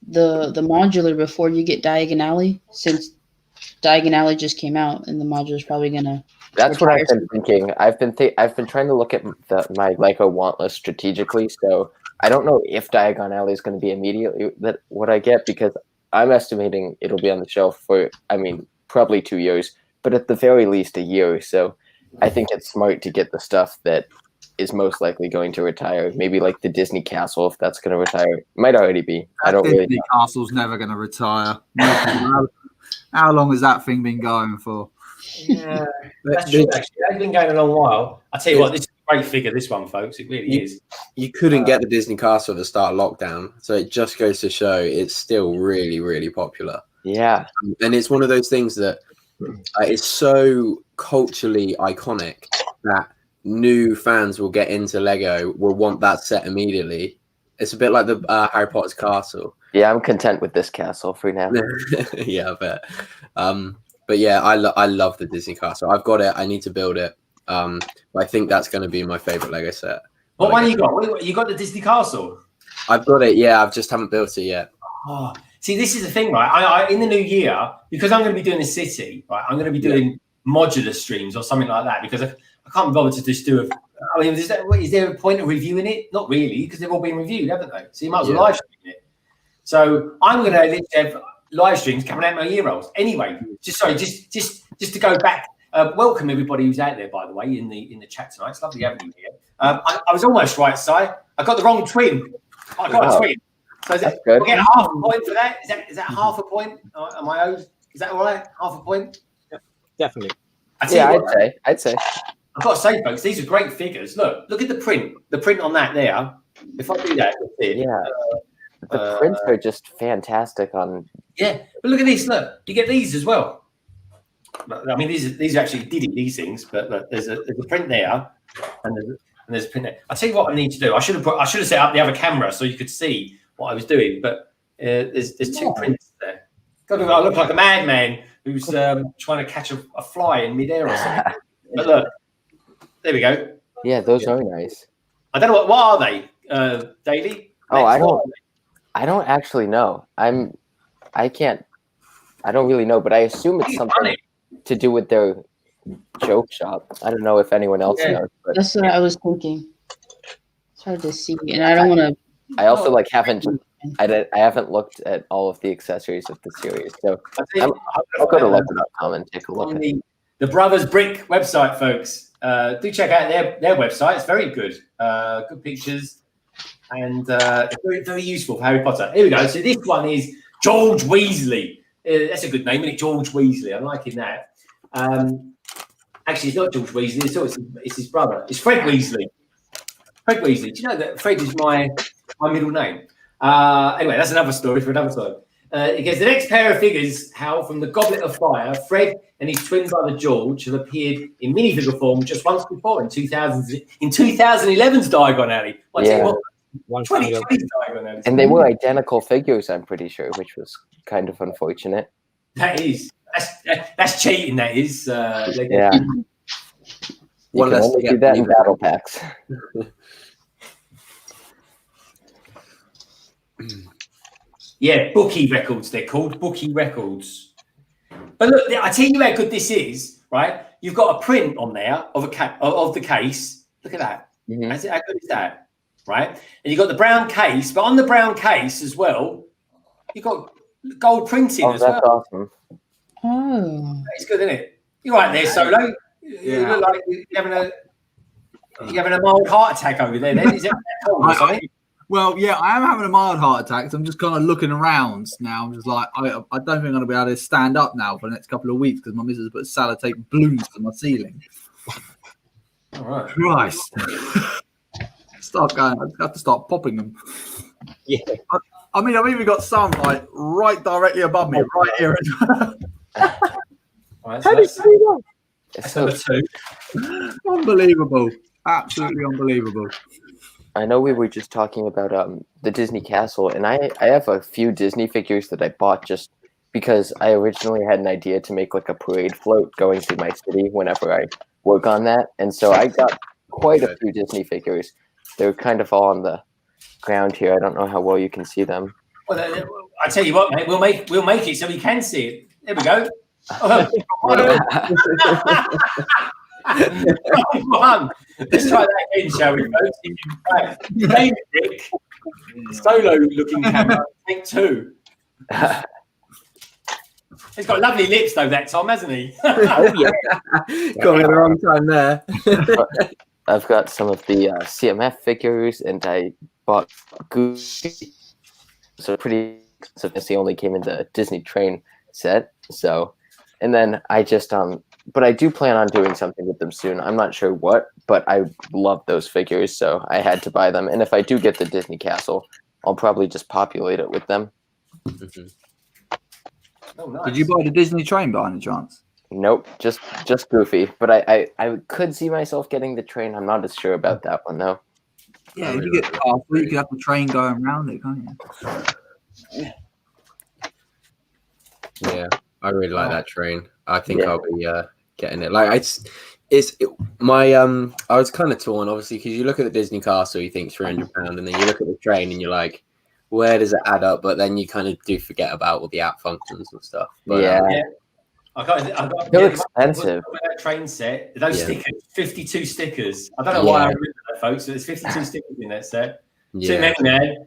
modular before you get Diagon Alley, since Diagon Alley just came out and the modular is probably gonna. That's what I've been thinking. I've been trying to look at my Lego want list strategically, so I don't know if Diagon Alley is going to be immediately what I get, because I'm estimating it'll be on the shelf for, probably 2 years, but at the very least a year. So I think it's smart to get the stuff that is most likely going to retire. Maybe like the Disney Castle, if that's going to retire. It might already be. I don't really know. Disney Castle's never going to retire. How long has that thing been going for? Yeah, that's true, actually. It's been going a long while. I tell you what, this is a great figure, this one, folks. It really is. You couldn't get the Disney Castle at the start of lockdown, so it just goes to show it's still really, really popular. Yeah. And it's one of those things that is so culturally iconic that new fans will get into Lego, will want that set immediately. It's a bit like the Harry Potter's castle. Yeah, I'm content with this castle for now. Yeah, I bet. But yeah, I love the Disney Castle. I've got it. I need to build it. But I think that's going to be my favorite Lego set. What one you got? You got the Disney Castle? I've got it. Yeah, I just haven't built it yet. Oh, see, this is the thing, right? I in the new year, because I'm going to be doing a city, right? I'm going to be doing modular streams or something like that, because I can't be bothered to just do is there a point of reviewing it? Not really, because they've all been reviewed, haven't they? So you might as well live stream it. So I'm going to literally have live streams coming out my year olds. Anyway, just to go back. Welcome everybody who's out there, by the way, in the chat tonight. It's lovely having you here. I was almost right, Si. I got the wrong twin. I got a twin. So I get half a point for that. Is that half a point? Am I owed? Is that all right? Half a point? Yeah, definitely. I'd say. I've got to say, folks, these are great figures. Look at the print. The print on that there. If I do that, the prints are just fantastic on. Yeah, but look at this. Look, you get these as well. I mean, these are actually these things, but look, there's a print there, and there's a print there. I'll tell you what I need to do. I should have set up the other camera so you could see what I was doing, but there's 2 prints there. I look like a madman who's trying to catch a fly in midair or something. But look, there we go. Yeah, those are nice. I don't know what are they? Daily? Oh, I don't actually know. I don't really know, but I assume it's something to do with their joke shop. I don't know if anyone else knows. But That's what I was thinking. It's hard to see, and I don't want to. I also I haven't looked at all of the accessories of the series, so I'll go to Lego.com and take a look on at the Brothers Brick website, folks. Do check out their website. It's very good. Good pictures and very, very useful for Harry Potter. Here we go. So this one is George Weasley. That's a good name, isn't it? George Weasley. I'm liking that. Actually, it's not George Weasley. It's his brother. It's Fred Weasley. Fred Weasley. Do you know that Fred is my middle name? Anyway, that's another story for another time. It goes, the next pair of figures, Hal, from the Goblet of Fire, Fred and his twin brother George have appeared in minifigure form just once before in 2011's Diagon Alley. Yeah. 2020's Diagon Alley. And they were identical figures, I'm pretty sure, which was kind of unfortunate. That is. That's cheating, that is. Yeah. You can only do that in battle packs. Yeah, bookie records, they're called. Bookie records. But look, I tell you how good this is, right? You've got a print on there of the case. Look at that. Mm-hmm. How good is that? Right? And you've got the brown case, but on the brown case as well, you've got gold printing as well. That's awesome. Oh. It's good, isn't it? You're right there, Solo. You look like you're having a mild heart attack over there, then. Is it cold or something? Well, yeah, I am having a mild heart attack. So I'm just kind of looking around now. I'm just like, I don't think I'm going to be able to stand up now for the next couple of weeks because my missus put sellotape balloons to my ceiling. All right. Christ. Start going. I have to start popping them. Yeah. I mean, I've even got some like right directly above me, right here. Right, so that's number 2. Unbelievable. Absolutely unbelievable. I know we were just talking about the Disney Castle, and I have a few Disney figures that I bought just because I originally had an idea to make like a parade float going through my city whenever I work on that. And so I got quite a few Disney figures. They're kind of all on the ground here. I don't know how well you can see them. Well, I tell you what, mate, we'll make it so we can see it. There we go. One. Let's try that again, shall we, folks? David Rick, Solo looking camera, take 2. He's got lovely lips though that Tom, hasn't he? Oh yeah. Got me at the wrong time there. I've got some of the CMF figures, and I bought Goofy. So pretty expensive. They only came in the Disney train set. So, and then I just but I do plan on doing something with them soon. I'm not sure what, but I love those figures, so I had to buy them. And if I do get the Disney Castle, I'll probably just populate it with them. Mm-hmm. Oh, nice. Did you buy the Disney train by any chance? Nope, just Goofy. But I could see myself getting the train. I'm not as sure about that one though. Yeah, if you get the car, you could have the train going around it, can't you? Yeah, I really like that train. I think I'll be getting it. Like I was kind of torn, obviously, because you look at the Disney Castle, you think £300, and then you look at the train and you're like, where does it add up? But then you kind of do forget about all the app functions and stuff. But, yeah. I got they're expensive. That train set, those stickers, 52 stickers. I don't know why I remember that, folks. There's 52 stickers in that set. Too many, man.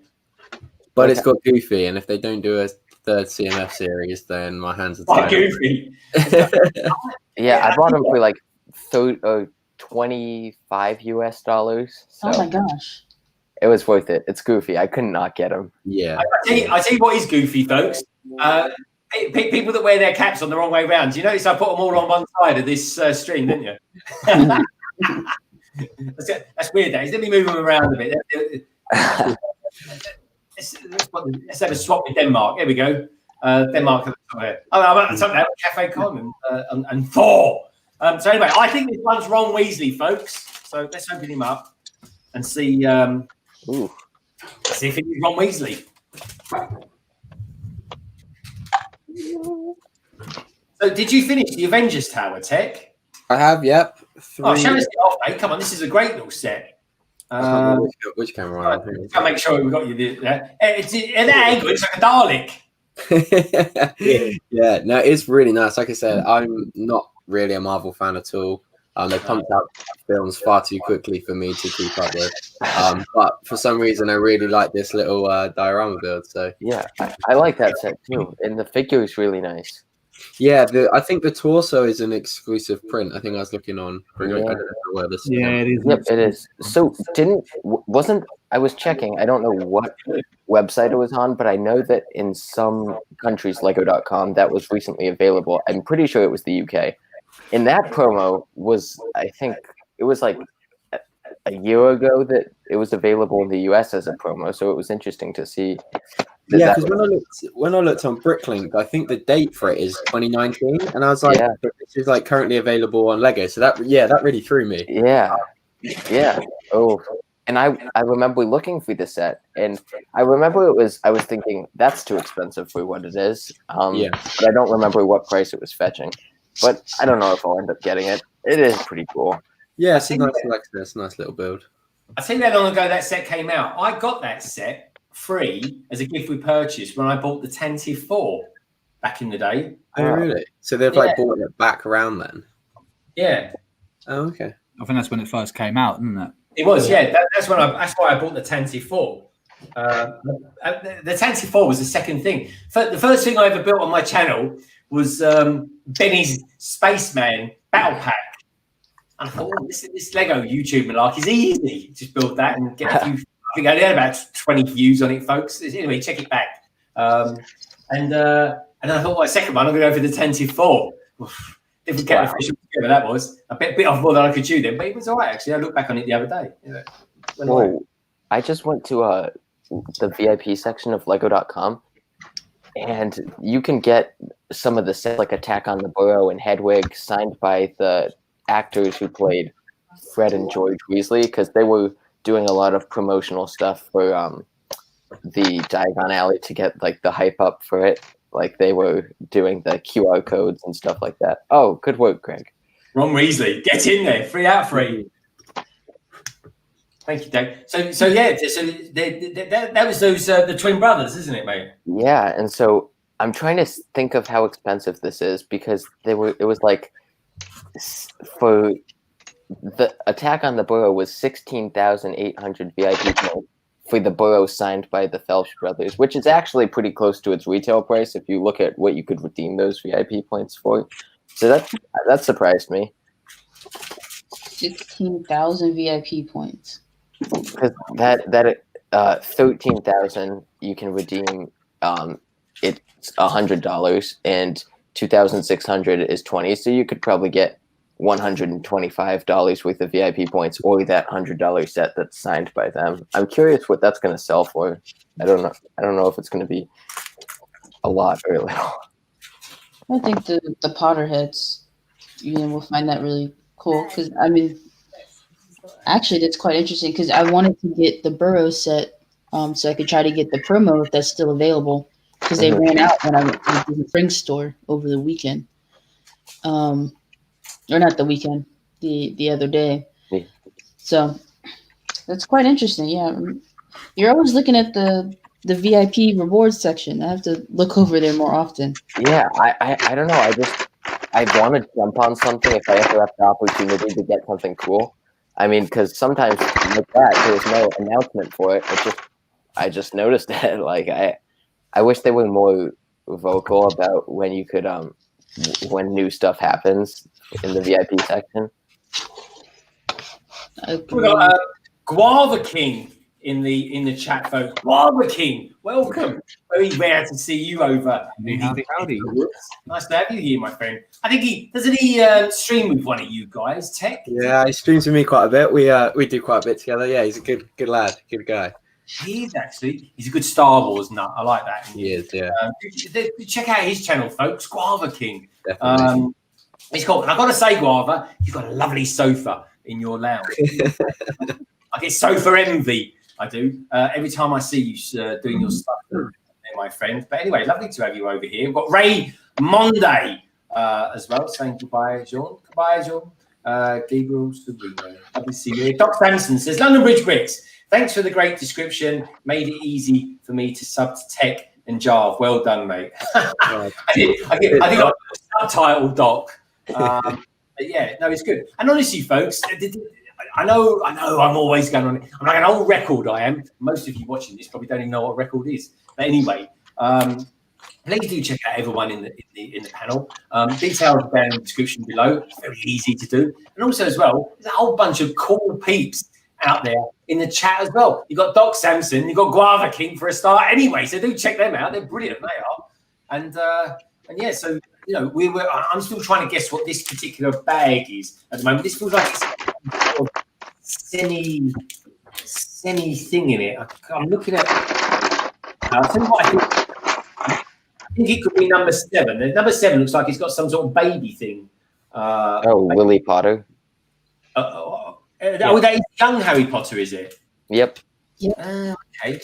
But it's got Goofy, and if they don't do a third CMF series, then my hands are tied. Goofy. I bought them for like $25 US. So Oh my gosh. it was worth it. It's Goofy. I could not get him. Yeah. I tell you what is goofy, folks. People that wear their caps on the wrong way around. You notice I put them all on one side of this stream, didn't you? That's weird, that is. Let me move them around a bit. Let's have a swap with Denmark. Here we go. Denmark. I'm talking about Café Con and Thor. So anyway, I think this one's Ron Weasley, folks. So let's open him up and see. See if it's Ron Weasley. So, did you finish the Avengers Tower, Tek? I have, yep. Oh, show us it off, mate. Come on, this is a great little set. Which camera? I'll make sure we got you there. It's at that angle. It's like a Dalek. Yeah, no, it's really nice. Like I said, I'm not really a Marvel fan at all. They pumped out films far too quickly for me to keep up with. But for some reason, I really like this little diorama build. So yeah, I like that set too, and the figure is really nice. Yeah, I think the torso is an exclusive print. I think I was looking on. Yeah, it is. Yep, it is. So I was checking. I don't know what website it was on, but I know that in some countries, Lego.com, that was recently available. I'm pretty sure it was the UK. And that promo was, I think, it was like a year ago that it was available in the US as a promo. So it was interesting to see. Yeah, because when I looked on Bricklink, I think the date for it is 2019, and I was like, but this is like currently available on Lego. So that really threw me. Yeah. Oh, and I remember looking for the set, and I remember I was thinking that's too expensive for what it is. But I don't remember what price it was fetching. But I don't know if I'll end up getting it. It is pretty cool. Yeah, it's a nice little build. I think how long ago that set came out. I got that set free as a gift we purchased when I bought the Tantive 4 back in the day. Oh, really? So they've like bought it back around then? Yeah. Oh, okay. I think that's when it first came out, isn't it? It was, yeah. That's why I bought the Tantive 4. The Tantive 4 was the second thing. The first thing I ever built on my channel was Benny's Spaceman Battle Pack. And I thought, this Lego YouTube malarkey is easy. Just build that and get a few. I think I had about 20 views on it, folks. Anyway, check it back. And I thought, well, second one, I'm going to go for the Tantive 4. Different kettle of fish altogether that was. A bit off more than I could chew then, but it was all right, actually. I looked back on it the other day. Whoa. I just went to the VIP section of Lego.com, and you can get some of the sets, like Attack on the Burrow and Hedwig, signed by the actors who played Fred and George Weasley, because they were doing a lot of promotional stuff for the Diagon Alley to get like the hype up for it. Like they were doing the QR codes and stuff like that. Oh, good work, Greg. Ron Weasley, get in there, 3 out of 3. Thank you, Dave. So that was those the twin brothers, isn't it, mate? Yeah, and so I'm trying to think of how expensive this is because it was like for the Attack on the Burrow was 16,800 VIP points for the Burrow signed by the Phelps brothers, which is actually pretty close to its retail price if you look at what you could redeem those VIP points for. So that surprised me. 16,000 VIP points. Because that 13,000 you can redeem. It's $100 and 2,600 is 20. So you could probably get $125 worth of VIP points or that $100 set that's signed by them. I'm curious what that's going to sell for. I don't know if it's going to be a lot or little. I think the Potter heads, will find that really cool because actually that's quite interesting because I wanted to get the Burrow set so I could try to get the promo if that's still available because they ran out when I went to the Spring store over the weekend. Or not the weekend, the other day. Yeah. So that's quite interesting. Yeah, you're always looking at the VIP rewards section. I have to look over there more often. Yeah, I don't know. I want to jump on something if I ever have the opportunity to get something cool. I mean, because sometimes like that, there's no announcement for it. I just noticed it. Like I wish they were more vocal about when you could when new stuff happens in the VIP section. We got Guava King in the chat, folks. Guava King, welcome. Very rare to see you over. Howdy. Nice to have you here, my friend. I think doesn't he stream with one of you guys, Tek? Yeah, he streams with me quite a bit. We do quite a bit together. Yeah, he's a good lad, good guy. He's a good Star Wars nut. I like that. He is, yeah. Check out his channel, folks. Guava King. Definitely. It's cool. And I've got to say, Guava, you've got a lovely sofa in your lounge. I get sofa envy. I do. Every time I see you doing your stuff there, my friend. But anyway, lovely to have you over here. We've got Ray Monday as well, saying goodbye, Jean. Goodbye, Jean. Gabriel Sabrino. Doc Sampson says, London Bridge Bricks. Thanks for the great description. Made it easy for me to sub to Tek and Jarv. Well done, mate. I think I subtitled Doc. But yeah, no, it's good. And honestly, folks, I know I'm always going on. I'm like an old record, I am. Most of you watching this probably don't even know what a record is. But anyway, please do check out everyone in the panel. Details down in the description below. Very easy to do. And also as well, there's a whole bunch of cool peeps out there in the chat as well. You've got Doc Sampson, you've got Guava King for a start anyway. So do check them out. They're brilliant, they are. And yeah, so you know, I'm still trying to guess what this particular bag is at the moment. This feels like it's sort of semi thing in it. I'm looking at. I'll tell you what I think. I think it could be number 7. And number 7 looks like it's got some sort of baby thing. Willy Potter. That is young Harry Potter, is it? Yep. Okay.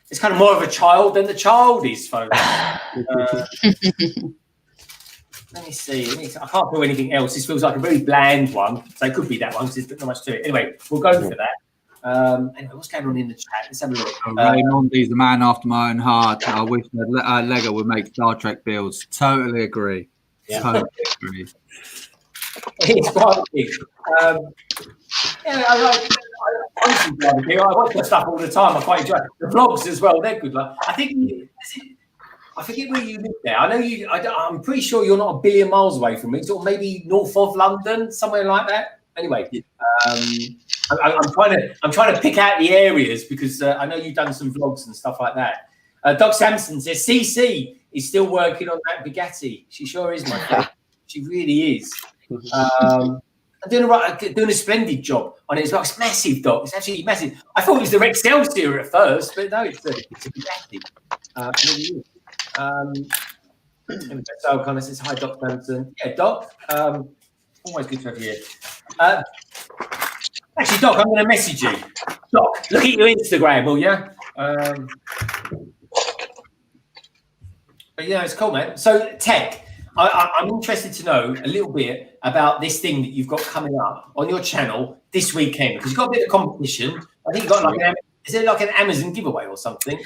It's kind of more of a child than the child is, folks. Let me see. I can't do anything else. This feels like a very bland one. So it could be that one because there's not much to it. Anyway, we'll go for that. Anyway, what's going on in the chat? Let's have a look. Raymondi's the man after my own heart. I wish that Lego would make Star Trek builds. Totally agree. Yeah. Totally agree. It's quite big. Yeah, I watch the stuff all the time. I quite enjoy it. The vlogs as well. They're good. I think I forget where you live there. I know you. I'm pretty sure you're not a billion miles away from me. Sort of maybe north of London, somewhere like that. Anyway, I'm trying to pick out the areas because I know you've done some vlogs and stuff like that. Doc Sampson says CC is still working on that Bugatti. She sure is, my friend. She really is. Doing a splendid job on it as well. It's massive, Doc. It's actually massive. I thought it was the Excelsior at first, but no, it's a Bugatti. So kind of says hi, Doc Sampson. Yeah, Doc. Always good to have you here. Actually, Doc, I'm going to message you. Doc, look at your Instagram, will you? But yeah, it's cool, man. So, Tek, I'm interested to know a little bit about this thing that you've got coming up on your channel this weekend because you've got a bit of competition. I think you've got is it like an Amazon giveaway or something?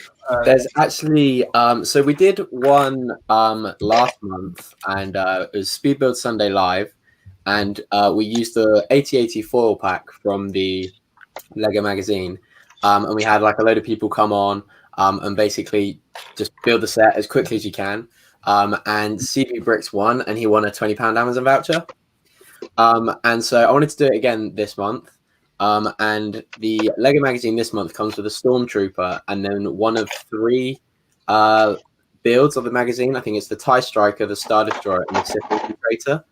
There's actually so we did one last month, and it was Speed Build Sunday Live, and we used the 8080 foil pack from the Lego magazine, and we had like a load of people come on and basically just build the set as quickly as you can. And CV Bricks won, and he won a £20 Amazon voucher. And so I wanted to do it again this month. And the Lego magazine this month comes with a Stormtrooper, and then one of 3 builds of the magazine. I think it's the TIE Striker, the Star Destroyer, and the Sith Infiltrator.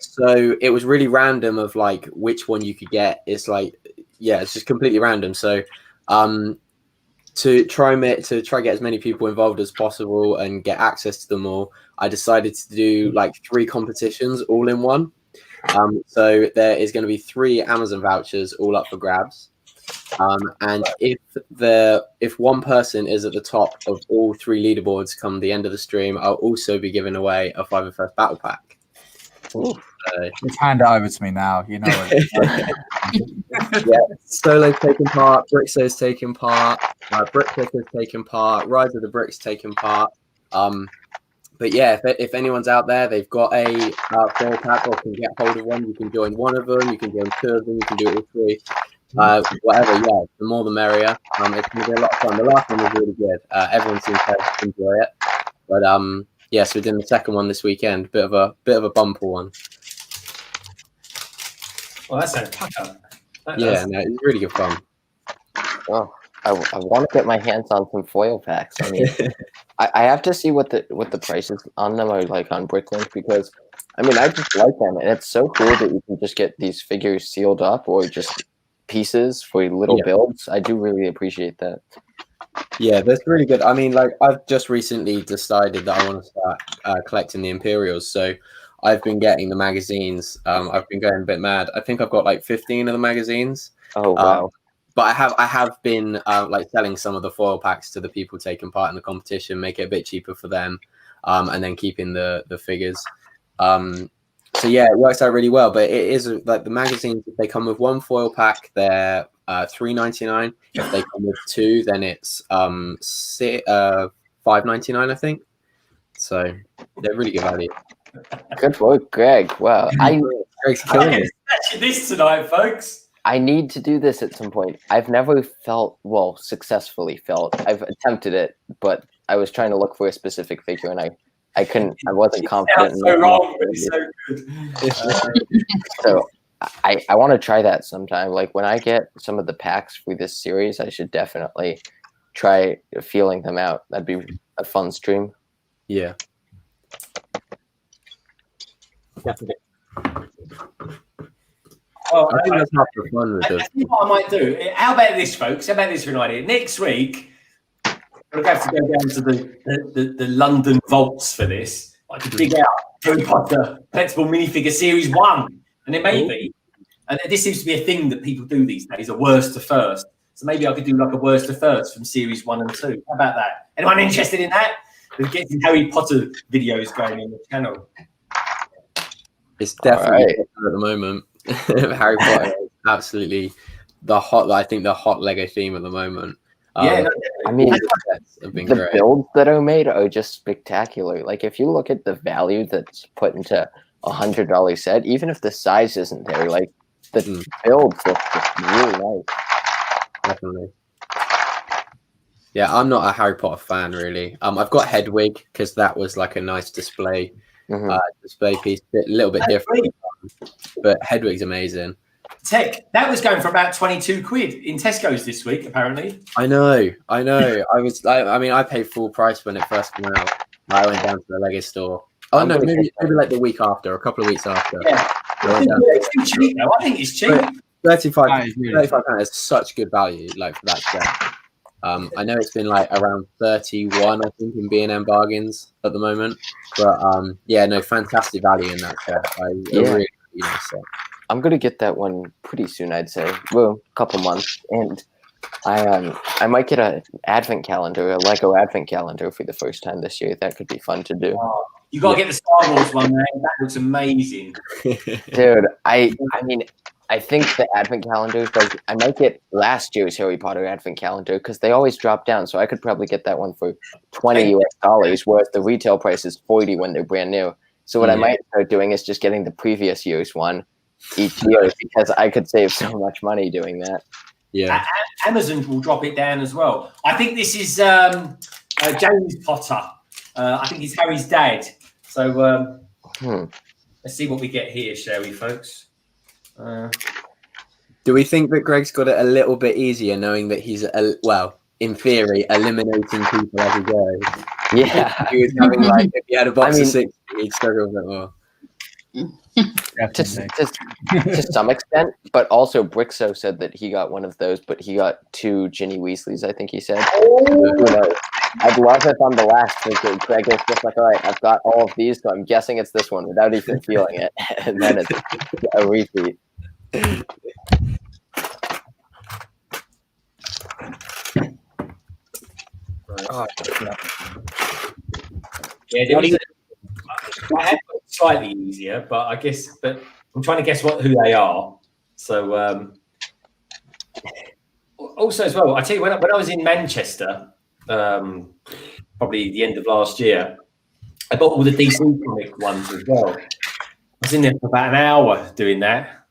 So it was really random of like which one you could get. It's like, yeah, it's just completely random. So to try get as many people involved as possible and get access to them all, I decided to do like 3 competitions all in one. So there is going to be 3 Amazon vouchers all up for grabs. And if one person is at the top of all 3 leaderboards come the end of the stream, I'll also be giving away a 501st battle pack. Just hand it over to me now. You know. Yeah, Solo's taking part, Brickso's taking part, Brickclicker's taking part, Rise of the Bricks taking part. But yeah, if anyone's out there, they've got a foil pack or can get hold of one, you can join one of them, you can join 2 of them, you can do all 3. Whatever, yeah, the more the merrier. It's going to be a lot of fun. The last one was really good. Everyone seems to enjoy it. But yeah, so we're doing the second one this weekend. Bit of a bumper one. Well, that sounds pucker. Yeah, no, it's really good fun. Well, I want to get my hands on some foil packs. I mean, I have to see what the prices on them are like on Bricklink, because I mean I just like them, and it's so cool that you can just get these figures sealed up or just pieces for little builds. I do really appreciate that. Yeah, that's really good. I mean, like I've just recently decided that I want to start collecting the Imperials, so I've been getting the magazines. I've been going a bit mad. I think I've got like 15 of the magazines. Oh wow. But I have been like selling some of the foil packs to the people taking part in the competition, make it a bit cheaper for them, and then keeping the figures. So yeah, it works out really well. But it is like the magazines, if they come with one foil pack, they're $3.99. If they come with two, then it's $5.99, I think. So they're really good value. Good work, Greg. Wow, Greg's killing it. This tonight, folks. I need to do this at some point. I've never successfully felt. I've attempted it, but I was trying to look for a specific figure, and I couldn't. I wasn't confident. So wrong, but it's so good. So I want to try that sometime. Like when I get some of the packs for this series, I should definitely try feeling them out. That'd be a fun stream. Yeah. Definitely. Well, I think that's half the fun with I think what I might do. How about this, folks? How about this for an idea? Next week, we're going to have to go down to the London vaults for this. I could dig out Harry Potter Collectible Minifigure Series 1, and then maybe, and this seems to be a thing that people do these days, a worst to first. So maybe I could do like a worst to first from Series 1 and 2. How about that? Anyone interested in that? We're getting Harry Potter videos going on the channel. It's definitely at the moment. Harry Potter is absolutely I think the hot Lego theme at the moment. I mean, the great. Builds that are made are just spectacular. Like if you look at the value that's put into $100 set, even if the size isn't there, like the builds look just really nice. Definitely. Yeah, I'm not a Harry Potter fan really. I've got Hedwig because that was like a nice display piece, a little bit different. But Hedwig's amazing. Tek, that was going for about 22 quid in Tesco's this week, apparently. I know. I mean, I paid full price when it first came out. I went down to the Lego store. Oh no, maybe like the week after, a couple of weeks after. Yeah, it's too cheap though. I think it's cheap. £35 is such good value, like for that set. I know it's been like around 31, I think, in B&M bargains at the moment. But yeah, no, fantastic value in that set. Really nice set. I'm gonna get that one pretty soon, I'd say. Well, a couple months, and I might get a Lego advent calendar for the first time this year. That could be fun to do. Oh, you gotta get the Star Wars one, man. That looks amazing, dude. I mean, I think the advent calendars, like I might get last year's Harry Potter advent calendar because they always drop down. So I could probably get that one for $20 US, whereas the retail price is $40 when they're brand new. So what I might start doing is just getting the previous year's one each year because I could save so much money doing that. Yeah, Amazon will drop it down as well. I think this is James Potter. I think he's Harry's dad. So let's see what we get here, shall we, folks? Do we think that Greg's got it a little bit easier knowing that he's, in theory, eliminating people as he goes? Yeah. He was having, like, if he had a box of 60, he'd struggle a bit more. To some extent, but also Brixo said that he got one of those, but he got 2 Ginny Weasleys, I think he said. I'd love if on the last figure, Greg was just like, all right, I've got all of these, so I'm guessing it's this one without even feeling it. And then it's a repeat. Oh, yeah, I have got slightly easier, but I'm trying to guess who they are. So also as well, I tell you, when I was in Manchester, probably the end of last year, I bought all the DC comic ones as well. I was in there for about an hour doing that,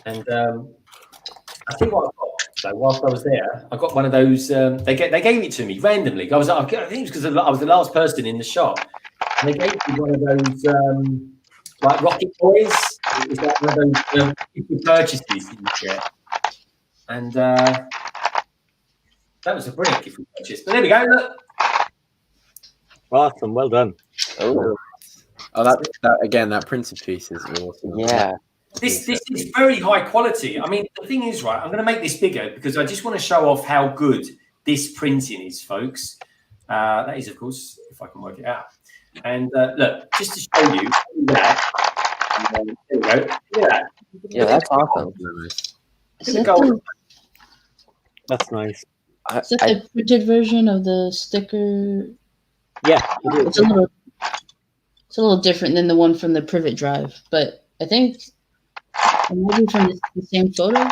and I think what I got. So whilst I was there, I got one of those. They gave it to me randomly. I think it was because I was the last person in the shop, and they gave me one of those like rocket toys. It was like one of those purchases that you get, and that was a brilliant gift purchase. But there we go. Look, awesome, well done. Oh, that printed piece is awesome. Yeah. This is very high quality. I mean, the thing is, right, I'm going to make this bigger because I just want to show off how good this printing is, folks. That is, of course, if I can work it out. And look, just to show you that. There we go. Look at that. Yeah, that's awesome. That's nice. Is that the printed version of the sticker? Yeah. It's a little It's a little different than the one from the Privet Drive, but I think maybe from the same photo.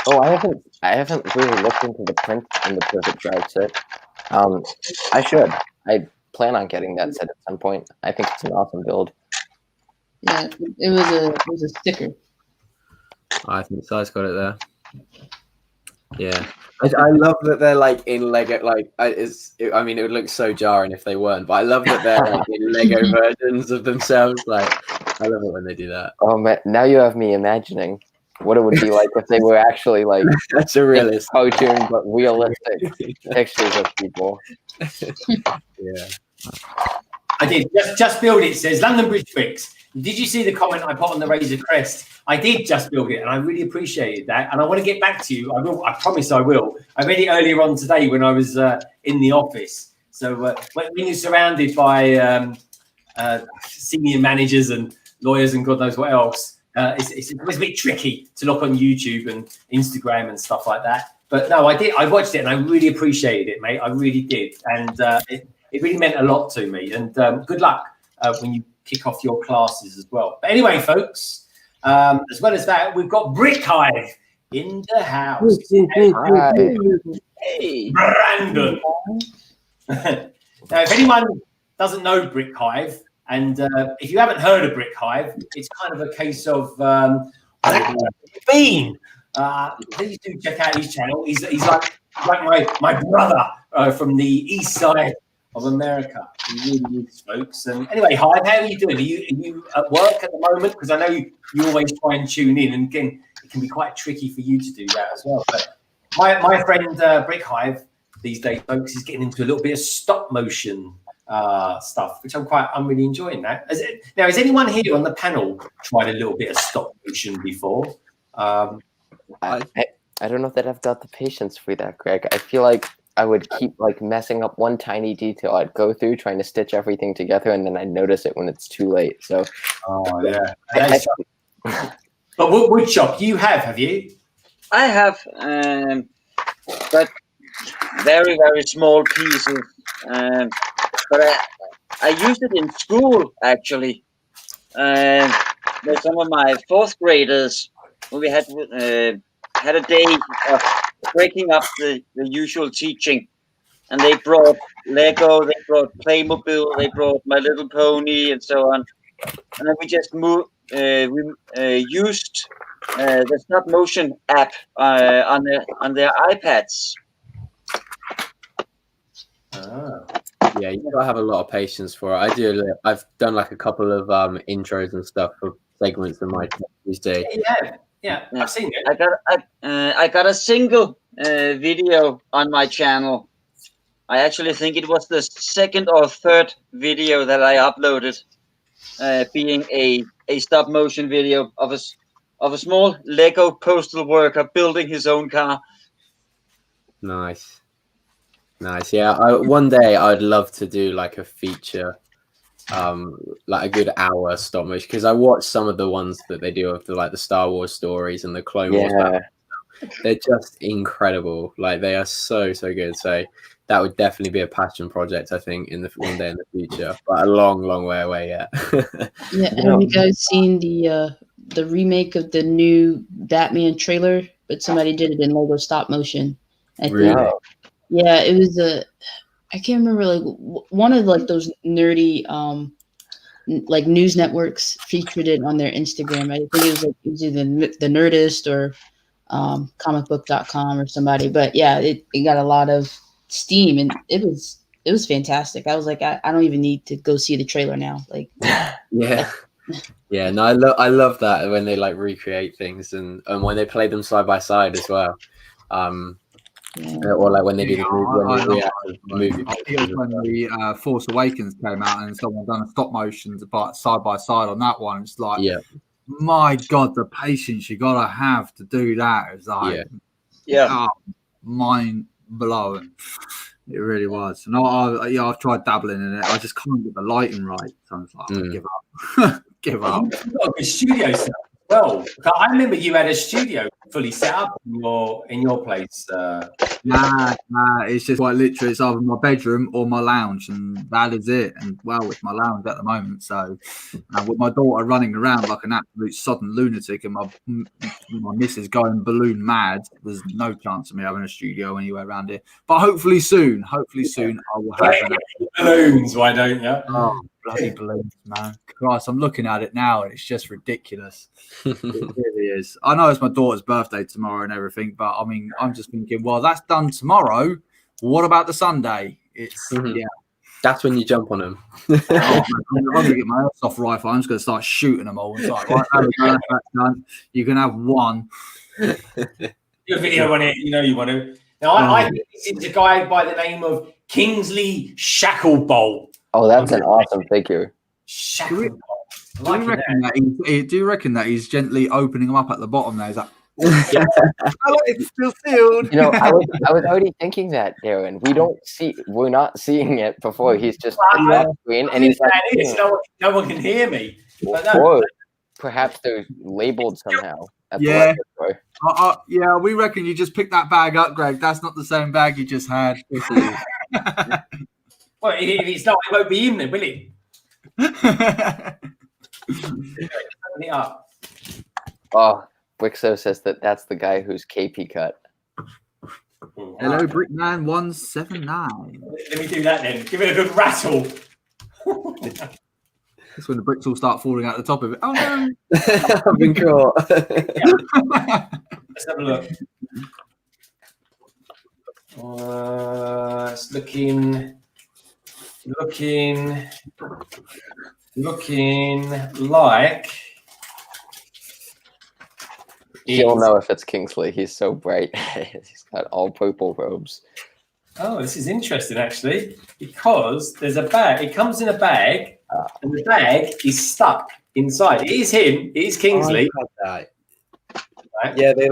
Oh, I haven't really looked into the print in the Privet Drive set. I should. I plan on getting that set at some point. I think it's an awesome build. Yeah, it was a sticker. I think Si's got it there. Yeah, I love that they're like in Lego. Like, I mean, it would look so jarring if they weren't. But I love that they're like in Lego versions of themselves. Like, I love it when they do that. Oh man, now you have me imagining what it would be like if they were actually like That's a realist cartoon but realistic pictures of people. Yeah. I did just build it. Says London Bridge Bricks. Did you see the comment I put on the Razor Crest? I did just build it, and I really appreciated that. And I want to get back to you. I will. I promise I will. I read it earlier on today when I was in the office. So when you're surrounded by senior managers and lawyers and God knows what else, it's a bit tricky to look on YouTube and Instagram and stuff like that. But no, I did. I watched it, and I really appreciated it, mate. I really did, and it really meant a lot to me. And good luck when you kick off your classes as well. But anyway, folks, as well as that, we've got Brick Hive in the house. Hey, Brandon. Now, if anyone doesn't know Brick Hive, and if you haven't heard of Brick Hive, it's kind of a case of Bean. Please do check out his channel. He's like my brother from the east side of America. He really is, folks. And anyway, Hive, how are you doing? Are you at work at the moment? Because I know you always try and tune in, and again, it can be quite tricky for you to do that as well. But my friend Brick Hive these days, folks, is getting into a little bit of stop motion stuff, which I'm really enjoying that. Now, has anyone here on the panel tried a little bit of stop motion before? I don't know that I've got the patience for that, Greg. I feel like I would keep like messing up one tiny detail I'd go through trying to stitch everything together, and then I notice it when it's too late. So, yeah. But woodshop, you have you? I have, but very, very small pieces. But I used it in school actually. With some of my fourth graders, when we had a day of breaking up the usual teaching, and they brought Lego, they brought Playmobil, they brought My Little Pony, and so on. And then we just moved. We used the stop motion app on their iPads. Yeah, you gotta have a lot of patience for it. I've done like a couple of intros and stuff for segments of my Tuesday. Yeah, I've seen it. I got a single video on my channel. I actually think it was the second or third video that I uploaded, being a stop motion video of a small Lego postal worker building his own car. Nice. Yeah, one day I'd love to do like a feature, like a good hour stop motion, because I watched some of the ones that they do of the Star Wars stories and the Clone Wars. They're just incredible. Like, they are so good. So that would definitely be a passion project, I think, one day in the future, but a long way away yet. Yeah, have you guys seen the remake of the new Batman trailer? But somebody did it in Lego stop motion. I think. Really? Yeah, it was I can't remember, like one of like those nerdy like news networks featured it on their Instagram. I think it was either the Nerdist or comicbook.com or somebody. But yeah, it got a lot of steam, and it was fantastic. I was like, I don't even need to go see the trailer now. Like, yeah. No, I love that when they like recreate things and when they play them side by side as well. Or like when they do the movie. I think it was when the Force Awakens came out and someone done a stop motion side by side on that one. It's like, my God, the patience you gotta have to do that is like, mind blowing. It really was. And I've tried dabbling in it. I just can't get the lighting right. So I was like, give up. You've got a good studio set as Well, I remember you had a studio fully set up in your place. Nah, it's just quite literally, it's either my bedroom or my lounge, and that is it. And well, it's my lounge at the moment. So, with my daughter running around like an absolute sodden lunatic, and my missus going balloon mad, there's no chance of me having a studio anywhere around here. But hopefully soon, I will have balloons. Why don't you? Oh, bloody balloons, man! Christ, I'm looking at it now, and it's just ridiculous. It really is. I know it's my daughter's birthday tomorrow and everything, but I mean, I'm just thinking, well, that's done tomorrow. What about the Sunday? It's yeah. That's when you jump on them. I'm gonna get my airsoft rifle. I'm just gonna start shooting them all. It's like, right, that's done. You can have one. Your video on it, you know you want to. Now, I think it's a guy by the name of Kingsley Shacklebolt. Oh, that's an awesome figure. Shacklebolt. Do you reckon that he's gently opening them up at the bottom there? He's like, it's still sealed. You know, I was already thinking that, Darren. We're not seeing it before. He's just screen, and he's like, no one can hear me. Or perhaps they're labeled somehow. Yeah. Yeah, we reckon you just picked that bag up, Greg. That's not the same bag you just had. Well, if it's not, it won't be in there, will it? Open it up. Oh, Brixo says that's the guy whose cape he cut. Hello, Brickman 179. Let me do that then. Give it a good rattle. That's when the bricks all start falling out the top of it. Oh no! I've been caught. Let's have a look. It's looking like. You'll know if it's Kingsley. He's so bright. He's got all purple robes. Oh, this is interesting, actually, because there's a bag. It comes in a bag, and the bag is stuck inside. It is him. It is Kingsley. Right. Yeah, they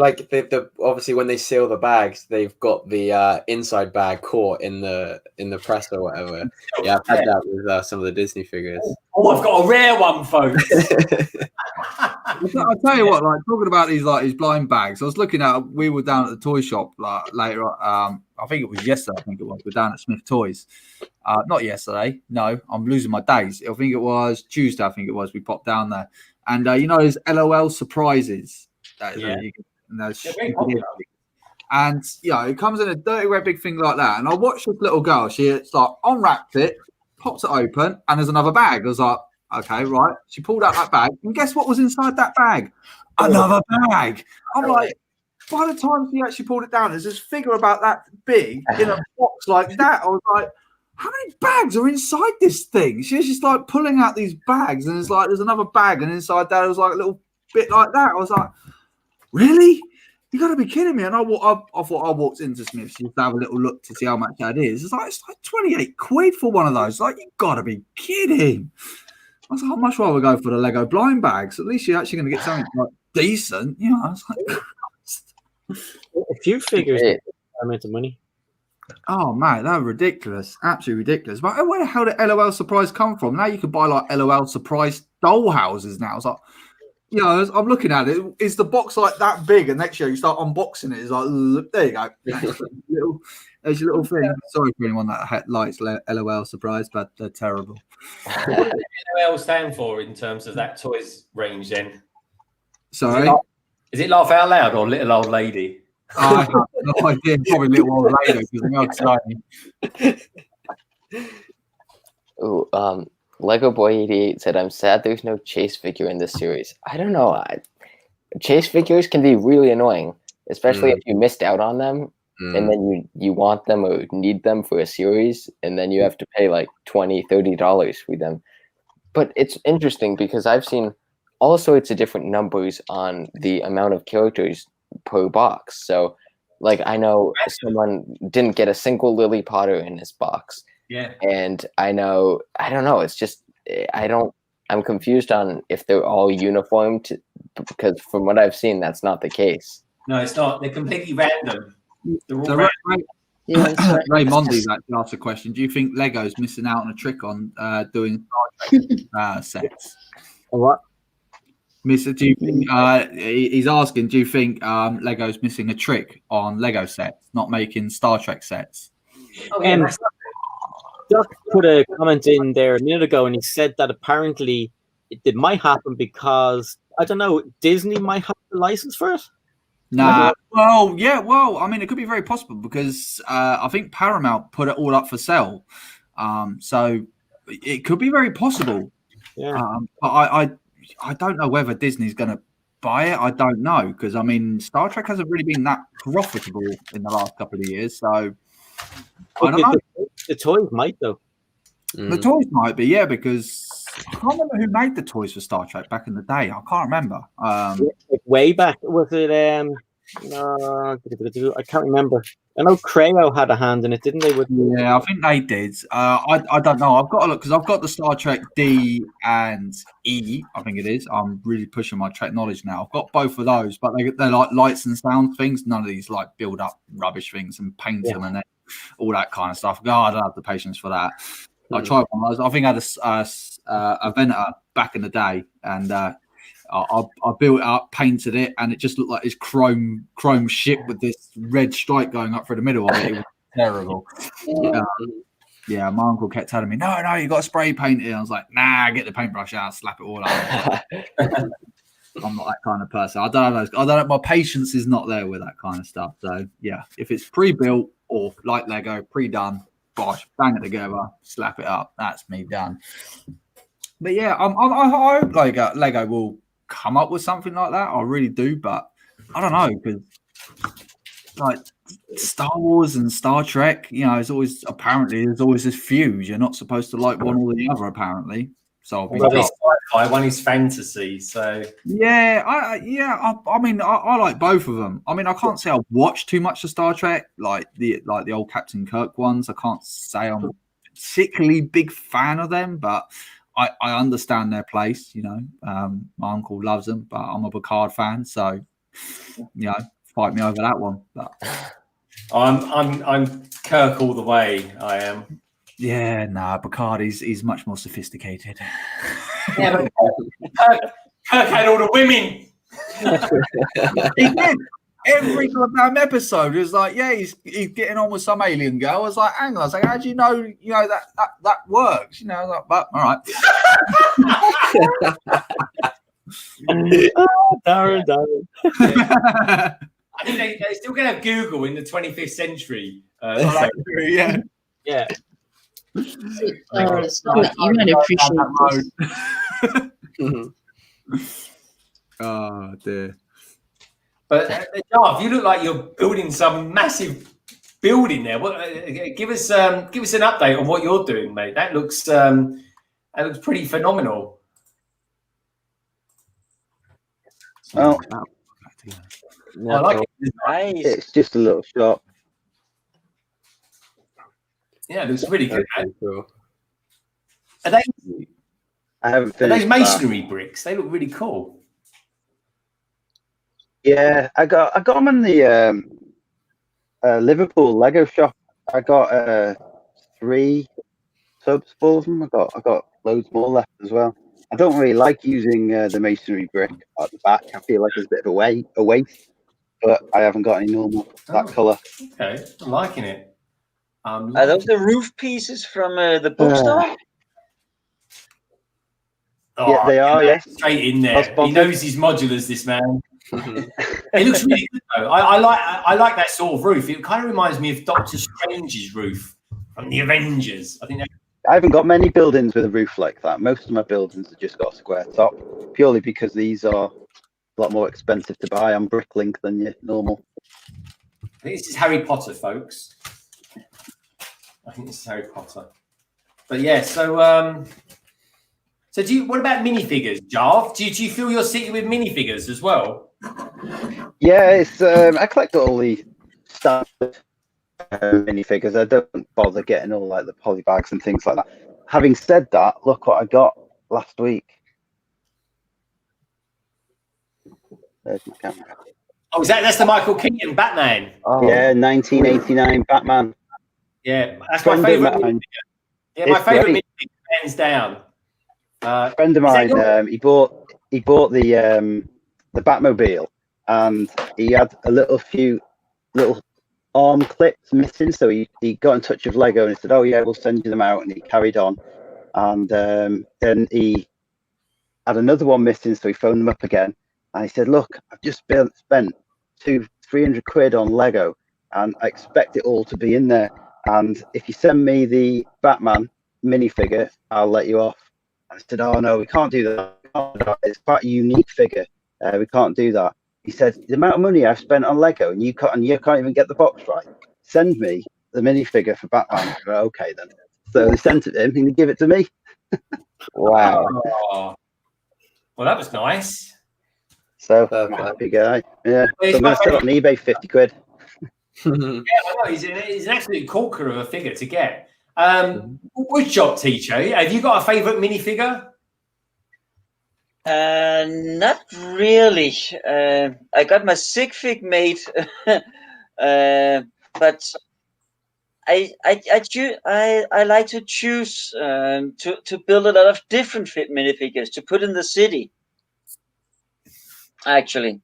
obviously when they seal the bags, they've got the inside bag caught in the press or whatever. Yeah, I've had that with some of the Disney figures. Oh, I've got a rare one, folks. I'll tell you what, like talking about these blind bags, I was looking at. We were down at the toy shop later. I think it was yesterday. We're down at Smith Toys. Not yesterday. No, I'm losing my days. I think it was Tuesday. We popped down there, and you know, there's LOL surprises. And it comes in a dirty red big thing like that. And I watched this little girl. It's like unwrapped it, pops it open, and there's another bag. I was like, okay, right. She pulled out that bag, and guess what was inside that bag? Another bag. I'm like, by the time she actually pulled it down, there's this figure about that big in a box like that. I was like, how many bags are inside this thing? She's just like pulling out these bags, and it's like there's another bag, and inside that it was like a little bit like that. I was like, really? You got to be kidding me. And I thought I walked into Smith's just to have a little look to see how much that is. It's like 28 quid for one of those. Like, you got to be kidding. I was like, I'd much rather go for the Lego blind bags. At least you're actually going to get something like decent. You know, I was like, a few figures amount of money. Oh, man, that was ridiculous. Absolutely ridiculous. But where the hell did LOL Surprise come from? Now you can buy like LOL Surprise doll houses now. It's like, you know, I'm looking at it. Is the box like that big? And next year you start unboxing it. It's like, look, there you go. There's your little thing. Sorry for anyone that likes LOL Surprise, but they're terrible. What does LOL stand for in terms of that toys range then? Sorry? Is it Laugh Out Loud or Little Old Lady? I have no idea. Probably Little Old Lady because they're tiny. Oh, Lego Boy 88 said, "I'm sad there's no Chase figure in this series." I don't know. Chase figures can be really annoying, especially if you missed out on them, and then you want them or need them for a series, and then you have to pay like $20, $30 for them. But it's interesting because I've seen all sorts of different numbers on the amount of characters per box. So, like, I know someone didn't get a single Lily Potter in his box. Yeah. And I don't know. It's just, I'm confused on if they're all uniform because from what I've seen, that's not the case. No, it's not. They're completely random. So Ray Mondy's actually asked a question. Do you think Lego's missing out on a trick on doing Star Trek sets? What? Mister, do you think, he's asking, do you think Lego's missing a trick on Lego sets, not making Star Trek sets? Oh, yeah, that's Duck put a comment in there a minute ago, and he said that apparently it might happen because, I don't know, Disney might have the license for it? Nah. Well, yeah. Well, I mean, it could be very possible because I think Paramount put it all up for sale. So it could be very possible. Yeah. But I don't know whether Disney's going to buy it. I don't know because, I mean, Star Trek hasn't really been that profitable in the last couple of years. So I don't know. The toys might, though. The toys might be, yeah, because I can't remember who made the toys for Star Trek back in the day. I can't remember. Way back, was it? I can't remember. I know Creo had a hand in it, didn't they? Yeah, I think they did. I don't know. I've got to look because I've got the Star Trek D and E. I think it is. I'm really pushing my Trek knowledge now. I've got both of those, but they're like lights and sound things. None of these like build up rubbish things and paint them and then all that kind of stuff. God, I don't have the patience for that. I tried one. I think I had a Venator back in the day, and I built it up, painted it, and it just looked like this chrome ship with this red stripe going up through the middle of it. It was terrible. Yeah, my uncle kept telling me, no, you got to spray paint it. I was like, nah, get the paintbrush out, slap it all out. I'm not that kind of person. I don't know. My patience is not there with that kind of stuff. So yeah, if it's pre-built or like Lego, pre-done, bosh, bang it together, slap it up. That's me done. But yeah, I hope Lego will come up with something like that. I really do, but I don't know because like Star Wars and Star Trek, there's always this fuse. You're not supposed to like one or the other, apparently. So one is sci-fi, one is fantasy. So yeah, I mean, I like both of them. I mean, I can't say I've watched too much of Star Trek, like the old Captain Kirk ones. I can't say I'm a particularly big fan of them, but I understand their place. My uncle loves them, but I'm a Picard fan, so fight me over that one. But I'm Kirk all the way. I am. Yeah, Picard is much more sophisticated. Yeah, but Kirk had all the women. He did. Every goddamn episode is like, yeah, he's getting on with some alien girl. I was like, hang on, I was like, how do you know that works? I was like, but all right. Darren. I think they're still going to have Google in the 25th century. Yeah. You might appreciate this. Oh dear. But Jarv, you look like you're building some massive building there. Give us an update on what you're doing, mate. That looks pretty phenomenal. Well, I like it. Nice. it's just a little shop. Yeah, it looks really good. Cool. Are they I haven't those finished. masonry bricks? They look really cool. Yeah, I got them in the Liverpool Lego shop. I got 3 tubs full of them. I got loads more left as well. I don't really like using the masonry brick at the back. I feel like it's a bit of a waste, but I haven't got any normal that colour. Okay, I'm liking it. Are those the roof pieces from the bookstore? Yeah, they are. Yes, straight in there. He knows his modulars. This man. It looks really good though. I like that sort of roof. It kind of reminds me of Doctor Strange's roof from the Avengers. I haven't got many buildings with a roof like that. Most of my buildings have just got a square top, purely because these are a lot more expensive to buy on Bricklink than your normal. I think this is Harry Potter, folks. I think this is Harry Potter. But yeah, so what about minifigures, Jarv? Do you feel you're sitting with minifigures as well? Yeah, it's I collect all the standard minifigures. I don't bother getting all like the poly bags and things like that. Having said that, look what I got last week. There's my camera. Oh, that's the Michael Keaton Batman? Oh. Yeah, 1989 Batman. Yeah, that's my favourite. Yeah, my favourite minifigure, hands down. A friend of mine, he bought he bought the Batmobile, and he had a few little arm clips missing. So he got in touch with Lego and he said, "Oh yeah, we'll send you them out." And he carried on, and then he had another one missing. So he phoned them up again, and he said, "Look, I've just spent 200-300 quid on Lego, and I expect it all to be in there. And if you send me the Batman minifigure, I'll let you off." I said, "Oh no, we can't do that. It's quite a unique figure. We can't do that." He said, "The amount of money I've spent on Lego, and you can't even get the box right. Send me the minifigure for Batman." I go, "Okay then." So they sent it to him, and he gave it to me. Wow. Oh. Well, that was nice. So I'm a happy guy. Yeah. So I'm going to sell it on eBay, 50 quid. Yeah, I know. He's an absolute corker of a figure to get. WoodShopTeacher, have you got a favourite minifigure? Not really. I got my Sigfig made, but I like to choose to build a lot of different minifigures to put in the city. Actually.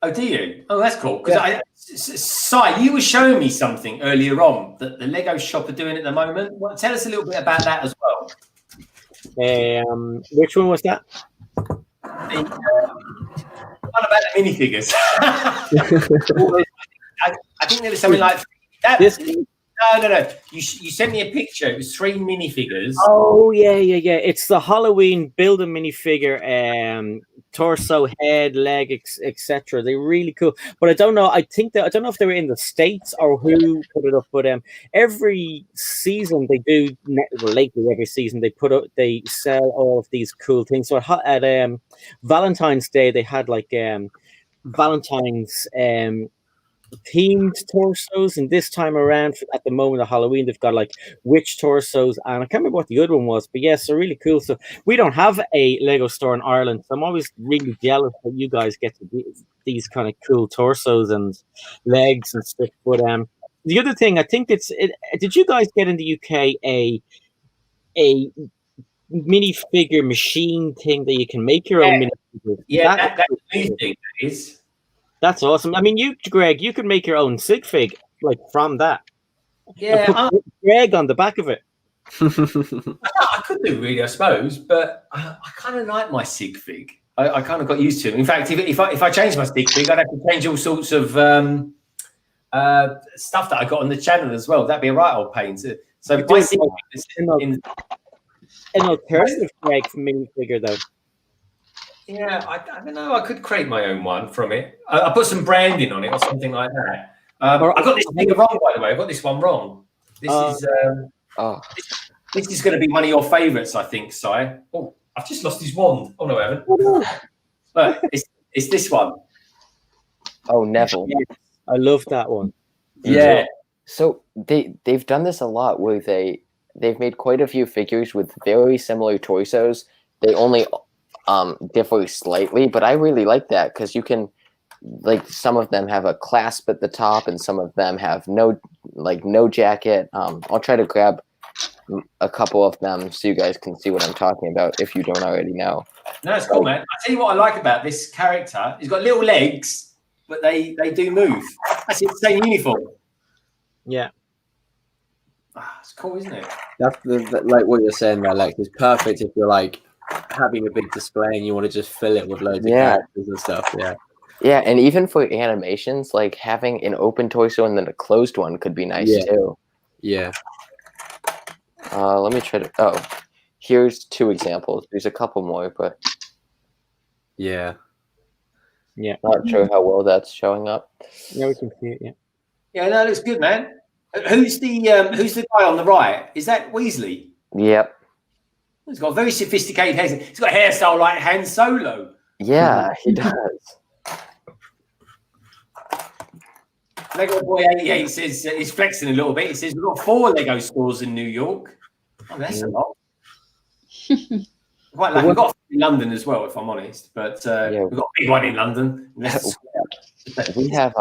Oh, do you? Oh, that's cool. Because Si, you were showing me something earlier on that the Lego shop are doing at the moment. Well, tell us a little bit about that as well. Which one was that? One about the minifigures. I think there was something like that. No. You sent me a picture. It was 3 minifigures. Oh yeah. It's the Halloween build a minifigure, torso, head, leg, etc. They're really cool. But I don't know. I don't know if they were in the States or who put it up. But every season they do. Well, lately every season they sell all of these cool things. So at Valentine's Day they had like Valentine's themed torsos, and this time around at the moment of Halloween they've got like witch torsos, and I can't remember what the other one was, but yes, they're really cool. So we don't have a Lego store in Ireland, so I'm always really jealous that you guys get to do these kind of cool torsos and legs and stuff. But the other thing, I think did you guys get in the UK a minifigure machine thing that you can make your own minifigures? Yeah, that's amazing. That is. That's awesome. I mean, Greg, you could make your own Sigfig like from that. Yeah, put Greg on the back of it. I could do really, I suppose, but I kind of like my Sigfig. I kind of got used to it. In fact, if I changed my Sigfig, I'd have to change all sorts of stuff that I got on the channel as well. That'd be a right old pain. So my Sigfig is an alternative Greg minifigure, though. Yeah, I don't know. I could create my own one from it. I put some branding on it or something like that. I got this figure wrong, by the way. I got this one wrong. This is going to be one of your favourites, I think, Si. Oh, I've just lost his wand. Oh no, I haven't. Look, it's this one. Oh, Neville. I love that one. Yeah. So they've done this a lot where they've made quite a few figures with very similar torsos. They only differ slightly, but I really like that because you can, like, some of them have a clasp at the top and some of them have no jacket. I'll try to grab a couple of them so you guys can see what I'm talking about if you don't already know. No, it's cool, man. I'll tell you what I like about this character. He's got little legs, but they do move. That's the same uniform. Yeah. It's cool, isn't it? That's like what you're saying there, Lex. It's perfect if you're like having a big display and you want to just fill it with loads of characters and stuff. Yeah, and even for animations, like having an open torso and then a closed one could be nice too. Yeah. Let me try to. Oh, here's 2 examples. There's a couple more, but yeah, not sure how well that's showing up. Yeah, we can see it. Yeah, no, it looks good, man. Who's the guy on the right? Is that Weasley? Yep. He's got a very sophisticated hair. He's got a hairstyle like Han Solo. Yeah, he does. Lego Boy 88 says he's flexing a little bit. He says we've got 4 Lego stores in New York. Oh, that's a lot. Quite lucky. We've got in London as well, if I'm honest. But we've got a big one in London. We have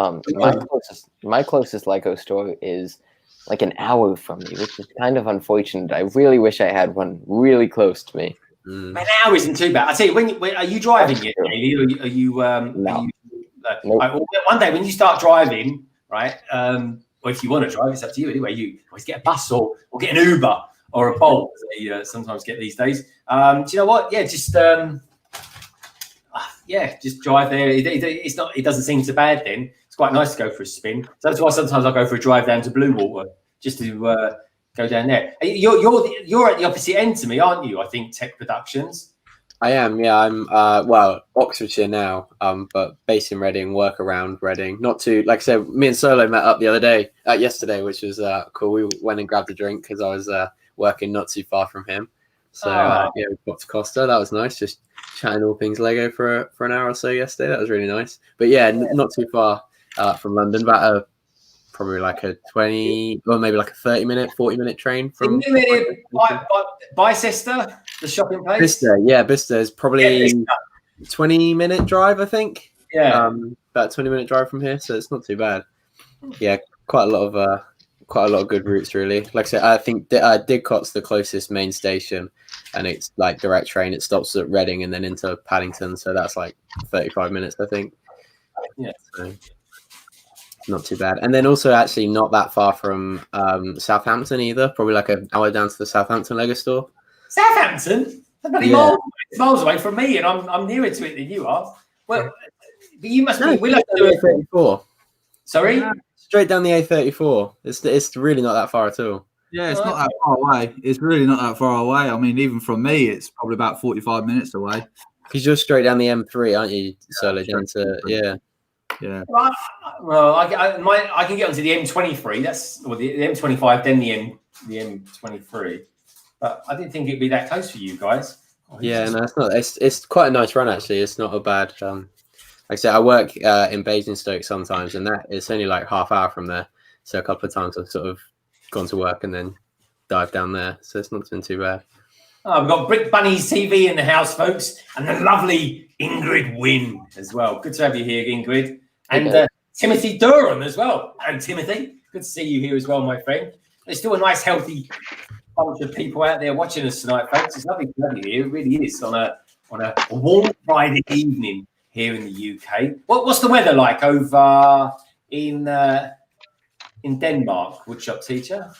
my closest Lego store is like an hour from me, which is kind of unfortunate. I really wish I had one really close to me. an hour isn't too bad. I tell you, when are you driving yet, Haley? Are you? No. Nope. Right, well, one day when you start driving, right? Or if you want to drive, it's up to you. Anyway, you always get a bus or get an Uber or a Bolt. You sometimes get these days. Do you know what? Yeah, just just drive there. It's not. It doesn't seem so bad then. It's quite nice to go for a spin. So that's why sometimes I go for a drive down to Blue Water just to go down there. You're at the opposite end to me, aren't you? I think Tek Productions. I am, yeah. I'm well, Oxfordshire now, but based in Reading, work around Reading. Not too, like I said, me and Solo met up the other day, yesterday, which was cool. We went and grabbed a drink because I was working not too far from him. So yeah, we got to Costa. That was nice. Just chatting all things Lego for an hour or so yesterday. That was really nice. But yeah, not too far from London. About probably like a 20 or maybe like a 30-minute, 40-minute train from Bicester, the shopping place. Bicester is probably 20-minute drive, I think. Yeah, about 20-minute drive from here, so it's not too bad. Yeah, quite a lot of good routes, really. Like I said, I think Didcot's the closest main station, and it's like direct train. It stops at Reading and then into Paddington, so that's like 35 minutes, I think. Yeah. So, not too bad. And then also actually not that far from Southampton either. Probably like an hour down to the Southampton Lego store. Southampton? That's miles away from me, and I'm nearer to it than you are. Well, but you must be. We'll have to do the A34. Sorry? Straight down the A34. It's really not that far at all. Yeah, it's not that far away. It's really not that far away. I mean, even from me, it's probably about 45 minutes away. Because you're straight down the M3, aren't you, Solo? Down to Yeah. Well, I can get onto the M23. That's the M25, then the M23. But I didn't think it'd be that close for you guys. Yeah, no, it's not. It's quite a nice run actually. It's not a bad. Like I said, I work in Basingstoke sometimes, and it's only like half hour from there. So a couple of times I've sort of gone to work and then dive down there. So it's not been too bad. Oh, we've got Brick Bunny's TV in the house, folks, and the lovely Ingrid Wynn as well. Good to have you here, Ingrid. And Timothy Durham as well. And Timothy, good to see you here as well, my friend. There's still a nice, healthy bunch of people out there watching us tonight, folks. It's lovely to have you here. It really is on a warm Friday evening here in the UK. What's the weather like over in Denmark, WoodShopTeacher?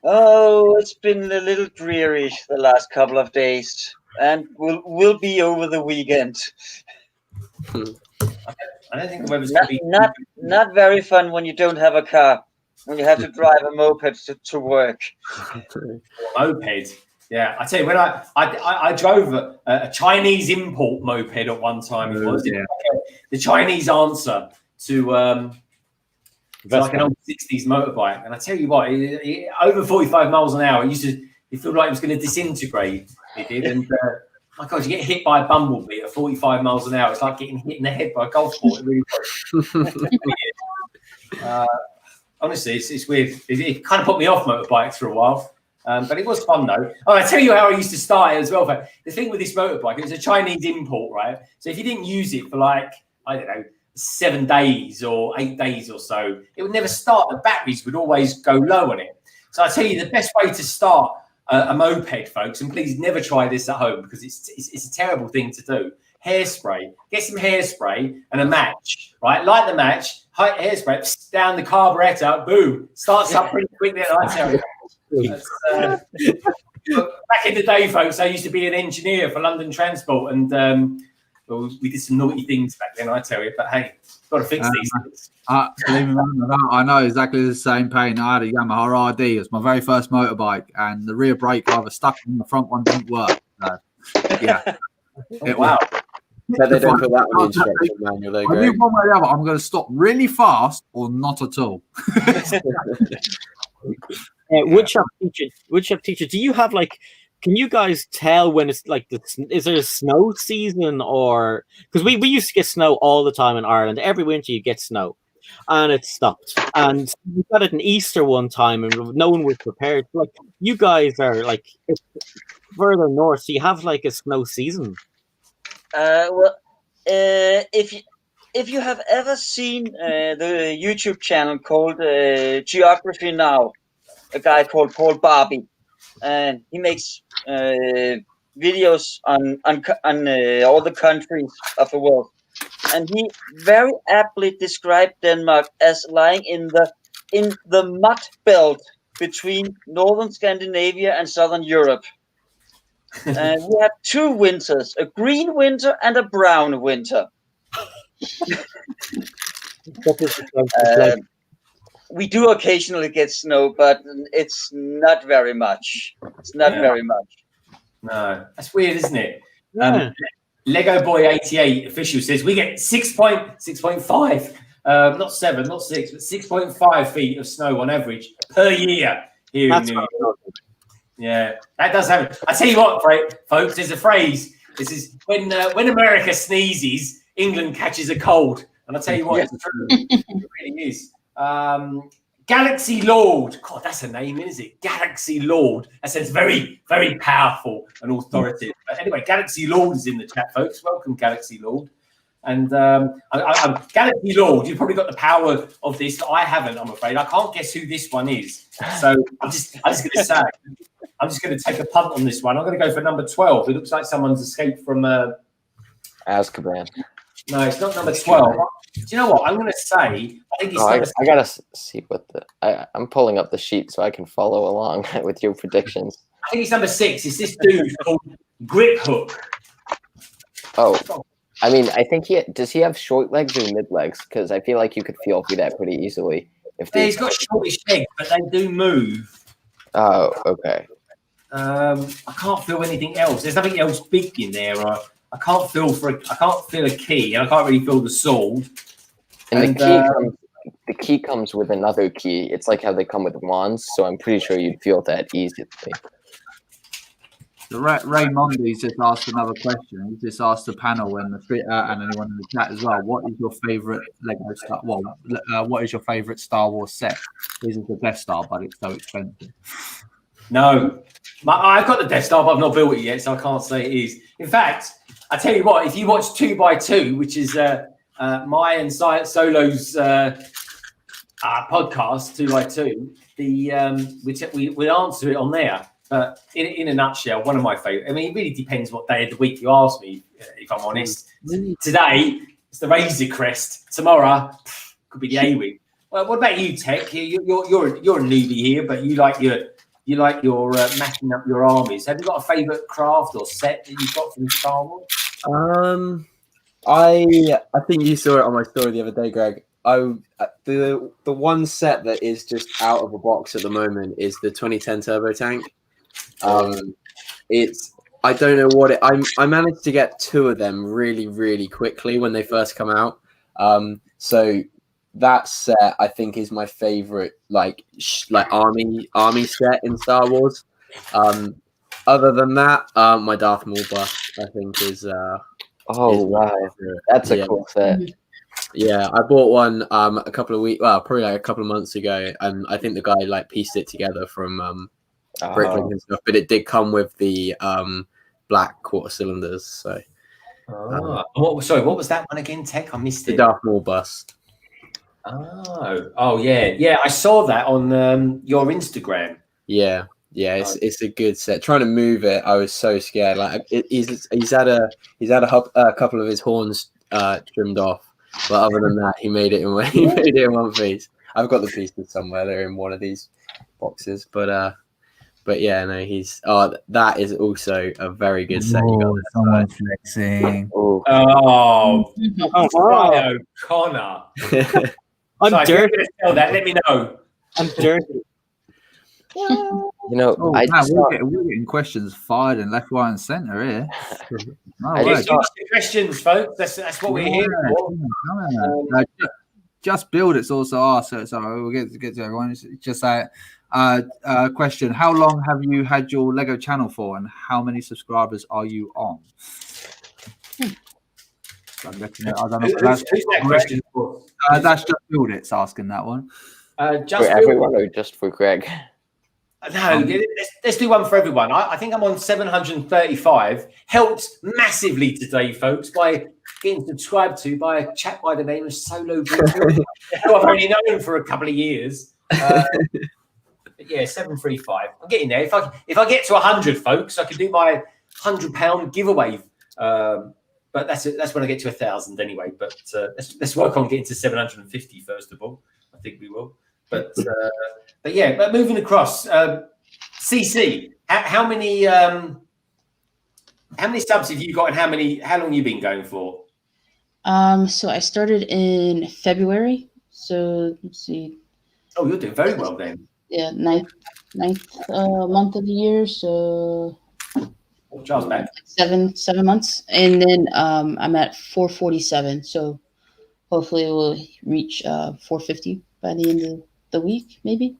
Oh, it's been a little dreary the last couple of days, and will be over the weekend. I don't think the weather's going to be not very fun when you don't have a car, when you have to drive a moped to work. Moped, yeah. I tell you, when I drove a Chinese import moped at one time. It was the Chinese answer to like an old 60s motorbike, and I tell you what, over 45 miles an hour, it felt like it was going to disintegrate. It did, and my God, you get hit by a bumblebee at 45 miles an hour. It's like getting hit in the head by a golf ball. It really was. Honestly, it's weird. It kind of put me off motorbikes for a while, but it was fun though. Oh, I tell you how I used to start it as well. But the thing with this motorbike, it was a Chinese import, right? So if you didn't use it for like, I don't know, 7 days or 8 days or so, it would never start. The batteries would always go low on it. So I tell you, the best way to start a moped, folks, and please never try this at home because it's a terrible thing to do. Hairspray. Get some hairspray and a match, right? Light the match, hairspray, down the carburetor, boom, starts up pretty quickly. I tell you. Back in the day, folks, I used to be an engineer for London Transport, and we did some naughty things back then, I tell you. But hey, got to fix these things. I know exactly the same pain. I had a Yamaha RD. It was my very first motorbike, and the rear brake either stuck and the front one didn't work. Yeah. Wow. But they don't put that on the instruction manual. I knew one way or the other. I'm going to stop really fast or not at all. WoodShopTeacher, do you have like? Can you guys tell when it's like is there a snow season, or because we used to get snow all the time in Ireland. Every winter you get snow, and it stopped. And we got it in Easter one time, and no one was prepared. Like you guys are like further north, so you have like a snow season. If you have ever seen the YouTube channel called Geography Now, a guy called Paul Barbie, and he makes videos on all the countries of the world, and he very aptly described Denmark as lying in the mud belt between northern Scandinavia and southern Europe. And we have 2 winters: a green winter and a brown winter. We do occasionally get snow, but it's not very much. It's not very much. No, that's weird, isn't it? Yeah. Lego Boy 88 official says we get 6.5, not 7, not 6, but 6.5 feet of snow on average per year here in New York. Yeah, that does happen. I tell you what, folks, there's a phrase. This is when America sneezes, England catches a cold. And I tell you what, it's true. It really is. Galaxy Lord. God, that's a name, isn't it? Galaxy Lord. That sounds very, very powerful and authoritative. But anyway, Galaxy Lord is in the chat, folks. Welcome, Galaxy Lord. And I'm Galaxy Lord, you've probably got the power of this. I haven't, I'm afraid. I can't guess who this one is. So I'm just going to say, I'm just going to take a punt on this one. I'm going to go for number 12. It looks like someone's escaped from Azkaban. No, it's not number 12. Do you know what? I'm going to say, I think it's I got to see what I'm pulling up the sheet so I can follow along with your predictions. I think it's number 6. It's this dude called Grip Hook. Oh, I mean, I think does he have short legs or mid legs? Because I feel like you could feel through that pretty easily. Yeah, he's got shortish legs, but they do move. Oh, okay. I can't feel anything else. There's nothing else big in there. I can't feel a key, and I can't really feel the sword. And the key comes with another key. It's like how they come with wands, so I'm pretty sure you'd feel that easily. So Ray Mondi's just asked another question. He's just asked the panel and and anyone in the chat as well. What is your favorite Lego Star? Well, what is your favorite Star Wars set? This is the Death Star, but it's so expensive. No, I've got the Death Star, but I've not built it yet, so I can't say it is. In fact, I tell you what, if you watch 2x2, which is my and Solo's podcast, 2x2, we answer it on there. But in a nutshell, one of my favourite. I mean, it really depends what day of the week you ask me, if I'm honest. Today, it's the Razor Crest. Tomorrow, could be the A-Wing. Well, what about you, Tek? You're a newbie here, but you like your matching up your armies. Have you got a favourite craft or set that you've got from Star Wars? I think you saw it on my story the other day, Greg. The one set that is just out of a box at the moment is the 2010 Turbo Tank. I don't know what I managed to get 2 of them really, really quickly when they first come out. So that set I think is my favorite, like army set in Star Wars. Other than that, my Darth Maul bust I think is. Oh wow, that's a cool set. Yeah, I bought one a couple of weeks, probably like a couple of months ago, and I think the guy like pieced it together from Bricklink and stuff. But it did come with the black quarter cylinders. So, what was that one again, Tek? I missed it. The Darth Maul bust. Oh yeah. I saw that on your Instagram. Yeah, it's a good set. Trying to move it, I was so scared. Like he's had a couple of his horns trimmed off. But other than that, he made it in one piece. I've got the pieces somewhere. They're in one of these boxes. But yeah, no, that is also a very good set. Someone flexing. Oh, O'Connor. I'm so dirty. If you're going to tell that, let me know. I'm dirty. We're getting questions fired and left, right, and centre here. Questions, folks. That's what we're here for. Just Build It's also asked. So we'll get to everyone. It's just a question. How long have you had your Lego channel for, and how many subscribers are you on? I don't know. That's Just Build It's asking that one. Just for everyone or just for Greg? No, let's do one for everyone. I think I'm on 735. Helped massively today, folks, by getting subscribed to by a chap by the name of Solo Bricks, who I've only known for a couple of years. But yeah, 735. I'm getting there. If I get to 100, folks, I can do my £100 giveaway. But that's when I get to 1,000 anyway. But let's work on getting to 750 first of all. I think we will. But yeah. But moving across, CC, how many subs have you got, and how long have you been going for? So I started in February. So let's see. Oh, you're doing very well then. Yeah, ninth month of the year. So Charles back. 7 months, and then I'm at 447. So hopefully we'll reach 450 by the end of the week, maybe.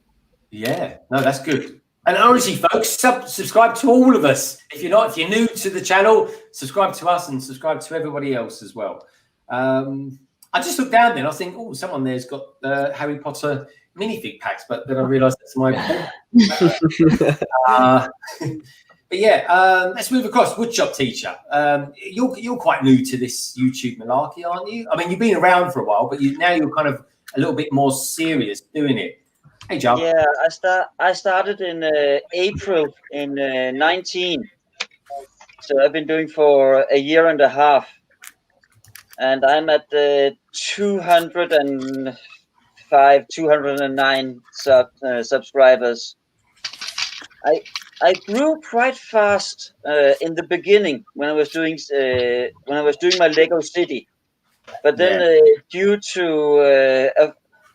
Yeah, no, that's good. And honestly, folks, subscribe to all of us. If you're new to the channel, subscribe to us and subscribe to everybody else as well. I just looked down there and I think, oh, someone there's got Harry Potter minifig packs, but then I realised that's my. But yeah, let's move across. WoodShopTeacher. You're quite new to this YouTube malarkey, aren't you? I mean, you've been around for a while, but now you're kind of a little bit more serious doing it. Hey, Jarv. Yeah, I started in April in 19. So I've been doing for a year and a half, and I'm at 209 subscribers. I grew quite fast in the beginning when I was doing my Lego City, but then due to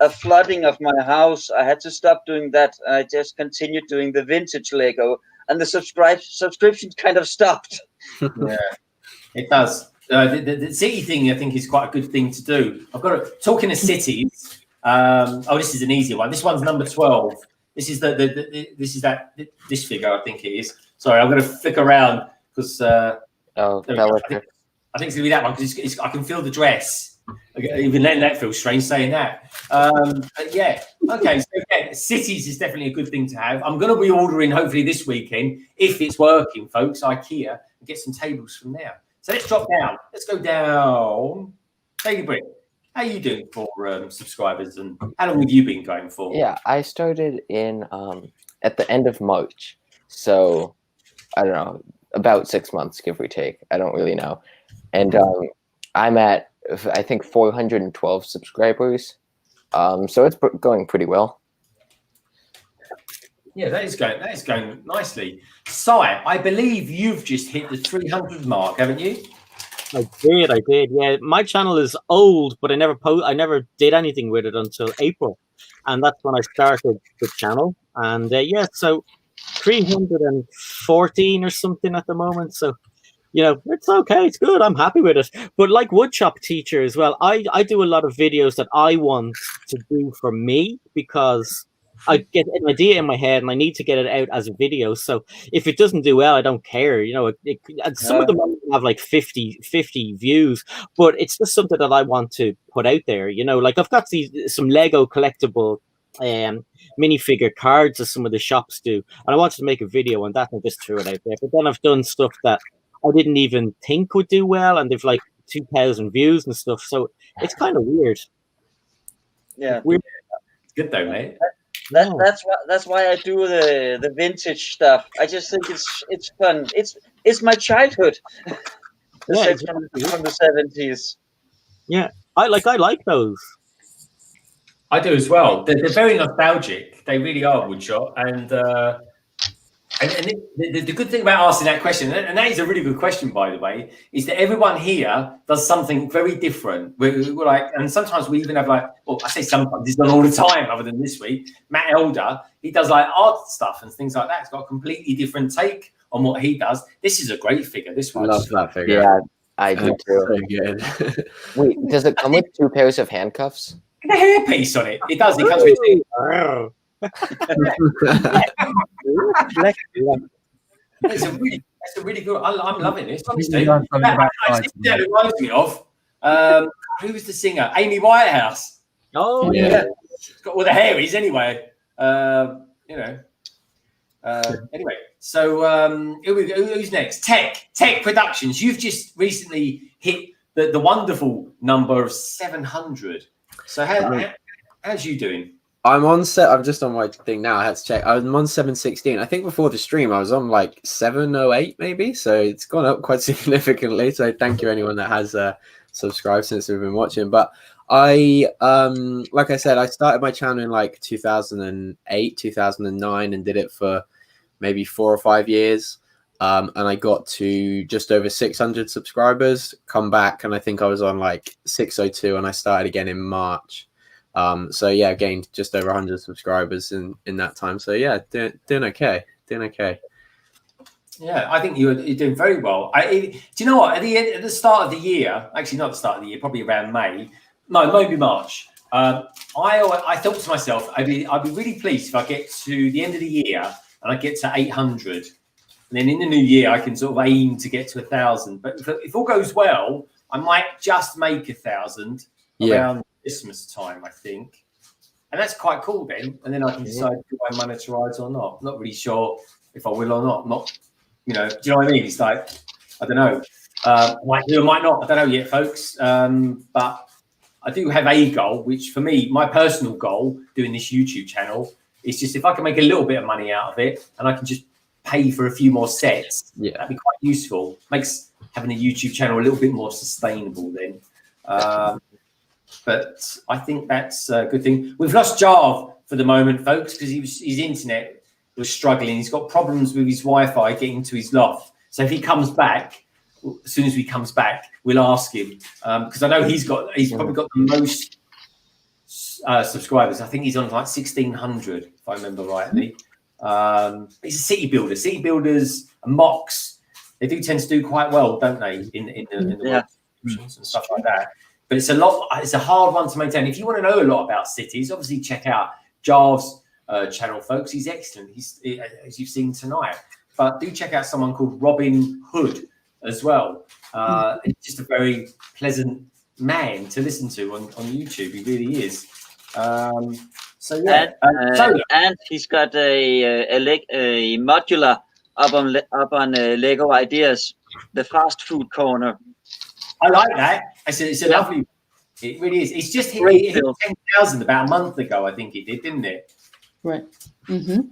a flooding of my house, I had to stop doing that. I just continued doing the vintage Lego, and the subscriptions kind of stopped. Yeah, it does. The city thing, I think, is quite a good thing to do. I've got talking of cities. This is an easy one. This one's number 12. This is this figure, I think it is. Sorry, I'm going to flick around because I think it's going to be that one because I can feel the dress. Even then, that feels strange saying that. But yeah, okay. So yeah, cities is definitely a good thing to have. I'm going to be ordering hopefully this weekend if it's working, folks. IKEA and get some tables from there. So let's drop down. Let's go down. Daily Brick, how are you doing for subscribers, and how long have you been going for? Yeah, I started in at the end of March, so I don't know, about 6 months, give or take. I don't really know, and I'm at I think 412 subscribers, so it's going pretty well. Yeah, that is going nicely. Sai, I believe you've just hit the 300 mark, haven't you? I did. Yeah, my channel is old, but I never did anything with it until April, and that's when I started the channel. And yeah, so 314 or something at the moment. So it's okay. It's good. I'm happy with it. But like WoodShopTeacher as well, I do a lot of videos that I want to do for me because I get an idea in my head and I need to get it out as a video. So if it doesn't do well, I don't care. And some of them have like 50 views, but it's just something that I want to put out there. Like I've got some Lego collectible minifigure cards as some of the shops do, and I wanted to make a video on that and just threw it out there. But then I've done stuff that I didn't even think would do well, and they've like 2,000 views and stuff. So it's kind of weird. Yeah, weird. Good though, mate. That's why I do the vintage stuff. I just think it's fun. It's my childhood. It's from the 70s. Yeah, I like those. I do as well. They're very nostalgic. They really are, Woodshop. And the good thing about asking that question, and that is a really good question, by the way, is that everyone here does something very different. We're like, and sometimes we even have like, well, I say sometimes, it's not all the time, other than this week. Matt Elder, he does like art stuff and things like that. It's got a completely different take on what he does. This is a great figure. This one, I love that figure. Yeah, I do too. So good. Wait, does it come with 2 pairs of handcuffs? The hairpiece on it. It does. It comes with it. It's a really good. I'm loving this. Honestly, that reminds me of who was the singer? Amy Whitehouse. Oh yeah. She's got all the hairies anyway. Anyway, so who's next? Tek Productions. You've just recently hit the wonderful number of 700. So how's you doing? I'm on set. I'm just on my thing now. I had to check. I'm on 716. I think before the stream I was on like 708 maybe. So it's gone up quite significantly. So thank you anyone that has subscribed since we've been watching. But I like I said, I started my channel in like 2008, 2009, and did it for maybe 4 or 5 years. And I got to just over 600 subscribers. Come back, and I think I was on like 602, and I started again in March. So yeah, gained just over 100 subscribers in that time. So yeah, doing okay. Yeah, I think you're doing very well. Do you know what? At the start of the year, actually not the start of the year, probably around maybe March. I thought to myself, I'd be really pleased if I get to the end of the year and I get to 800, and then in the new year I can sort of aim to get to 1,000. But if all goes well, I might just make 1,000 around Christmas time, I think, and that's quite cool then. And then I can decide do I monetize or not. I'm not really sure if I will or not. Not, do you know what I mean? It's like, I don't know. Might do or might not. I don't know yet, folks. But I do have a goal, which for me, my personal goal doing this YouTube channel is just if I can make a little bit of money out of it and I can just pay for a few more sets, that'd be quite useful. Makes having a YouTube channel a little bit more sustainable then. But I think that's a good thing. We've lost Jarv for the moment, folks, because his internet was struggling. He's got problems with his Wi-Fi getting to his loft. So if he comes back, as soon as he comes back, we'll ask him, because I know he's probably got the most subscribers. I think he's on like 1,600, if I remember rightly. He's a city builder. City builders and mocks, they do tend to do quite well, don't they? In the world and stuff like that. But it's a hard one to maintain. If you want to know a lot about cities, obviously check out Jarv's channel, folks. He's excellent. He's as you've seen tonight. But do check out someone called Robin Hood as well. He's just a very pleasant man to listen to on YouTube. He really is. So yeah, and he's got a modular up on Lego Ideas, the fast food corner. I like that. It's a lovely. It really is. It's just hit 10,000 about a month ago. I think it did, didn't it? Right. Mm-hmm.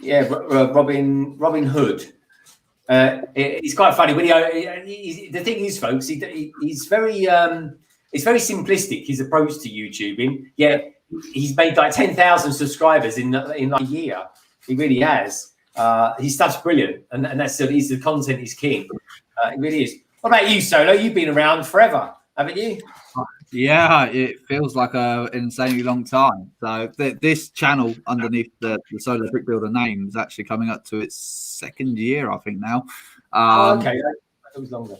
Yeah, Robin Hood. It's quite funny. When the thing is, folks, he's very it's very simplistic, his approach to YouTubing. Yeah, he's made like 10,000 subscribers in like a year. He really has. His stuff's brilliant, and that's the content is king. It really is. What about you, Solo? You've been around forever, haven't you? Yeah, it feels like an insanely long time. So this channel underneath the Solo Brick Builder name is actually coming up to its 2nd year, I think now. Okay, that was longer.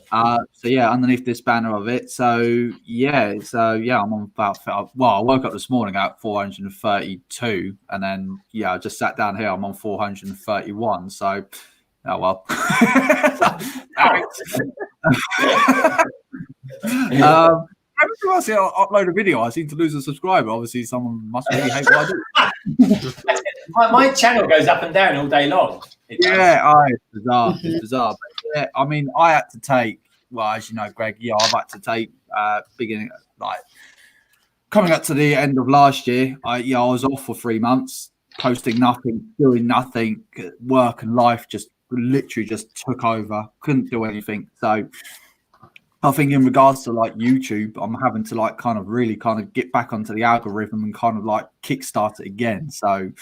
So yeah, underneath this banner of it. So yeah, I'm on about. Well, I woke up this morning at 432, and then I just sat down here. I'm on 431. So, oh well. Every time I see I upload a video, I seem to lose a subscriber. Obviously, someone must really hate what I do. my channel goes up and down all day long. It's bizarre. It's bizarre. But yeah, I mean, I had to take. Well, as you know, Greg, I've had to take beginning coming up to the end of last year. I was off for 3 months, posting nothing, doing nothing. Work and life just literally just took over. Couldn't do anything. So I think in regards to like YouTube, I'm having to like kind of really kind of get back onto the algorithm and kind of like kickstart it again. So,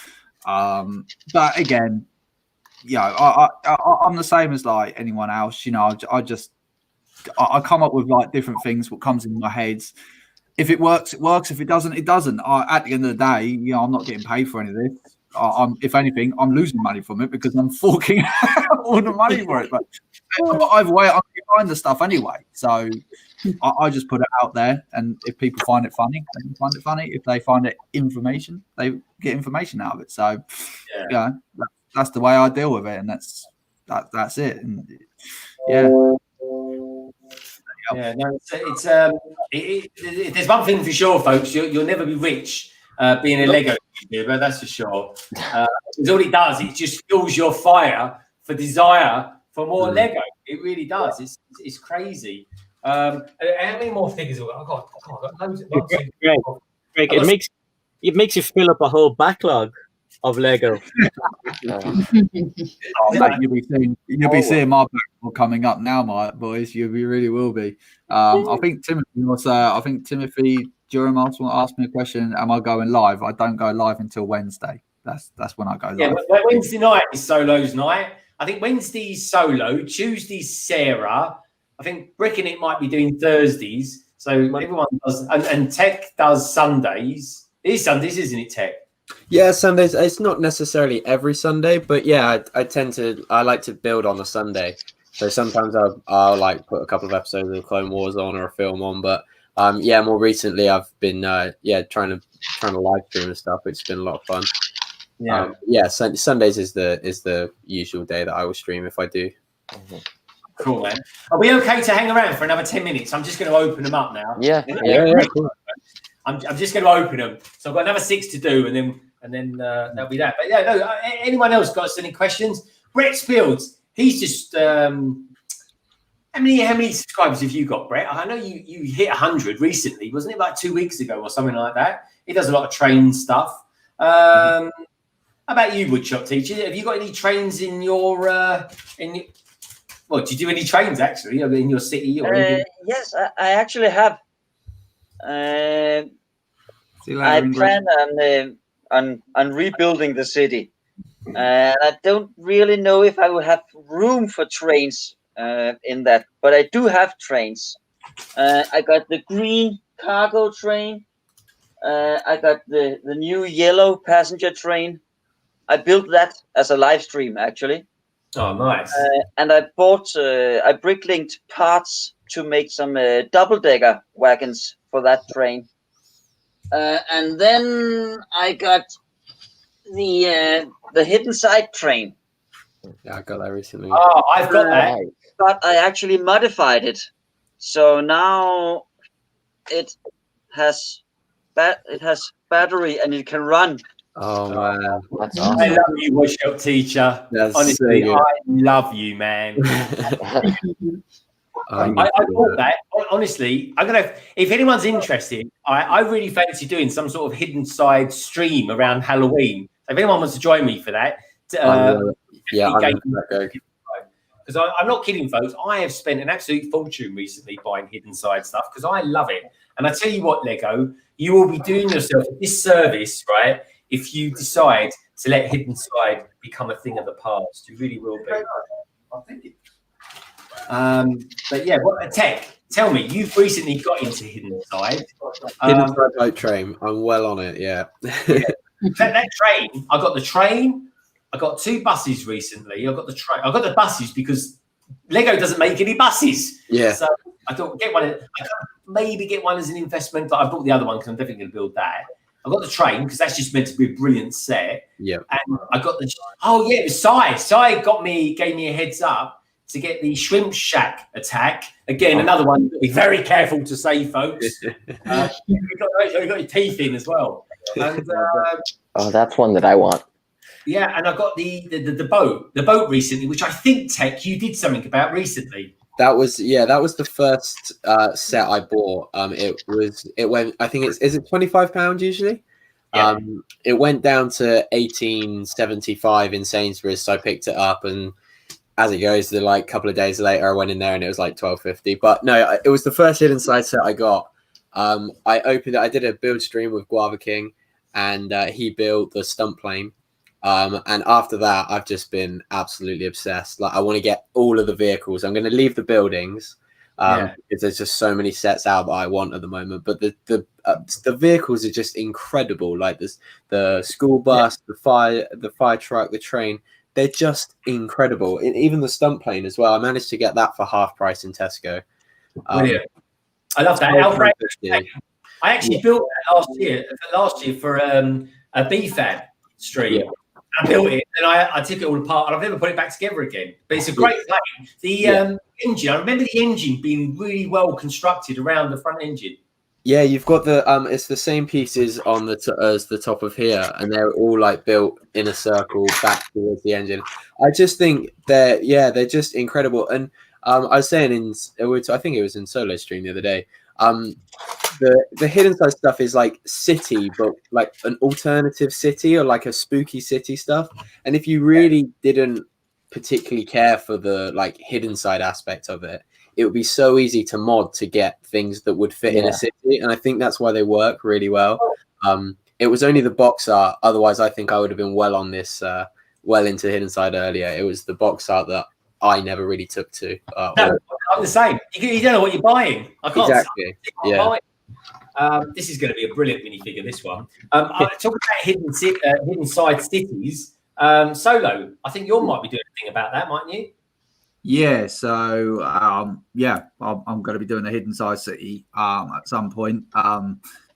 but again, I'm the same as like anyone else. I come up with like different things. What comes in my head. If it works, it works. If it doesn't, it doesn't. At the end of the day, I'm not getting paid for any of this. If anything, I'm losing money from it because I'm forking out all the money for it. But either way, I'm going to find the stuff anyway. So I just put it out there, and if people find it funny, they can find it funny. If they find it information, they get information out of it. So that's the way I deal with it, and that's it. And there's one thing for sure, folks. You'll never be rich being a Lego YouTuber, that's for sure. Because all it does, it just fuels your fire for desire for more Lego. It really does. It's crazy. How many more figures have I got? I've got loads. Greg, it it makes you fill up a whole backlog of Lego. Mate, you'll be seeing my backlog coming up now, my boys. You really will be. I think Timothy Durham asked me a question. Am I going live? I don't go live until Wednesday. That's when I go live. Yeah, Wednesday night is Solo's night. I think Wednesday's Solo, Tuesday's Sarah. I think Brick and It might be doing Thursdays. So everyone does, and Tek does Sundays. It is Sundays, isn't it, Tek? Yeah, Sundays. It's not necessarily every Sunday, but yeah, I like to build on a Sunday. So sometimes I'll like put a couple of episodes of Clone Wars on or a film on, but yeah, more recently I've been trying to live stream and stuff. It's been a lot of fun. Yeah, Sundays is the usual day that I will stream if I do. Cool, man. Are we okay to hang around for another 10 minutes? I'm just going to open them up now. Yeah. Cool. I'm just going to open them. So I've got another 6 to do, and then that'll be that. But yeah, no. Anyone else got any questions? Brett Spills. He's just how many subscribers have you got, Brett? I know you hit 100 recently, wasn't it? Like 2 weeks ago or something like that. He does a lot of train stuff. How about you, WoodShopTeacher? Have you got any trains in your well, do you do any trains actually in your city? Or yes, I actually have. I plan on rebuilding the city. I don't really know if I will have room for trains in that, but I do have trains. I got the green cargo train. I got the new yellow passenger train. I built that as a live stream, actually. Oh, nice. And I bought, I brick-linked parts to make some double-decker wagons for that train. And then I got the hidden side train. Yeah, I got that recently. Oh, I've got that. But I actually modified it. So now it has battery and it can run. Oh man, that's awesome. I love you, WoodShopTeacher. That's honestly, so I love you, man. I bought that. Honestly, I'm gonna. If anyone's interested, I really fancy doing some sort of hidden side stream around Halloween. So if anyone wants to join me for that, because I'm not kidding, folks. I have spent an absolute fortune recently buying hidden side stuff because I love it. And I tell you what, Lego, you will be doing yourself a disservice, right? If you decide to let hidden side become a thing of the past, you really will be. I think. But yeah, Tek, tell me, you've recently got into hidden side. Hidden side boat train. I'm well on it. Yeah. that train. I got the train. I got 2 buses recently. I got the train. I got the buses because Lego doesn't make any buses. Yeah. So I thought I could maybe get one as an investment, but I bought the other one because I'm definitely going to build that. I got the train because that's just meant to be a brilliant set. Yeah. And I got it was Sai. Sai gave me a heads up to get the shrimp shack attack. Again, another one. Be very careful to say, folks. You got your teeth in as well. And, that's one that I want. Yeah, and I got the boat recently, which I think, Tek, you did something about recently. That was the first set I bought. It went. I think is it £25 usually? Yeah. It went down to 18.75 in Sainsbury's, so I picked it up, and as it goes, the like couple of days later, I went in there and it was like £12.50. But no, it was the first hidden side set I got. I opened it. I did a build stream with Guava King, and he built the stunt plane. And after that, I've just been absolutely obsessed. Like, I want to get all of the vehicles. I'm going to leave the buildings because there's just so many sets out that I want at the moment. But the vehicles are just incredible. Like the school bus, the fire truck, the train. They're just incredible. Even the stunt plane as well. I managed to get that for half price in Tesco. Brilliant. I love that. I actually built that last year for a BFAB stream. Yeah. I built it and I took it all apart and I've never put it back together again. But it's a great plane. The engine, I remember the engine being really well constructed around the front engine. Yeah, you've got the it's the same pieces on as the top of here, and they're all like built in a circle back towards the engine. I just think they're just incredible. And I was saying I think it was in Solo stream the other day. The hidden side stuff is like city, but like an alternative city or like a spooky city stuff. And if you really didn't particularly care for the like hidden side aspect of it, it would be so easy to mod to get things that would fit in a city. And I think that's why they work really well. It was only the box art. Otherwise, I think I would have been well on this, well into hidden side earlier. It was the box art that I never really took to. No, I'm the same. You don't know what you're buying. I can't. Exactly. Yeah. This is going to be a brilliant minifigure. This one. Talking about hidden side cities. Solo, I think you might be doing a thing about that, mightn't you? Yeah. So I'm going to be doing a hidden side city at some point.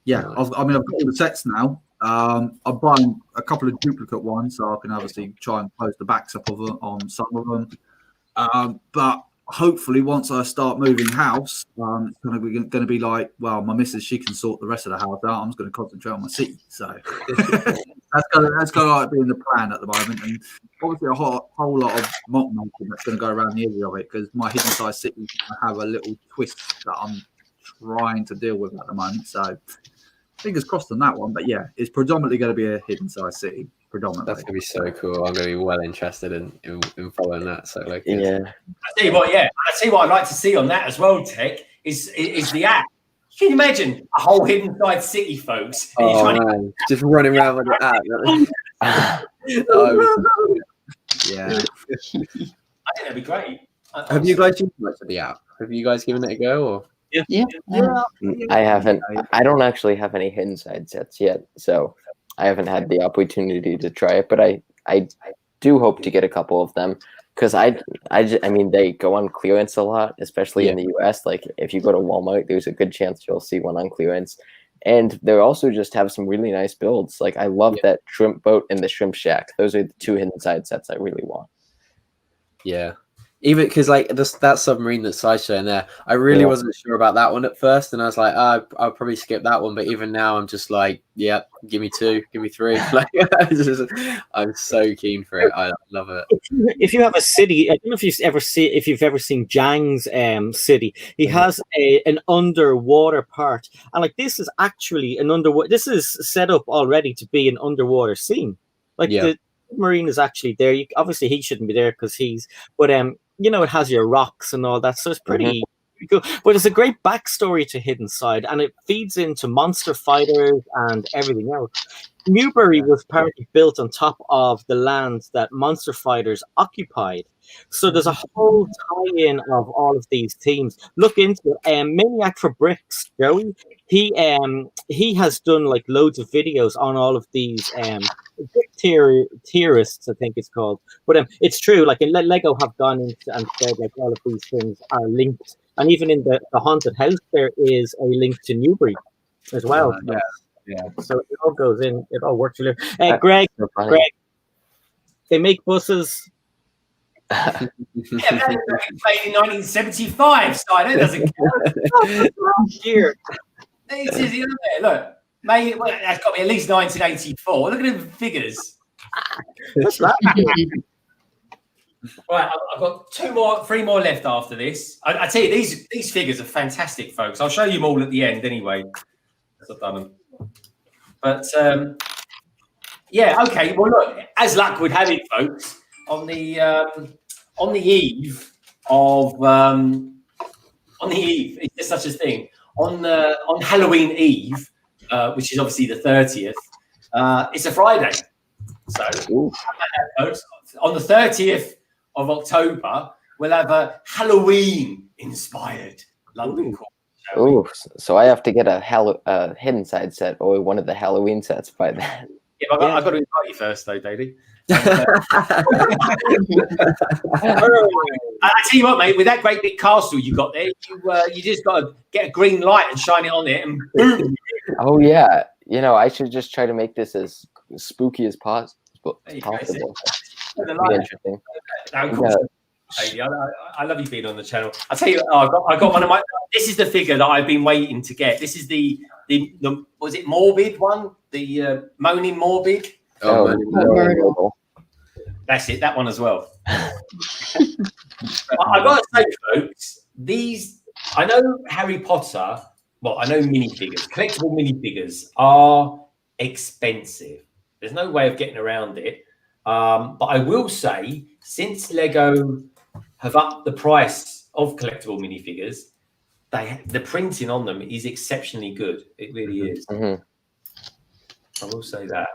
Yeah. I've got all the sets now. I'm buying a couple of duplicate ones so I can obviously try and close the backs up on some of them. But hopefully once I start moving house, it's going to be like, well, my missus, she can sort the rest of the house out. I'm just going to concentrate on my city. So that's going to be in the plan at the moment. And obviously a whole lot of mock making that's going to go around the area of it because my hidden side city have a little twist that I'm trying to deal with at the moment. So fingers crossed on that one. But yeah, it's predominantly going to be a hidden side city. Predominantly. That's gonna be so cool. I'm gonna be well interested in following that. So like, yeah. I tell you what, I'd like to see on that as well, Tek, is the app. Can you imagine a whole hidden side city, folks? And just running around with the app. Yeah. I think that'd be great. Have you guys used much of the app? Have you guys given it a go? Or? Yeah. I haven't. I don't actually have any hidden side sets yet, so I haven't had the opportunity to try it. But I do hope to get a couple of them because I mean they go on clearance a lot, especially in the US. Like if you go to Walmart, there's a good chance you'll see one on clearance. And they also just have some really nice builds. Like I love that shrimp boat and the shrimp shack. Those are the two hidden side sets I really want. Yeah. Even because like that submarine that's sideshowing there, I really wasn't sure about that one at first, and I was like, I'll probably skip that one. But even now, I'm just like, yeah, give me 2, give me 3. Like, I'm so keen for it. I love it. If you have a city, I don't know if you've ever seen Jang's city. He has an underwater part, and like this is actually an underwater. This is set up already to be an underwater scene. Like the submarine is actually there. Obviously, he shouldn't be there because but you know, it has your rocks and all that, so it's pretty cool. But it's a great backstory to Hidden Side, and it feeds into monster fighters and everything else. Newbury was partly built on top of the land that monster fighters occupied, so there's a whole tie-in of all of these themes. Look into it. Maniac for Bricks, Joey. He has done like loads of videos on all of these theorists, I think it's called. But it's true. Like in Lego have gone into and said like all of these things are linked, and even in the haunted house there is a link to Newbury as well. So it all goes in. It all works. Greg, they make buses. Made in 1975, so I know it doesn't count. Year. It's easy, isn't it? Look, that's got to be at least 1984. Look at the figures. Right, I've got 3 more left after this. I tell you, these figures are fantastic, folks. I'll show you them all at the end anyway. I've done them. But yeah, okay. Well, look, as luck would have it, folks, on the eve of is there such a thing? On Halloween Eve, which is obviously the 30th, it's a Friday. So on the 30th of October, we'll have a Halloween-inspired London call. Oh, so I have to get a hidden side set or one of the Halloween sets by then. Yeah, but I've got to invite you first, though, Davey. I tell you what, mate, with that great big castle you got there, you just got to get a green light and shine it on it, and boom. Oh yeah, you know, I should just try to make this as spooky as possible. Be interesting. I love you being on the channel. I tell you, I got one of my. This is the figure that I've been waiting to get. This is the was it Morbid one? The Moaning Morbid. That's it. That one as well. I got to say, folks, I know Harry Potter well, I know minifigures, collectible minifigures are expensive. There's no way of getting around it. But I will say, since Lego have upped the price of collectible minifigures, the printing on them is exceptionally good. It really is. I will say that.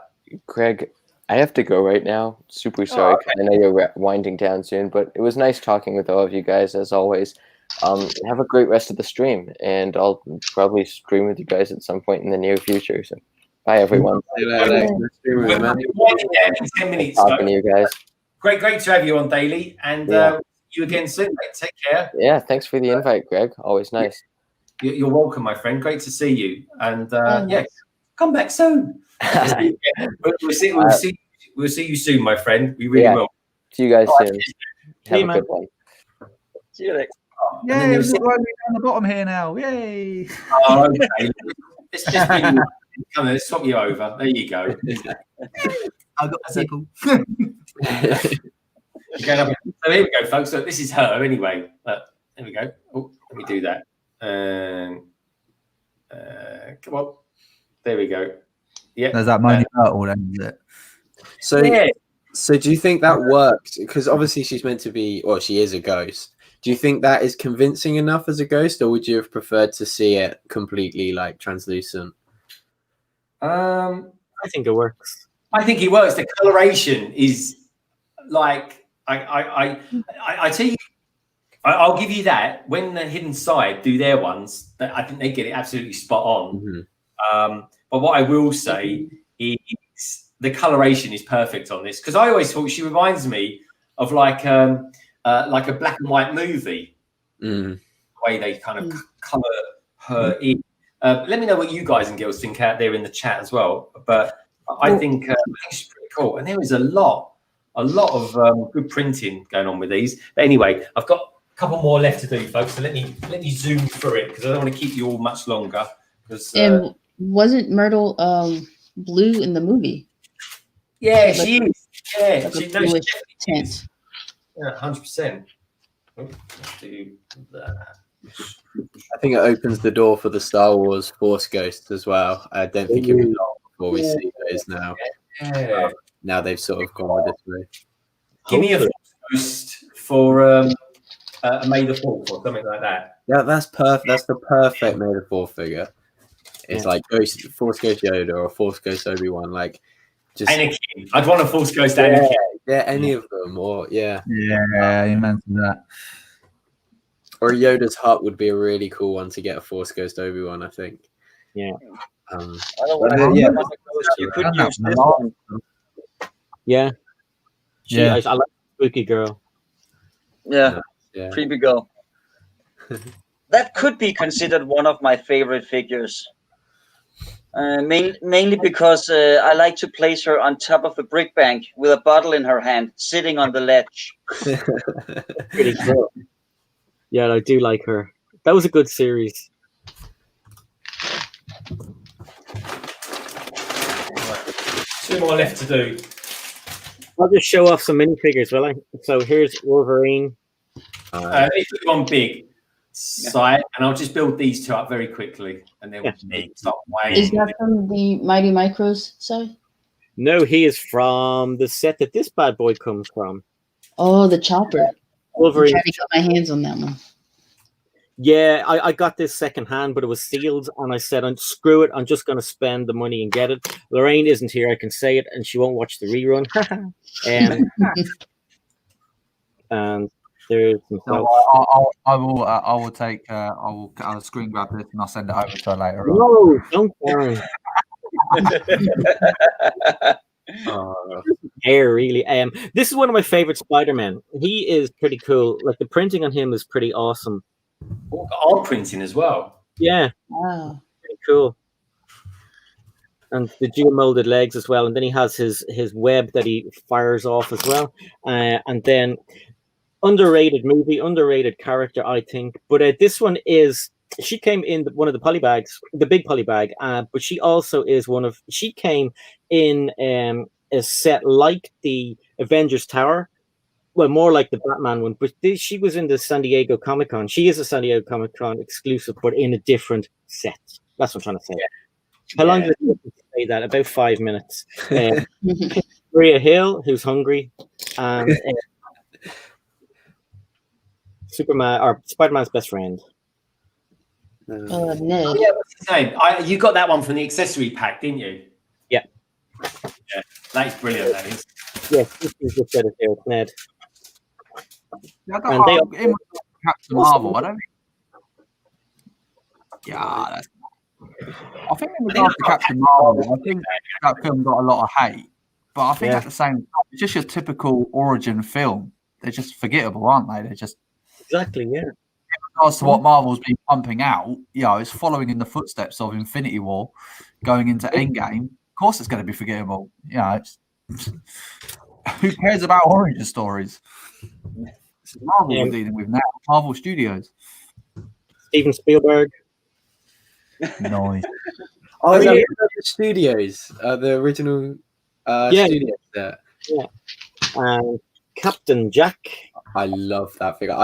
Greg, I have to go right now. Super sorry. Okay. I know you're winding down soon, but it was nice talking with all of you guys as always. Have a great rest of the stream, and I'll probably stream with you guys at some point in the near future. So, bye everyone. In 10 minutes. Talking to you guys. Great to have you on, Daily, and you again soon, mate. Take care. Yeah, thanks for the invite, Greg. Always nice. You're welcome, my friend. Great to see you, and come back soon. We'll see you soon, my friend. We really will. See you guys soon. Have a good one. See you later. Yay, we're down the bottom here now. Yay. Oh, okay. Let's swap you over. There you go. I've got the people. So here we go, folks. So this is her anyway. There we go. Oh, let me do that. Come on. There we go. Yeah. There's that moaning turtle then, is it? So do you think that worked? Because obviously she's meant to be, or she is a ghost. Do you think that is convincing enough as a ghost, or would you have preferred to see it completely like translucent? I think it works. I think it works. The coloration is like I tell you, I'll give you that. When the Hidden Side do their ones, I think they get it absolutely spot on. But what I will say is the coloration is perfect on this, because I always thought she reminds me of like a black and white movie. The way they kind of color her in. Let me know what you guys and girls think out there in the chat as well. But I think she's pretty cool, and there is a lot of good printing going on with these. But anyway, I've got a couple more left to do, folks. So let me zoom through it, because I don't want to keep you all much longer. And wasn't Myrtle blue in the movie? Yeah, she is. Yeah, she knows. Tent. Yeah, 100%. Let's do that. I think it opens the door for the Star Wars Force Ghosts as well. I don't think it'll be long before we see those now. Now they've sort of gone with this way. Give me a Force Ghost for a May the 4th or something like that. Yeah, that's perfect. That's the perfect May the 4th figure. It's like Force Ghost Yoda or Force Ghost Obi-Wan. Like, just Anakin. I'd want a Force Ghost Anakin. Yeah, any of them. Or Yeah, you mentioned that. Or Yoda's Hut would be a really cool one to get a Force Ghost Obi-Wan, I think. Yeah. You could use this one. Yeah. I like Spooky Girl. Yeah. Creepy girl. That could be considered one of my favorite figures. Mainly because I like to place her on top of the brick bank with a bottle in her hand, sitting on the ledge. Pretty cool. Yeah, I do like her. That was a good series. Two more left to do. I'll just show off some minifigures, will I? So here's Wolverine. This is one big site, and I'll just build these two up very quickly, and then we'll start weighing. Is that from the Mighty Micros side? No, he is from the set that this bad boy comes from. Oh, the Chopper. Wolverine. I'm trying to get my hands on that one. Yeah, I got this secondhand, but it was sealed, and I said, screw it, I'm just going to spend the money and get it. Lorraine isn't here, I can say it, and she won't watch the rerun. And there's I'll screen grab this and I'll send it over to her later. No, don't worry. Really. This is one of my favorite Spider-Men. He is pretty cool. Like, the printing on him is pretty awesome. Art printing as well. Yeah. Wow. Pretty cool. And the geomolded legs as well. And then he has his web that he fires off as well. And then underrated movie, underrated character, I think. But this one is, she came in one of the polybags, the big polybag, but she also is she came in a set like the Avengers Tower, well, more like the Batman one, but she was in the San Diego Comic-Con. She is a San Diego Comic-Con exclusive, but in a different set. That's what I'm trying to say. How long did it say that? About 5 minutes. Maria Hill, who's hungry, and Superman or Spider-Man's best friend. Ned. Yeah, what's his name? You got that one from the accessory pack, didn't you? Yeah. Yeah, that is brilliant. That is. Yes, this is just better there, Ned. Yeah, in Captain Marvel, I don't think. Yeah, that's. I think in regards to Captain Marvel, I think that film got a lot of hate, but I think at the same time, it's just your typical origin film. They're just forgettable, aren't they? They're just exactly, yeah. In regards to what Marvel's been pumping out, it's following in the footsteps of Infinity War, going into Endgame. Of course, it's going to be forgettable. Who cares about origin stories? This is Marvel we're dealing with now. Marvel Studios. Steven Spielberg. Nice. Oh, is that the studios? The original studios there. Yeah. And Captain Jack. I love that figure.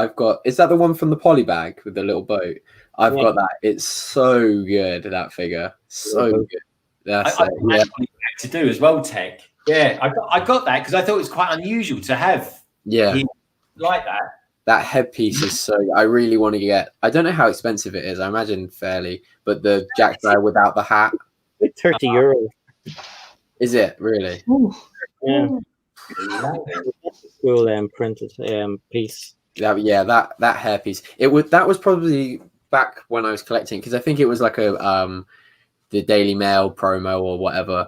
Is that the one from the polybag with the little boat? I've got that. It's so good, that figure. So good. That's to do as well, Tek. Yeah, I got that because I thought it was quite unusual to have. Yeah. Like that. That headpiece is so. I really want to get. I don't know how expensive it is. I imagine fairly, but the Jack Sparrow without the hat, €30. Is it really? Yeah. Cool printed piece. That hairpiece. That was probably back when I was collecting because I think it was like a the Daily Mail promo or whatever.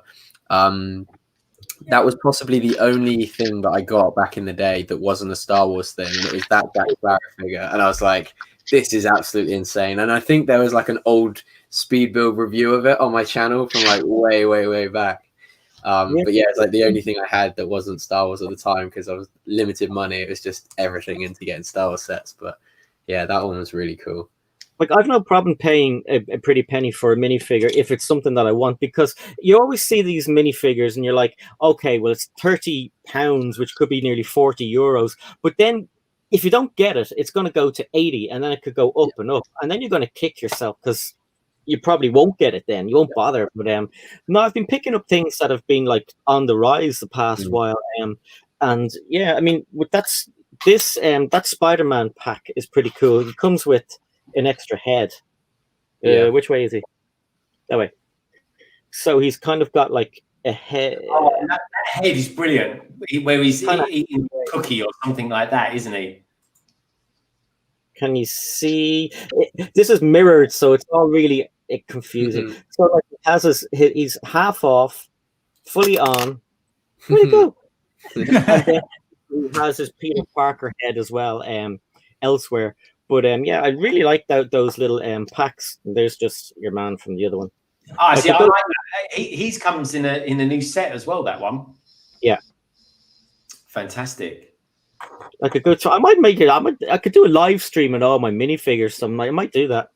That was possibly the only thing that I got back in the day that wasn't a Star Wars thing. And it was that Jack Sparrow figure. And I was like, this is absolutely insane. And I think there was like an old speed build review of it on my channel from like way, way, way back. But yeah, it's like the only thing I had that wasn't Star Wars at the time because I was limited money. It was just everything into getting Star Wars sets. But yeah, that one was really cool. Like, I've no problem paying a pretty penny for a minifigure if it's something that I want, because you always see these minifigures and you're like, okay, well, it's £30, which could be nearly €40. But then if you don't get it, it's going to go to 80 and then it could go up and up. And then you're going to kick yourself because you probably won't get it then. You won't bother. But no, I've been picking up things that have been like on the rise the past while. And yeah, I mean, that Spider-Man pack is pretty cool. It comes with an extra head. Which way is he? That way. So he's kind of got like a head. Oh, that head is brilliant. Where he's eating a cookie or something like that, isn't he? Can you see? This is mirrored, so it's all really confusing. So like he has he's half off, fully on. Where'd he go? And then he has his Peter Parker head as well elsewhere. But yeah, I really like those little packs. There's just your man from the other one. I like that. He's comes in a new set as well. That one. Yeah. Fantastic. Like a good. I might make it. I could do a live stream and all my minifigures. I might do that.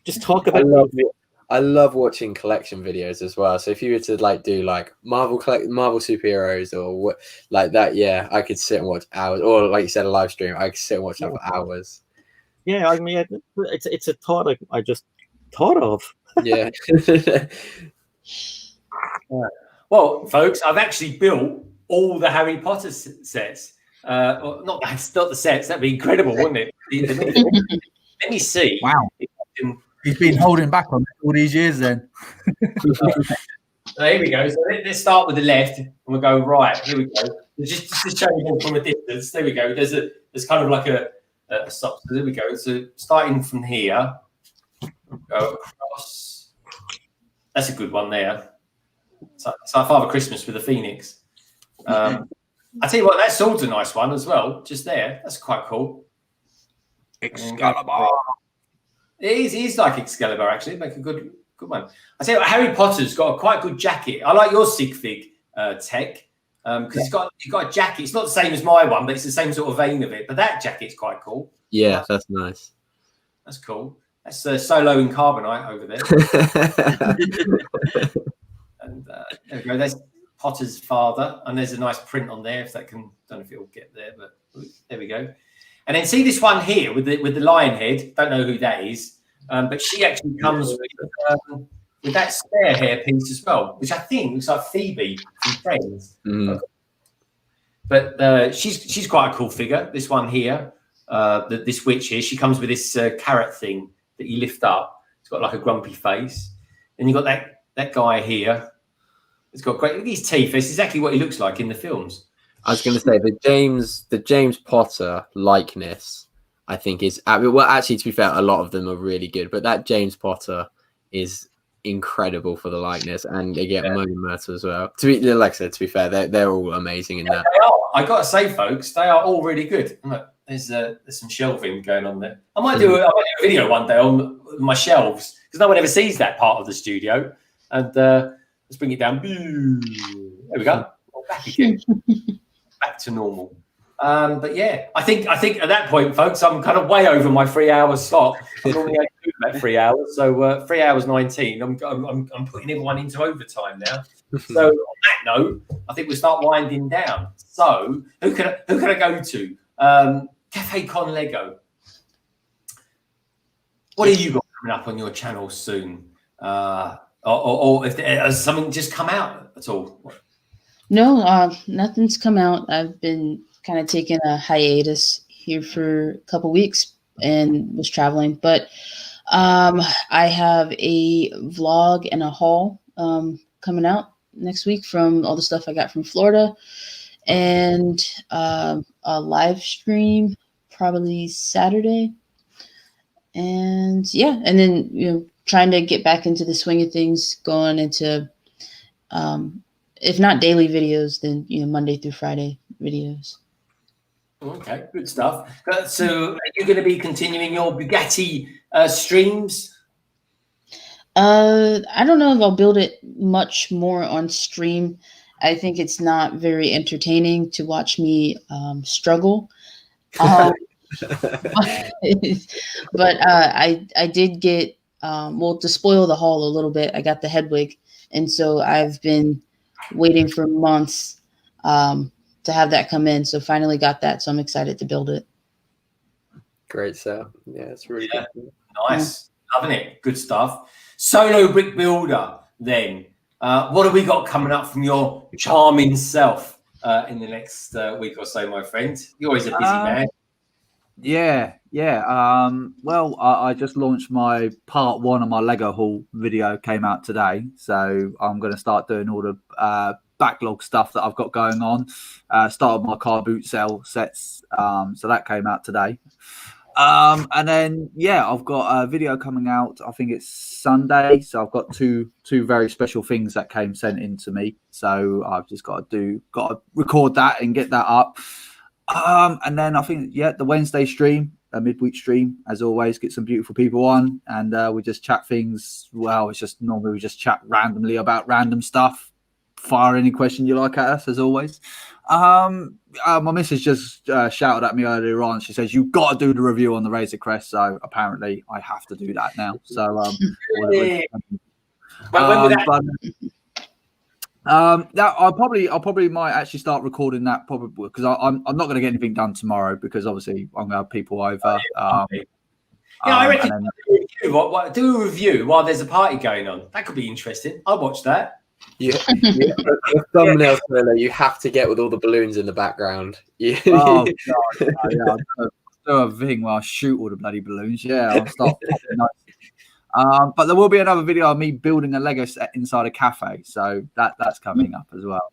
Just talk about. I love watching collection videos as well. So if you were to like do like Marvel superheroes or what like that, yeah, I could sit and watch hours. Or like you said, a live stream, I could sit and watch that for hours. Yeah, I mean, it's a thought I just thought of. Yeah. Well, folks, I've actually built all the Harry Potter sets. Well, not the sets. That'd be incredible, wouldn't it? Let me see. Wow. He's been holding back on all these years then. So here we go. So let's start with the left and we'll go right. Here we go. Just to show you from a distance. There we go. There's kind of like a stop. So there we go. So starting from here, go across. That's a good one there. It's like Father Christmas with a phoenix. I tell you what, that sword's a nice one as well. Just there. That's quite cool. Excalibur. It is like Excalibur, actually. Make a good one. I tell you what, Harry Potter's got a quite good jacket. I like your sig fig, Tek, because he's got a jacket. It's not the same as my one, but it's the same sort of vein of it. But that jacket's quite cool. Yeah, that's nice. That's cool. That's Solo in Carbonite over there. And there we go. There's Potter's father, and there's a nice print on there. If that can, don't know if it'll get there, but there we go. And then see this one here with the lion head. Don't know who that is, but she actually comes with that spare hair piece as well, which I think looks like Phoebe from Friends. But she's quite a cool figure. This one here, this witch here, she comes with this carrot thing that you lift up. It's got like a grumpy face. And you've got that guy here. It's got great. Look at his teeth. It's exactly what he looks like in the films. I was going to say the James Potter likeness, I think is well. Actually, to be fair, a lot of them are really good, but that James Potter is incredible for the likeness, and again, Moby Murta as well. To be like I said, to be fair, they're all amazing in that. I got to say, folks, they are all really good. Look, there's some shelving going on there. I might do a video one day on my shelves because no one ever sees that part of the studio. And let's bring it down. There we go. Back again. Back to normal. But yeah, I think at that point, folks, I'm kind of way over my 3 hour slot. I normally only do about 3 hours, so 3 hours 19. I'm putting everyone into overtime now. So on that note, I think we'll start winding down. So who can I go to? Café Con LEGO. What have you got coming up on your channel soon? Or if has something just come out at all? No, nothing's come out. I've been kind of taking a hiatus here for a couple weeks and was traveling, but I have a vlog and a haul coming out next week from all the stuff I got from Florida, and a live stream probably Saturday. And yeah, and then trying to get back into the swing of things, going into if not daily videos, then Monday through Friday videos. Okay, good stuff. So, are you going to be continuing your Bugatti streams? I don't know if I'll build it much more on stream. I think it's not very entertaining to watch me struggle. But I did get to spoil the haul a little bit. I got the Hedwig, and so I've been waiting for months to have that come in. So finally got that. So I'm excited to build it. Great stuff. Yeah, it's really good. Nice. Loving it. Good stuff. Solo brick builder then. What have we got coming up from your charming self in the next week or so, my friend? You're always a busy man. Yeah. Well, I just launched my part 1 of my Lego haul video, came out today. So I'm going to start doing all the backlog stuff that I've got going on. Started my car boot cell sets. So that came out today. And then, I've got a video coming out. I think it's Sunday. So I've got two very special things that came sent in to me. So I've just got to record that and get that up. And then I think, the Wednesday stream, a midweek stream, as always, get some beautiful people on, and we just chat things. Well, it's just normally we just chat randomly about random stuff. Fire any question you like at us, as always. My missus just shouted at me earlier on. She says, "You've got to do the review on the Razor Crest." So apparently I have to do that now. So that I probably might actually start recording that probably because I'm not going to get anything done tomorrow because obviously I'm going to have people over. I reckon do a review while there's a party going on. That could be interesting. I'll watch that. Yeah. The thumbnail trailer you have to get with all the balloons in the background. Yeah. Oh god, I'll do a thing where I shoot all the bloody balloons. Yeah, I'll start. But there will be another video of me building a Lego set inside a cafe, so that's coming up as well.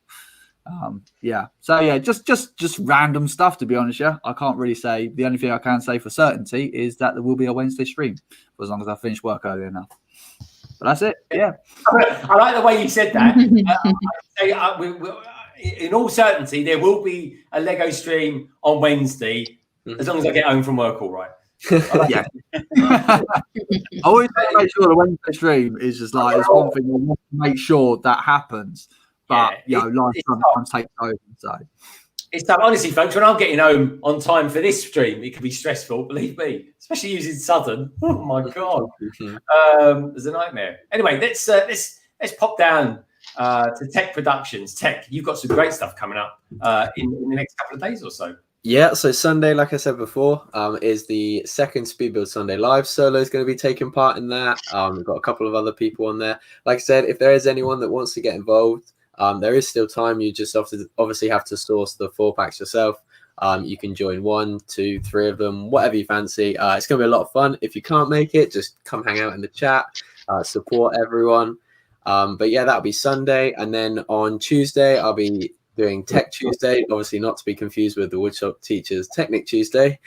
Just random stuff, to be honest. I can't really say. The only thing I can say for certainty is that there will be a Wednesday stream for as long as I finish work early enough. But that's it. Yeah, I like the way you said that. In all certainty, there will be a Lego stream on Wednesday, as long as I get home from work all right. Yeah. I always make sure the Wednesday stream is just like it's one thing. I want to make sure that happens, but life sometimes takes over. So it's tough, honestly, folks. When I'm getting home on time for this stream, it can be stressful. Believe me, especially using Southern. Oh my god, it's a nightmare. Anyway, let's pop down to Tek Productions. Tek, you've got some great stuff coming up in the next couple of days or so. Yeah, so Sunday, like I said before, is the second Speed Build Sunday Live. Solo is going to be taking part in that. We've got a couple of other people on there. Like I said, if there is anyone that wants to get involved, there is still time. You just obviously have to source the 4-packs yourself. You can join 1, 2, 3 of them, whatever you fancy. It's going to be a lot of fun. If you can't make it, just come hang out in the chat, support everyone. But yeah, that'll be Sunday. And then on Tuesday, I'll be doing Tech Tuesday, obviously not to be confused with the WoodShopTeacher's Technic Tuesday.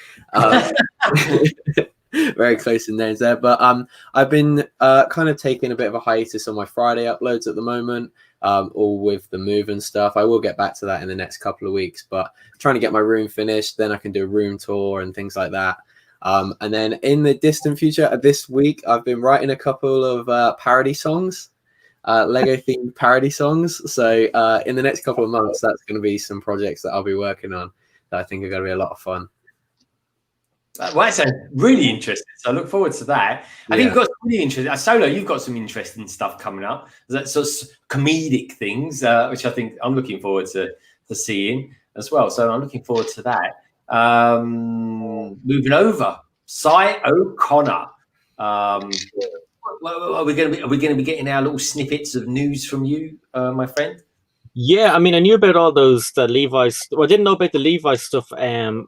Very close in names there. But I've been kind of taking a bit of a hiatus on my Friday uploads at the moment, all with the move and stuff. I will get back to that in the next couple of weeks, but trying to get my room finished, then I can do a room tour and things like that. And then in the distant future, this week, I've been writing a couple of parody songs. Lego themed parody songs. So in the next couple of months, that's going to be some projects that I'll be working on that I think are going to be a lot of fun. Well, that sounds really interesting. So I look forward to that. I think you've got some really interesting. Solo, you've got some interesting stuff coming up. That sort of comedic things, which I think I'm looking forward to seeing as well. So I'm looking forward to that. Moving over, Cy O'Connor. Are we going to be getting our little snippets of news from you, my friend? Yeah, I mean, I knew about all those Levi's. Well, I didn't know about the Levi's stuff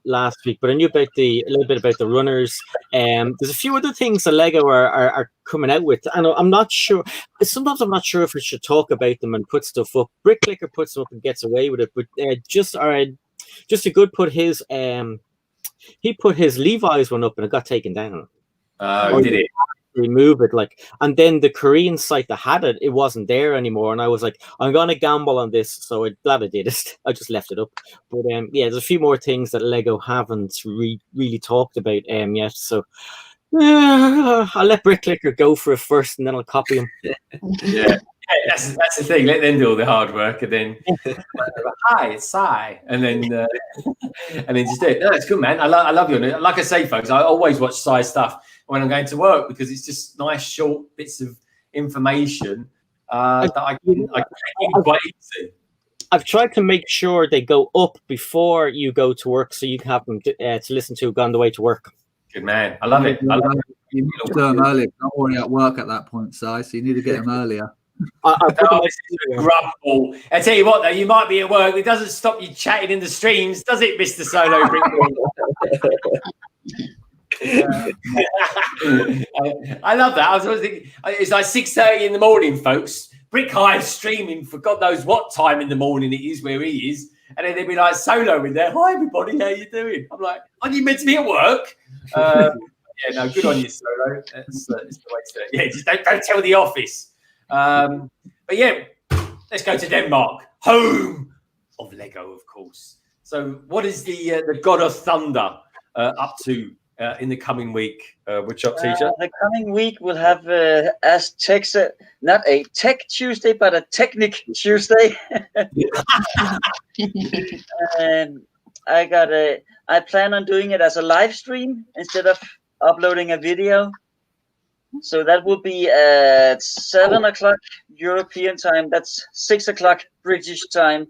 last week, but I knew about a little bit about the runners. There's a few other things that Lego are coming out with. And I'm not sure. Sometimes I'm not sure if we should talk about them and put stuff up. Bricklicker puts them up and gets away with it, but just a good put his he put his Levi's one up and it got taken down. Did it? Remove it, and then the Korean site that had it wasn't there anymore, and I was like, I'm gonna gamble on this, so I'm glad I did it. I just left it up. But yeah, there's a few more things that Lego haven't really talked about yet, so I'll let Bricklicker go for it first, and then I'll copy him. Yeah, that's the thing. Let them do all the hard work, and then hi, it's Cy, and then just do it. No, it's good, man. I love you. Like I say, folks, I always watch Cy stuff when I'm going to work because it's just nice, short bits of information that I can quite easy. I've tried to make sure they go up before you go to work, so you can have them to listen to on the way to work. Good man, I love it. You need to do them earlier. I'm already at work at that point, Si, so you need to get them earlier. I tell you what, though, you might be at work. It doesn't stop you chatting in the streams, does it, Mr. Solo Brickball? I love that. I was thinking, it's like 6:30 in the morning, folks. Brick Hive streaming for God knows what time in the morning it is where he is, and then they'd be like Solo in there. Hi everybody, how you doing? I'm like, aren't you meant to be at work? Yeah, no, good on you, Solo. That's the way to. Yeah, just don't tell the office. But yeah, let's go to Denmark, home of Lego, of course. So, what is the God of Thunder up to in the coming week, WoodShopTeacher? The coming week we'll have, as Tek said, not a Tech Tuesday, but a Technic Tuesday. And I plan on doing it as a live stream instead of uploading a video. So that will be at 7 o'clock European time. That's 6 o'clock British time.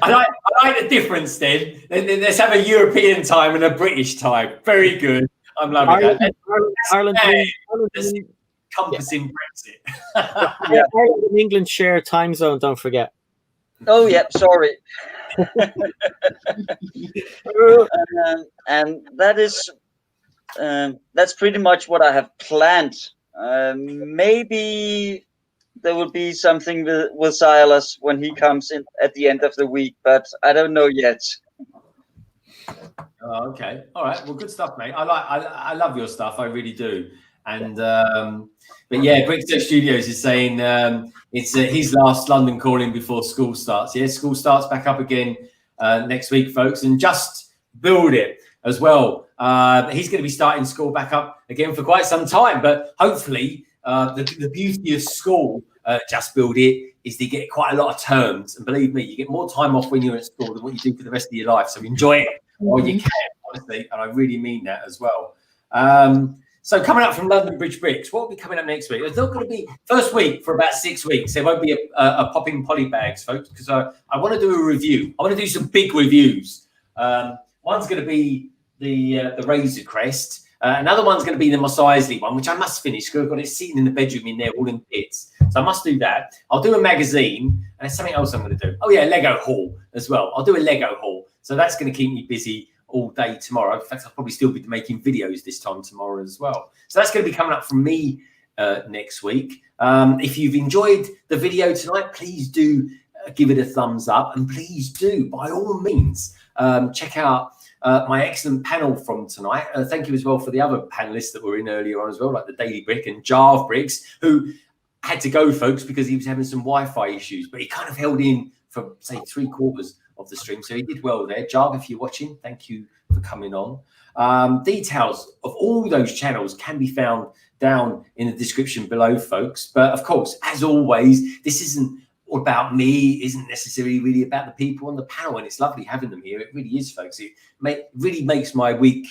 I like the difference then. Let's have a European time and a British time. Very good. I'm loving that. Ireland encompassing Brexit. Yeah, Ireland and England share time zone, don't forget. Oh, yeah, sorry. And that is... that's pretty much what I have planned. Maybe there will be something with Silas when he comes in at the end of the week, but I don't know yet. Oh, okay, all right. Well, good stuff, mate. I love your stuff. I really do. And but yeah, Brickstep Studios is saying it's his last London calling before school starts. Yeah, school starts back up again next week, folks, and just build it as well. He's going to be starting school back up again for quite some time, but hopefully the beauty of school, Just Build It, is they get quite a lot of terms, and believe me, you get more time off when you're at school than what you do for the rest of your life. So enjoy it while you can, honestly, and I really mean that as well. So coming up from London Bridge Bricks, what will be coming up next week? It's not going to be first week for about 6 weeks. There won't be a popping poly bags, folks, because I want to do a review. I want to do some big reviews. One's going to be the Razor Crest. Another one's going to be the Mos Eisley one, which I must finish because I've got it sitting in the bedroom in there, all in bits. So I must do that. I'll do a magazine, and there's something else I'm going to do. Oh yeah, Lego haul as well. I'll do a Lego haul. So that's going to keep me busy all day tomorrow. In fact, I'll probably still be making videos this time tomorrow as well. So that's going to be coming up from me next week. If you've enjoyed the video tonight, please do give it a thumbs up, and please do, by all means, check out my excellent panel from tonight. Thank you as well for the other panelists that were in earlier on as well, like the Daily Brick and Jarv Bricks, who had to go, folks, because he was having some Wi-Fi issues, but he kind of held in for, say, 3/4 of the stream. So he did well there. Jarv, if you're watching, thank you for coming on. Details of all those channels can be found down in the description below, folks. But of course, as always, this isn't all about me, isn't necessarily really about the people on the panel, and it's lovely having them here. It really is, folks. It really makes my week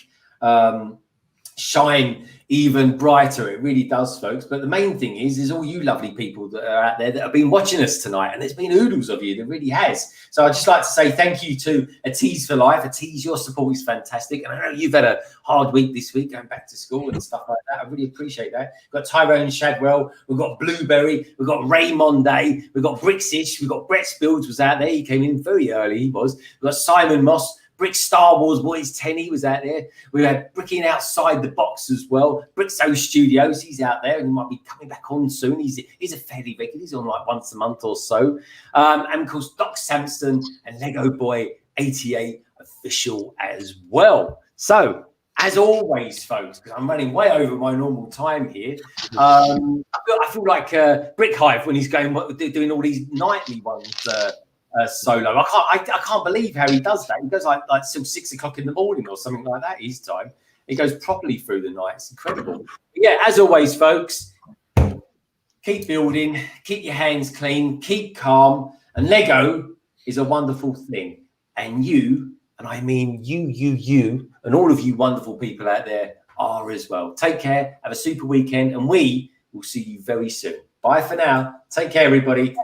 shine even brighter. It really does, folks. But the main thing is all you lovely people that are out there that have been watching us tonight, and there's been oodles of you. There really has. So I'd just like to say thank you to A Tease for Life. A Tease, your support is fantastic, and I know you've had a hard week this week going back to school and stuff like that. I really appreciate that. We've got Tyrone Shadwell, we've got Blueberry, we've got Raymond Day, we've got Brixish, we've got Brett Spills was out there. He came in very early. He was. We've got Simon Moss. Brick Star Wars Boys 10, he was out there. We had Bricking Outside the Box as well. Brickso Studios, he's out there and he might be coming back on soon. He's a fairly regular. He's on like once a month or so. And of course, Doc Sampson and Lego Boy 88 official as well. So, as always, folks, because I'm running way over my normal time here, I feel like Brick Hive when he's going doing all these nightly ones. Solo. I can't believe how he does that. He goes like till 6 o'clock in the morning or something like that. His time. He goes properly through the night. It's incredible. But yeah, as always, folks, keep building, keep your hands clean, keep calm, and Lego is a wonderful thing. And you, and I mean you, and all of you wonderful people out there are as well. Take care. Have a super weekend, and we will see you very soon. Bye for now. Take care, everybody.